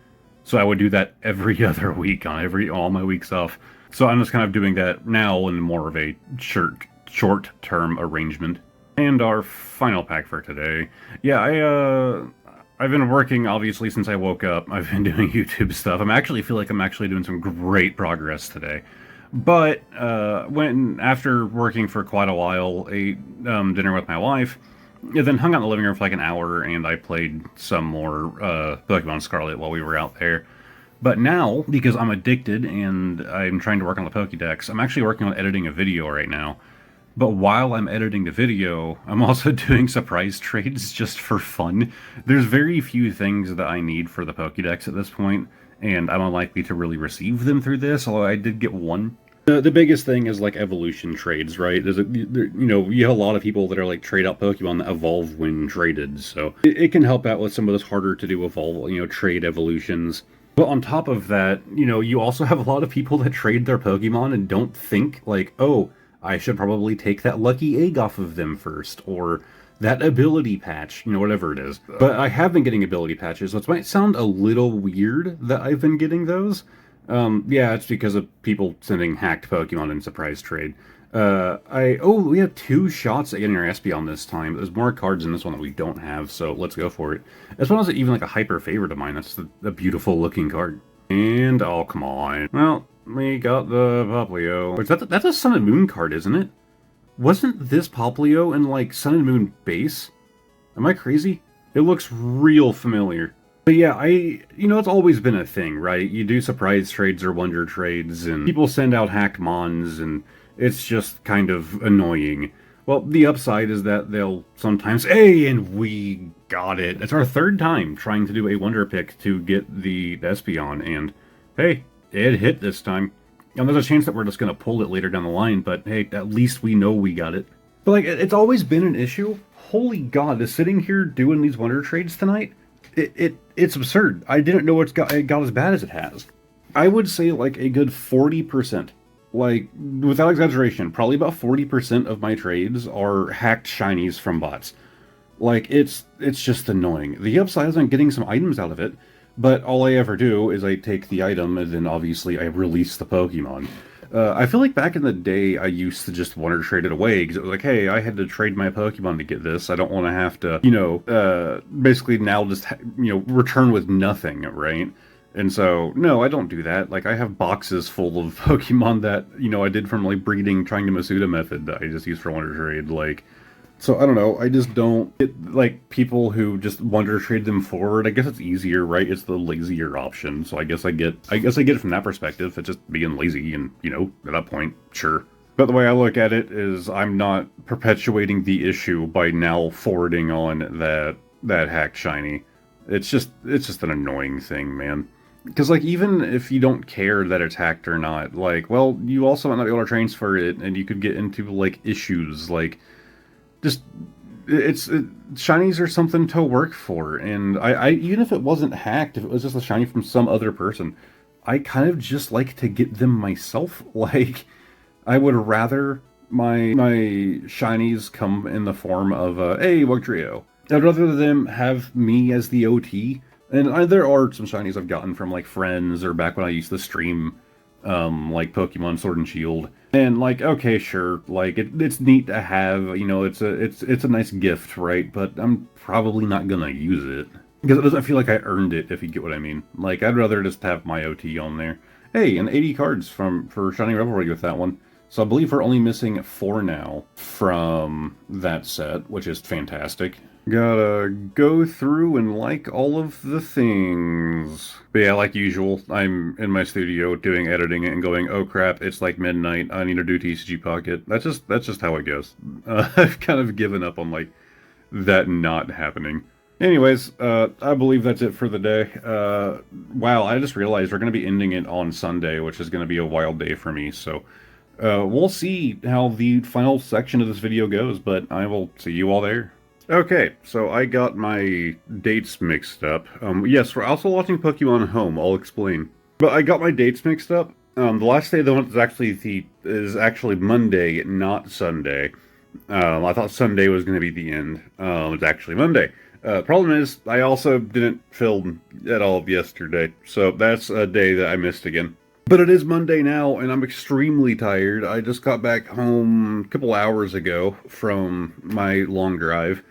So I would do that every other week on all my weeks off. So I'm just kind of doing that now in more of a short-term arrangement. And our final pack for today. Yeah, I've been working, obviously, since I woke up. I've been doing YouTube stuff. Feel like I'm actually doing some great progress today. But after working for quite a while, ate dinner with my wife, then hung out in the living room for like an hour, and I played some more Pokemon Scarlet while we were out there. But now, because I'm addicted and I'm trying to work on the Pokédex, I'm actually working on editing a video right now. But while I'm editing the video, I'm also doing surprise trades just for fun. There's very few things that I need for the Pokédex at this point, and I'm unlikely to really receive them through this, although I did get one. The biggest thing is like evolution trades, right? You have a lot of people that are like trade out Pokemon that evolve when traded, so it can help out with some of those harder to do trade evolutions. But on top of that, you also have a lot of people that trade their Pokemon and don't think like, oh, I should probably take that lucky egg off of them first, or that ability patch, whatever it is. But I have been getting ability patches, so it might sound a little weird that I've been getting those. Yeah, it's because of people sending hacked Pokemon in surprise trade. We have 2 shots at getting our Espeon this time. There's more cards in this one that we don't have, so let's go for it. This one isn't even like a hyper favorite of mine. That's a beautiful looking card. And, oh, come on. Well, we got the Poplio. That's a Sun and Moon card, isn't it? Wasn't this Poplio in, like, Sun and Moon base? Am I crazy? It looks real familiar. But yeah, it's always been a thing, right? You do surprise trades or wonder trades, and people send out hacked mons, and it's just kind of annoying. Well, the upside is that they'll sometimes, hey, and we got it. It's our 3rd time trying to do a wonder pick to get the Espeon, and hey, it hit this time. And there's a chance that we're just going to pull it later down the line, but hey, at least we know we got it. But like, it's always been an issue. Holy God, is sitting here doing these wonder trades tonight? It's absurd. I didn't know it got as bad as it has. I would say like a good 40%, like without exaggeration, probably about 40% of my trades are hacked shinies from bots. Like it's just annoying. The upside is I'm getting some items out of it, but all I ever do is I take the item and then obviously I release the Pokemon. I feel like back in the day, I used to just wonder trade it away, because it was like, hey, I had to trade my Pokemon to get this. I don't want to have to, basically now just, return with nothing, right? And so, no, I don't do that. Like, I have boxes full of Pokemon that, I did from, like, breeding, trying to Masuda method that I just use for wonder trade, like... So, I don't know, I just don't get, like, people who just wonder trade them forward. I guess it's easier, right? It's the lazier option, so I guess I get it from that perspective. It's just being lazy, and, at that point, sure. But the way I look at it is I'm not perpetuating the issue by now forwarding on that hacked shiny. It's just an annoying thing, man. Because, like, even if you don't care that it's hacked or not, like, well, you also might not be able to transfer it, and you could get into, like, issues, like... shinies are something to work for, and I even if it wasn't hacked, if it was just a shiny from some other person, I kind of just like to get them myself. Like, I would rather my shinies come in the form of hey, Wugtrio. I'd rather them have me as the OT, and there are some shinies I've gotten from like friends or back when I used to stream like Pokemon Sword and Shield. And like, okay, sure, like it's neat to have, it's a nice gift, right? But I'm probably not gonna use it because it doesn't feel like I earned it, if you get what I mean. Like, I'd rather just have my OT on there. Hey, and 80 cards for Shiny Revelry with that one. So I believe we're only missing 4 now from that set, which is fantastic. Gotta go through and like all of the things. But yeah, like usual, I'm in my studio doing editing and going, oh crap, it's like midnight, I need to do TCG Pocket. That's just how it goes. I've kind of given up on like that not happening. Anyways, I believe that's it for the day. Wow, I just realized we're going to be ending it on Sunday, which is going to be a wild day for me, so we'll see how the final section of this video goes, but I will see you all there. Okay, so I got my dates mixed up. Yes, we're also watching Pokemon Home, I'll explain. But I got my dates mixed up. The last day of the month is actually Monday, not Sunday. I thought Sunday was going to be the end. It's actually Monday. Problem is, I also didn't film at all yesterday, so that's a day that I missed again. But it is Monday now, and I'm extremely tired. I just got back home a couple hours ago from my long drive,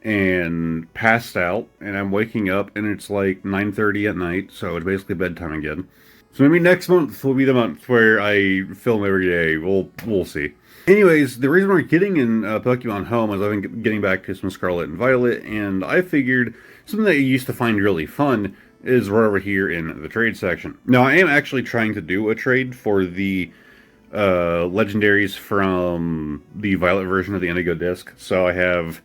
and passed out, and I'm waking up, and it's like 9:30 at night, so it's basically bedtime again. So maybe next month will be the month where I film every day. We'll see. Anyways, the reason we're getting in Pokemon Home is I've been getting back to some Scarlet and Violet, and I figured something that you used to find really fun is right over here in the trade section. Now, I am actually trying to do a trade for the legendaries from the Violet version of the Indigo disc. So I have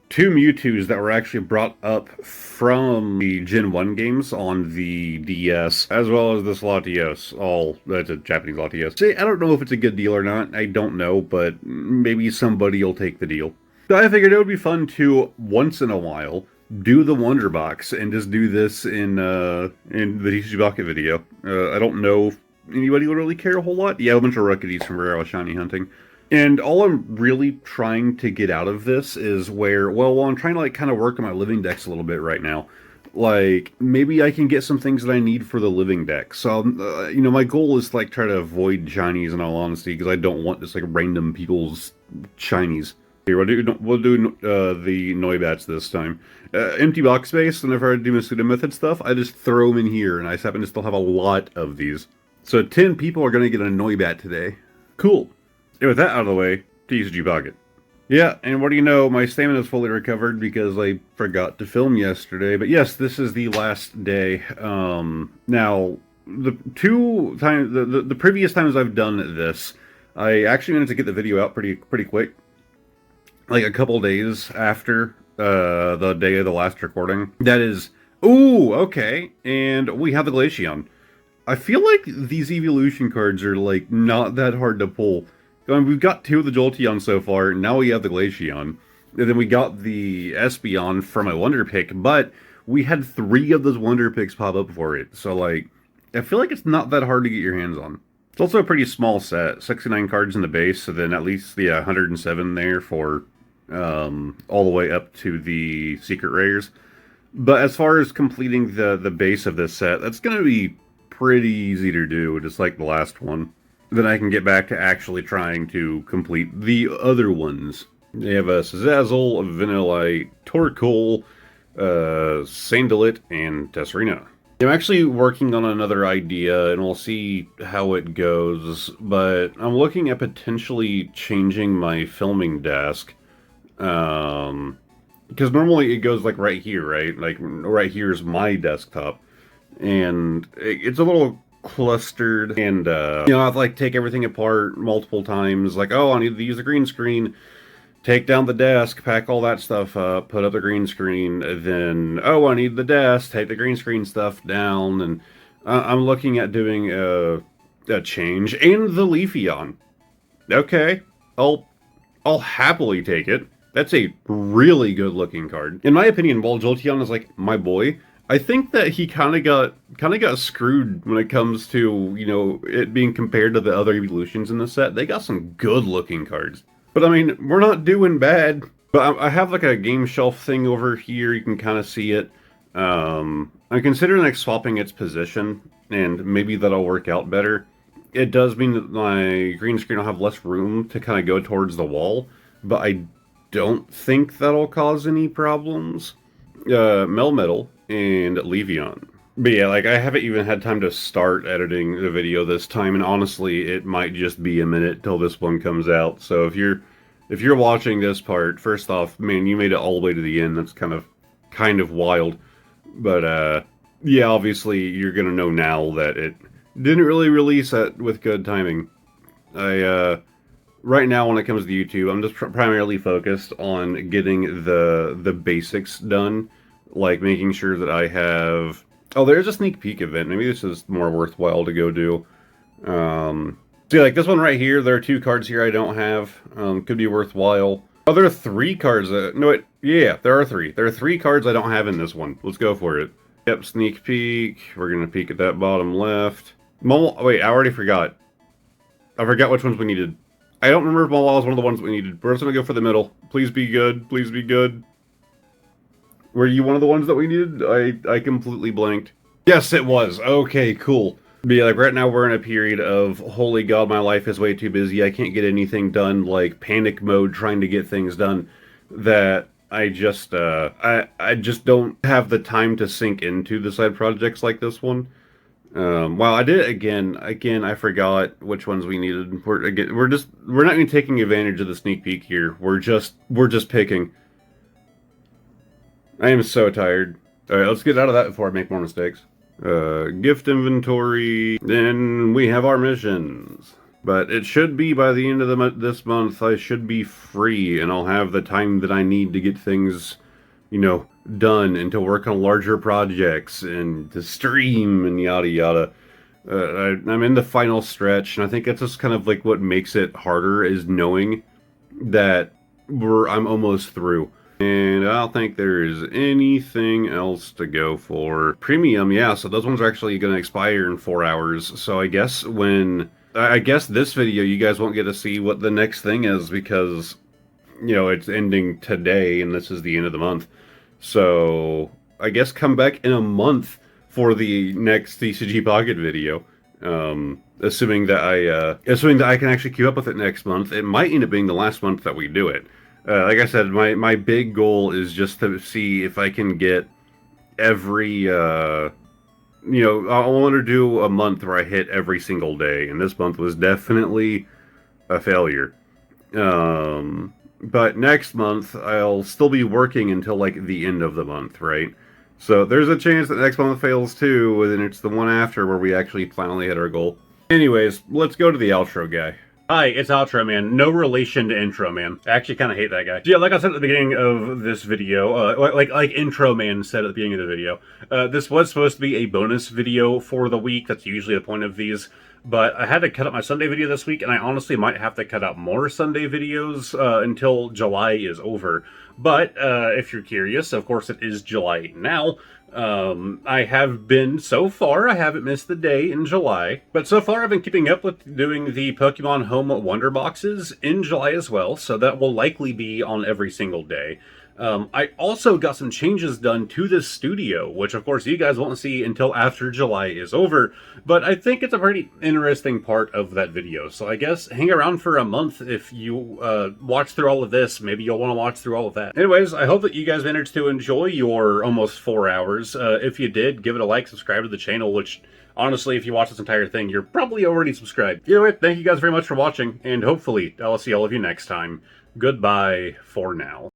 2 Mewtwo's that were actually brought up from the Gen 1 games on the DS, as well as this Latios. That's a Japanese Latios. See, I don't know if it's a good deal or not, I don't know, but maybe somebody will take the deal. So I figured it would be fun to, once in a while, do the Wonder Box and just do this in the TCG Pocket video. I don't know if anybody would really care a whole lot. Yeah, a bunch of Rookies from where I was shiny hunting. And all I'm really trying to get out of this is well, I'm trying to like kind of work on my living decks a little bit right now. Like, maybe I can get some things that I need for the living deck. So, my goal is to like try to avoid shinies in all honesty, because I don't want just like random people's shinies. Here, we'll do the Noibats this time. Empty box space, whenever I do my pseudo method stuff, I just throw them in here, and I happen to still have a lot of these. So 10 people are going to get a Noibat today. Cool. And with that out of the way, TCG Pocket. Yeah, and what do you know, my stamina is fully recovered because I forgot to film yesterday. But yes, this is the last day. Now, the previous times I've done this, I actually managed to get the video out pretty quick. Like a couple days after the day of the last recording. That is... Ooh, okay. And we have the Glaceon. I feel like these evolution cards are, like, not that hard to pull. I mean, we've got 2 of the Jolteon so far, and now we have the Glaceon. And then we got the Espeon from a Wonder Pick, but we had 3 of those Wonder Picks pop up for it. So, like, I feel like it's not that hard to get your hands on. It's also a pretty small set. 69 cards in the base, so then at least the 107 there for all the way up to the secret rares. But as far as completing the base of this set, that's going to be pretty easy to do, just like the last one. Then I can get back to actually trying to complete the other ones. They have a Zazzle, a Vanillite, Torkoal, Salandit, and Tesserina. I'm actually working on another idea, and we'll see how it goes, but I'm looking at potentially changing my filming desk. Because normally it goes like right here, right? Like right here is my desktop, and it's a little clustered, and I have to like take everything apart multiple times. Like, oh, I need to use the green screen, take down the desk, pack all that stuff up, put up the green screen, then, oh, I need the desk, take the green screen stuff down, and I'm looking at doing a change. And the Leafeon. Okay, I'll happily take it. That's a really good looking card. In my opinion, while Jolteon is like my boy, I think that he kind of got screwed when it comes to, it being compared to the other evolutions in the set. They got some good looking cards. But I mean, we're not doing bad. But I have like a game shelf thing over here. You can kind of see it. I'm considering like swapping its position, and maybe that'll work out better. It does mean that my green screen will have less room to kind of go towards the wall, but I don't think that'll cause any problems. Melmetal and Leafeon. But yeah, like, I haven't even had time to start editing the video this time, and honestly, it might just be a minute till this one comes out. So if you're watching this part, first off, man, you made it all the way to the end. That's kind of wild. But yeah, obviously you're gonna know now that it didn't really release with good timing. Right now, when it comes to YouTube, I'm just primarily focused on getting the basics done, like making sure that I have. Oh, there's a sneak peek event. Maybe this is more worthwhile to go do. See, like this one right here, there are 2 cards here I don't have. Could be worthwhile. Oh, there are 3 cards. No, wait. Yeah, there are 3. There are 3 cards I don't have in this one. Let's go for it. Yep, sneak peek. We're gonna peek at that bottom left. Wait, I already forgot. I forgot which ones we needed. I don't remember if Mawala was one of the ones we needed. We're just gonna go for the middle. Please be good. Please be good. Were you one of the ones that we needed? I completely blanked. Yes, it was. Okay, cool. But yeah, like right now we're in a period of, holy god, my life is way too busy. I can't get anything done, like panic mode trying to get things done, that I just, I just don't have the time to sink into the side projects like this one. Well, I did it again. Again, I forgot which ones we needed. We're not even taking advantage of the sneak peek here. We're just picking. I am so tired. All right, let's get out of that before I make more mistakes. Gift inventory. Then we have our missions. But it should be by the end of this month, I should be free, and I'll have the time that I need to get things, you know, done and to work on larger projects and to stream and yada yada. I'm in the final stretch, and I think that's just kind of like what makes it harder, is knowing that I'm almost through. And I don't think there is anything else to go for. Premium, yeah, so those ones are actually going to expire in 4 hours. So I guess this video you guys won't get to see what the next thing is, because, you know, it's ending today and this is the end of the month. So I guess come back in a month for the next TCG Pocket video. Assuming that I can actually keep up with it next month. It might end up being the last month that we do it. Like I said, my big goal is just to see if I can get every, you know, I want to do a month where I hit every single day, and this month was definitely a failure. But next month, I'll still be working until, like, the end of the month, right? So there's a chance that next month fails too, and then it's the one after where we actually finally hit our goal. Anyways, let's go to the outro guy. Hi, it's Outro Man. No relation to Intro Man. I actually kind of hate that guy. So yeah, like I said at the beginning of this video, like Intro Man said at the beginning of the video, this was supposed to be a bonus video for the week. That's usually the point of these. But I had to cut out my Sunday video this week, and I honestly might have to cut out more Sunday videos until July is over. But if you're curious, of course it is July now. I haven't missed the day in July. But so far I've been keeping up with doing the Pokemon Home Wonder Boxes in July as well, so that will likely be on every single day. I also got some changes done to this studio, which of course you guys won't see until after July is over, but I think it's a pretty interesting part of that video. So I guess hang around for a month if you watch through all of this. Maybe you'll want to watch through all of that. Anyways, I hope that you guys managed to enjoy your almost 4 hours. If you did, give it a like, subscribe to the channel, which honestly, if you watch this entire thing, you're probably already subscribed. Either way, thank you guys very much for watching, and hopefully I'll see all of you next time. Goodbye for now.